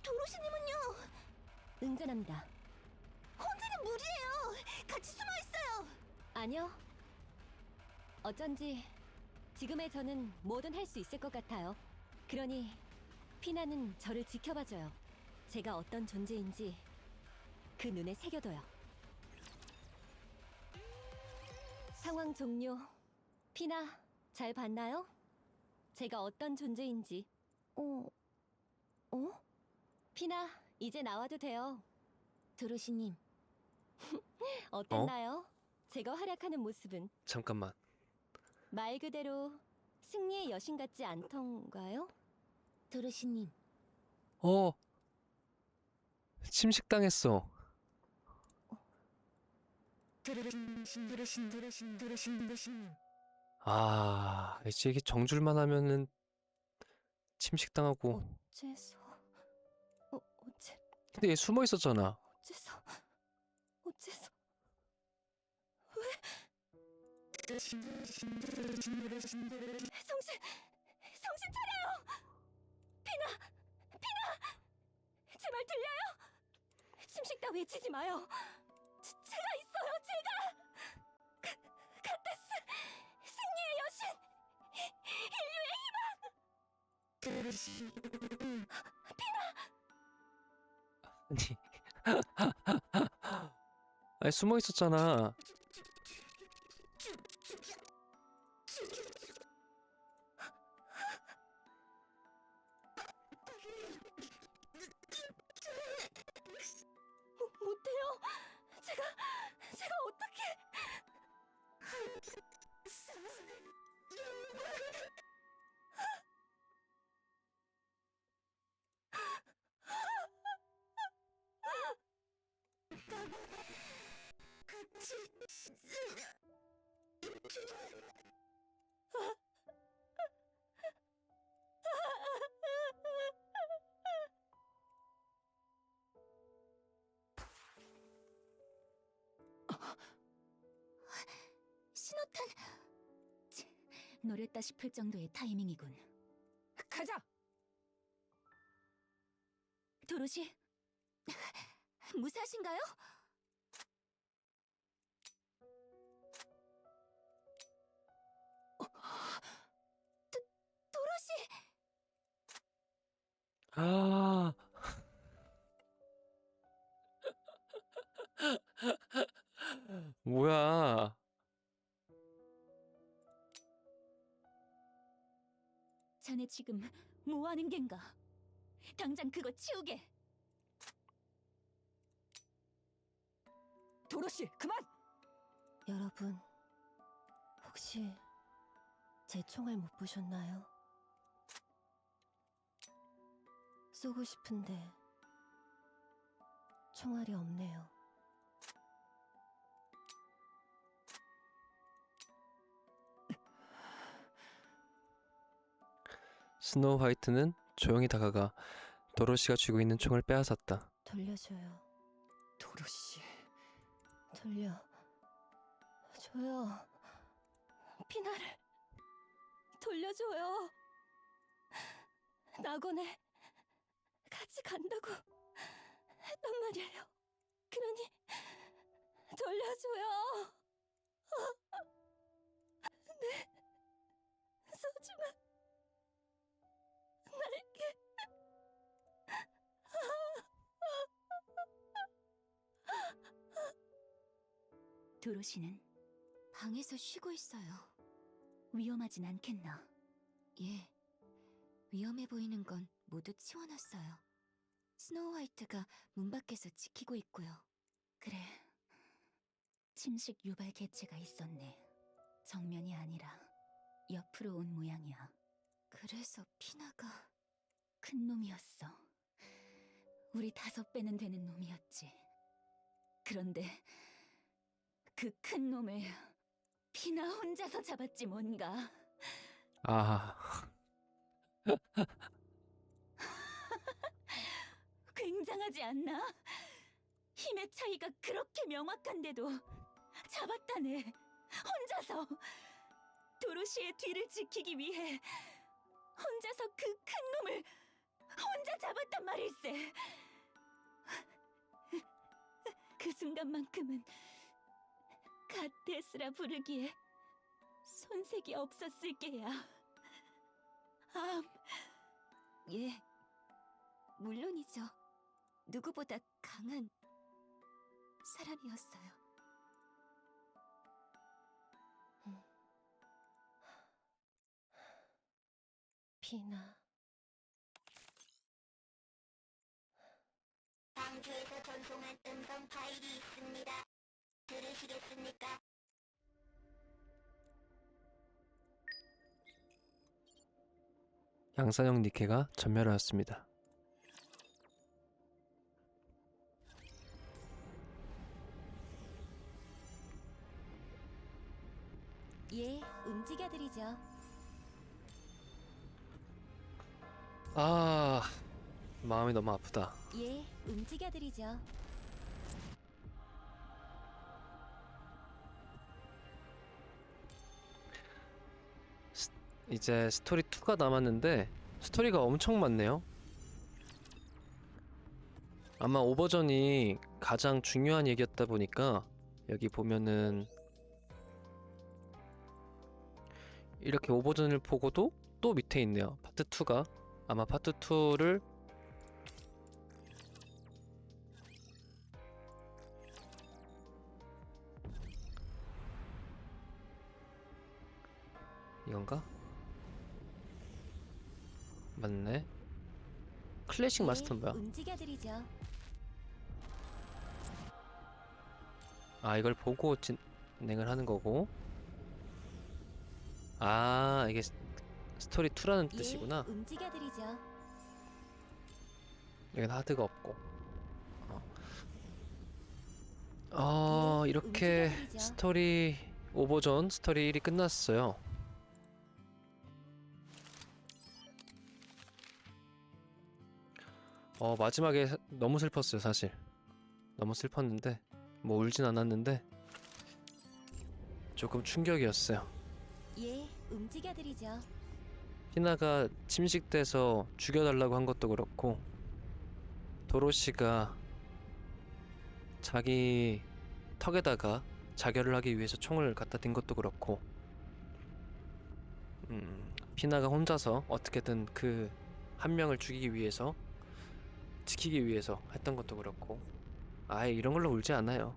도로시님은요? 응전합니다. 혼자는 무리예요. 같이 숨어있어요. 아니요. 어쩐지 지금의 저는 뭐든 할 수 있을 것 같아요. 그러니 피나는 저를 지켜봐줘요. 제가 어떤 존재인지 그 눈에 새겨둬요. 상황 종료. 피나, 잘 봤나요? 제가 어떤 존재인지. 피나, 이제 나와도 돼요. 도로시님, 어땠나요? 제가 활약하는 모습은 잠깐만. 말 그대로 승리의 여신 같지 않던가요? 도로시님, 침식당했어. 아, 이제 이게 정줄만 하면은 침식당하고. 어째서 근데 얘 숨어 있었잖아. 어째서 정신 차려요! 피나! 제 말 들려요? 침식 따위 치지 마요. 제가 있어요, 제가! 갓데스! 승리의 여신! 인류의 희망! 아니, 숨어 있었잖아. 못해요! 제가 어떻게... 신호탄... 노렸다 싶을 정도의 타이밍이군. 가자. 도로시, 무사하신가요? 도로시! 아, 자네 지금 뭐 하는 겐가? 당장 그거 치우게. 도로시, 그만! 여러분, 혹시 제 총알 못 보셨나요? 쏘고 싶은데 총알이 없네요. 스노우 화이트는 조용히 다가가 도로시가 쥐고 있는 총을 빼앗았다. 돌려줘요. 도로시. 돌려줘요. 피나를 돌려줘요. 낙원에 같이 간다고 했단 말이에요. 그러니 돌려줘요. 내 소중한 날개. 도로시는 방에서 쉬고 있어요. 위험하진 않겠나? 예, 위험해 보이는 건 모두 치워놨어요. 스노우 화이트가 문 밖에서 지키고 있고요. 그래, 침식 유발 개체가 있었네. 정면이 아니라 옆으로 온 모양이야. 그래서 피나가 큰 놈이었어. 우리 5배는 되는 놈이었지. 그런데 그 큰 놈을 피나 혼자서 잡았지 뭔가. 아, 굉장하지 않나? 힘의 차이가 그렇게 명확한데도 잡았다네. 혼자서 도로시의 뒤를 지키기 위해 혼자서 그 큰 놈을 혼자 잡았단 말일세. 그 순간만큼은 가테스라 부르기에 손색이 없었을 게야. 예, 물론이죠. 누구보다 강한 사람이었어요. 피나. 방주에서 전송한 음성 파일이 있습니다. 들으시겠습니까? 양산형 니케가 전멸하였습니다. 예, 움직여드리죠. 아, 마음이 너무 아프다. 예, 움직여드리죠. 이제 스토리 2가 남았는데 스토리가 엄청 많네요. 아마 오버전이 가장 중요한 얘기였다 보니까 여기 보면은 이렇게 오버전을 보고도 또 밑에 있네요. 파트 2가 아마 파트 2를 이건가? 맞네. 클래식 마스터는 뭐야? 움직여드리죠. 아, 이걸 보고 진행을 하는 거고. 아, 이게 스토리 2라는 뜻이구나. 예, 움직여드리죠. 여긴 하드가 없고. 이렇게 움직여드리죠. 스토리 오버전 스토리 1이 끝났어요. 마지막에 너무 슬펐어요, 사실. 너무 슬펐는데 뭐 울진 않았는데 조금 충격이었어요. 예, 움직여드리죠. 희나가 침식돼서 죽여달라고 한 것도 그렇고, 도로시가 자기 턱에다가 자결을 하기 위해서 총을 갖다 댄 것도 그렇고, 피나가 혼자서 어떻게든 그 한 명을 죽이기 위해서, 지키기 위해서 했던 것도 그렇고, 아예 이런 걸로 울지 않아요.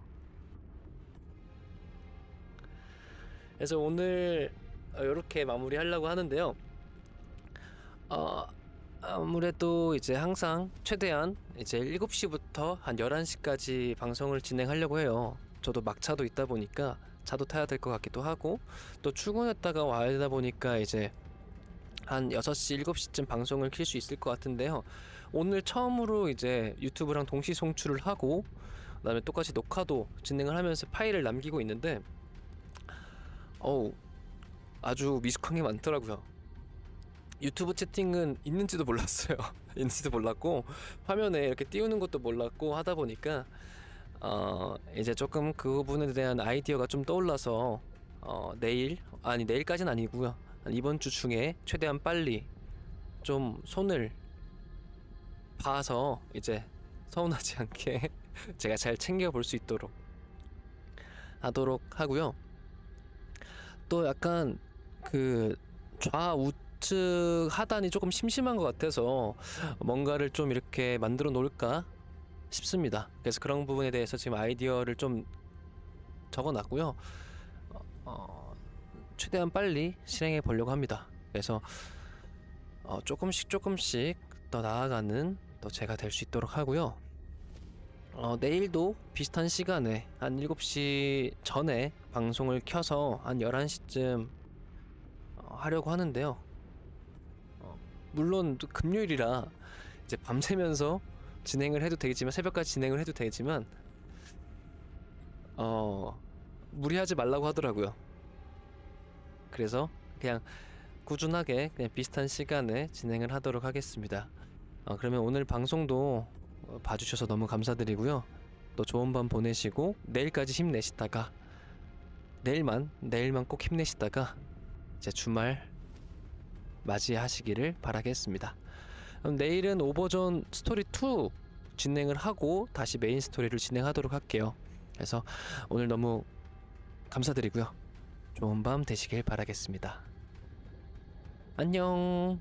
그래서 오늘 이렇게 마무리하려고 하는데요. 아무래도 이제 항상 최대한 이제 7시부터 한 11시까지 방송을 진행하려고 해요. 저도 막차도 있다 보니까 차도 타야 될 것 같기도 하고, 또 출근했다가 와야 되다 보니까 이제 한 6시, 7시쯤 방송을 킬 수 있을 것 같은데요. 오늘 처음으로 이제 유튜브랑 동시 송출을 하고, 그다음에 똑같이 녹화도 진행을 하면서 파일을 남기고 있는데, 아주 미숙한 게 많더라고요. 유튜브 채팅은 있는지도 몰랐어요. 있는지도 몰랐고, 화면에 이렇게 띄우는 것도 몰랐고 하다 보니까 이제 조금 그 부분에 대한 아이디어가 좀 떠올라서 내일까지는 아니고요. 한 이번 주 중에 최대한 빨리 좀 손을 봐서 이제 서운하지 않게 제가 잘 챙겨볼 수 있도록 하도록 하고요. 또 약간 그 좌우측 하단이 조금 심심한 것 같아서 뭔가를 좀 이렇게 만들어 놓을까 싶습니다. 그래서 그런 부분에 대해서 지금 아이디어를 좀 적어놨고요. 최대한 빨리 실행해 보려고 합니다. 그래서 조금씩 더 나아가는 또 제가 될 수 있도록 하고요. 내일도 비슷한 시간에 한 7시 전에 방송을 켜서 한 11시쯤 하려고 하는데요. 물론 또 금요일이라 이제 밤새면서 진행을 해도 되겠지만, 새벽까지 진행을 해도 되겠지만 무리하지 말라고 하더라고요. 그래서 그냥 꾸준하게 그냥 비슷한 시간에 진행을 하도록 하겠습니다. 그러면 오늘 방송도 봐주셔서 너무 감사드리고요. 또 좋은 밤 보내시고 내일까지 힘내시다가 내일만 꼭 힘내시다가 이제 주말 맞이하시기를 바라겠습니다. 그럼 내일은 오버존 스토리 2 진행을 하고 다시 메인 스토리를 진행하도록 할게요. 그래서 오늘 너무 감사드리고요. 좋은 밤 되시길 바라겠습니다. 안녕.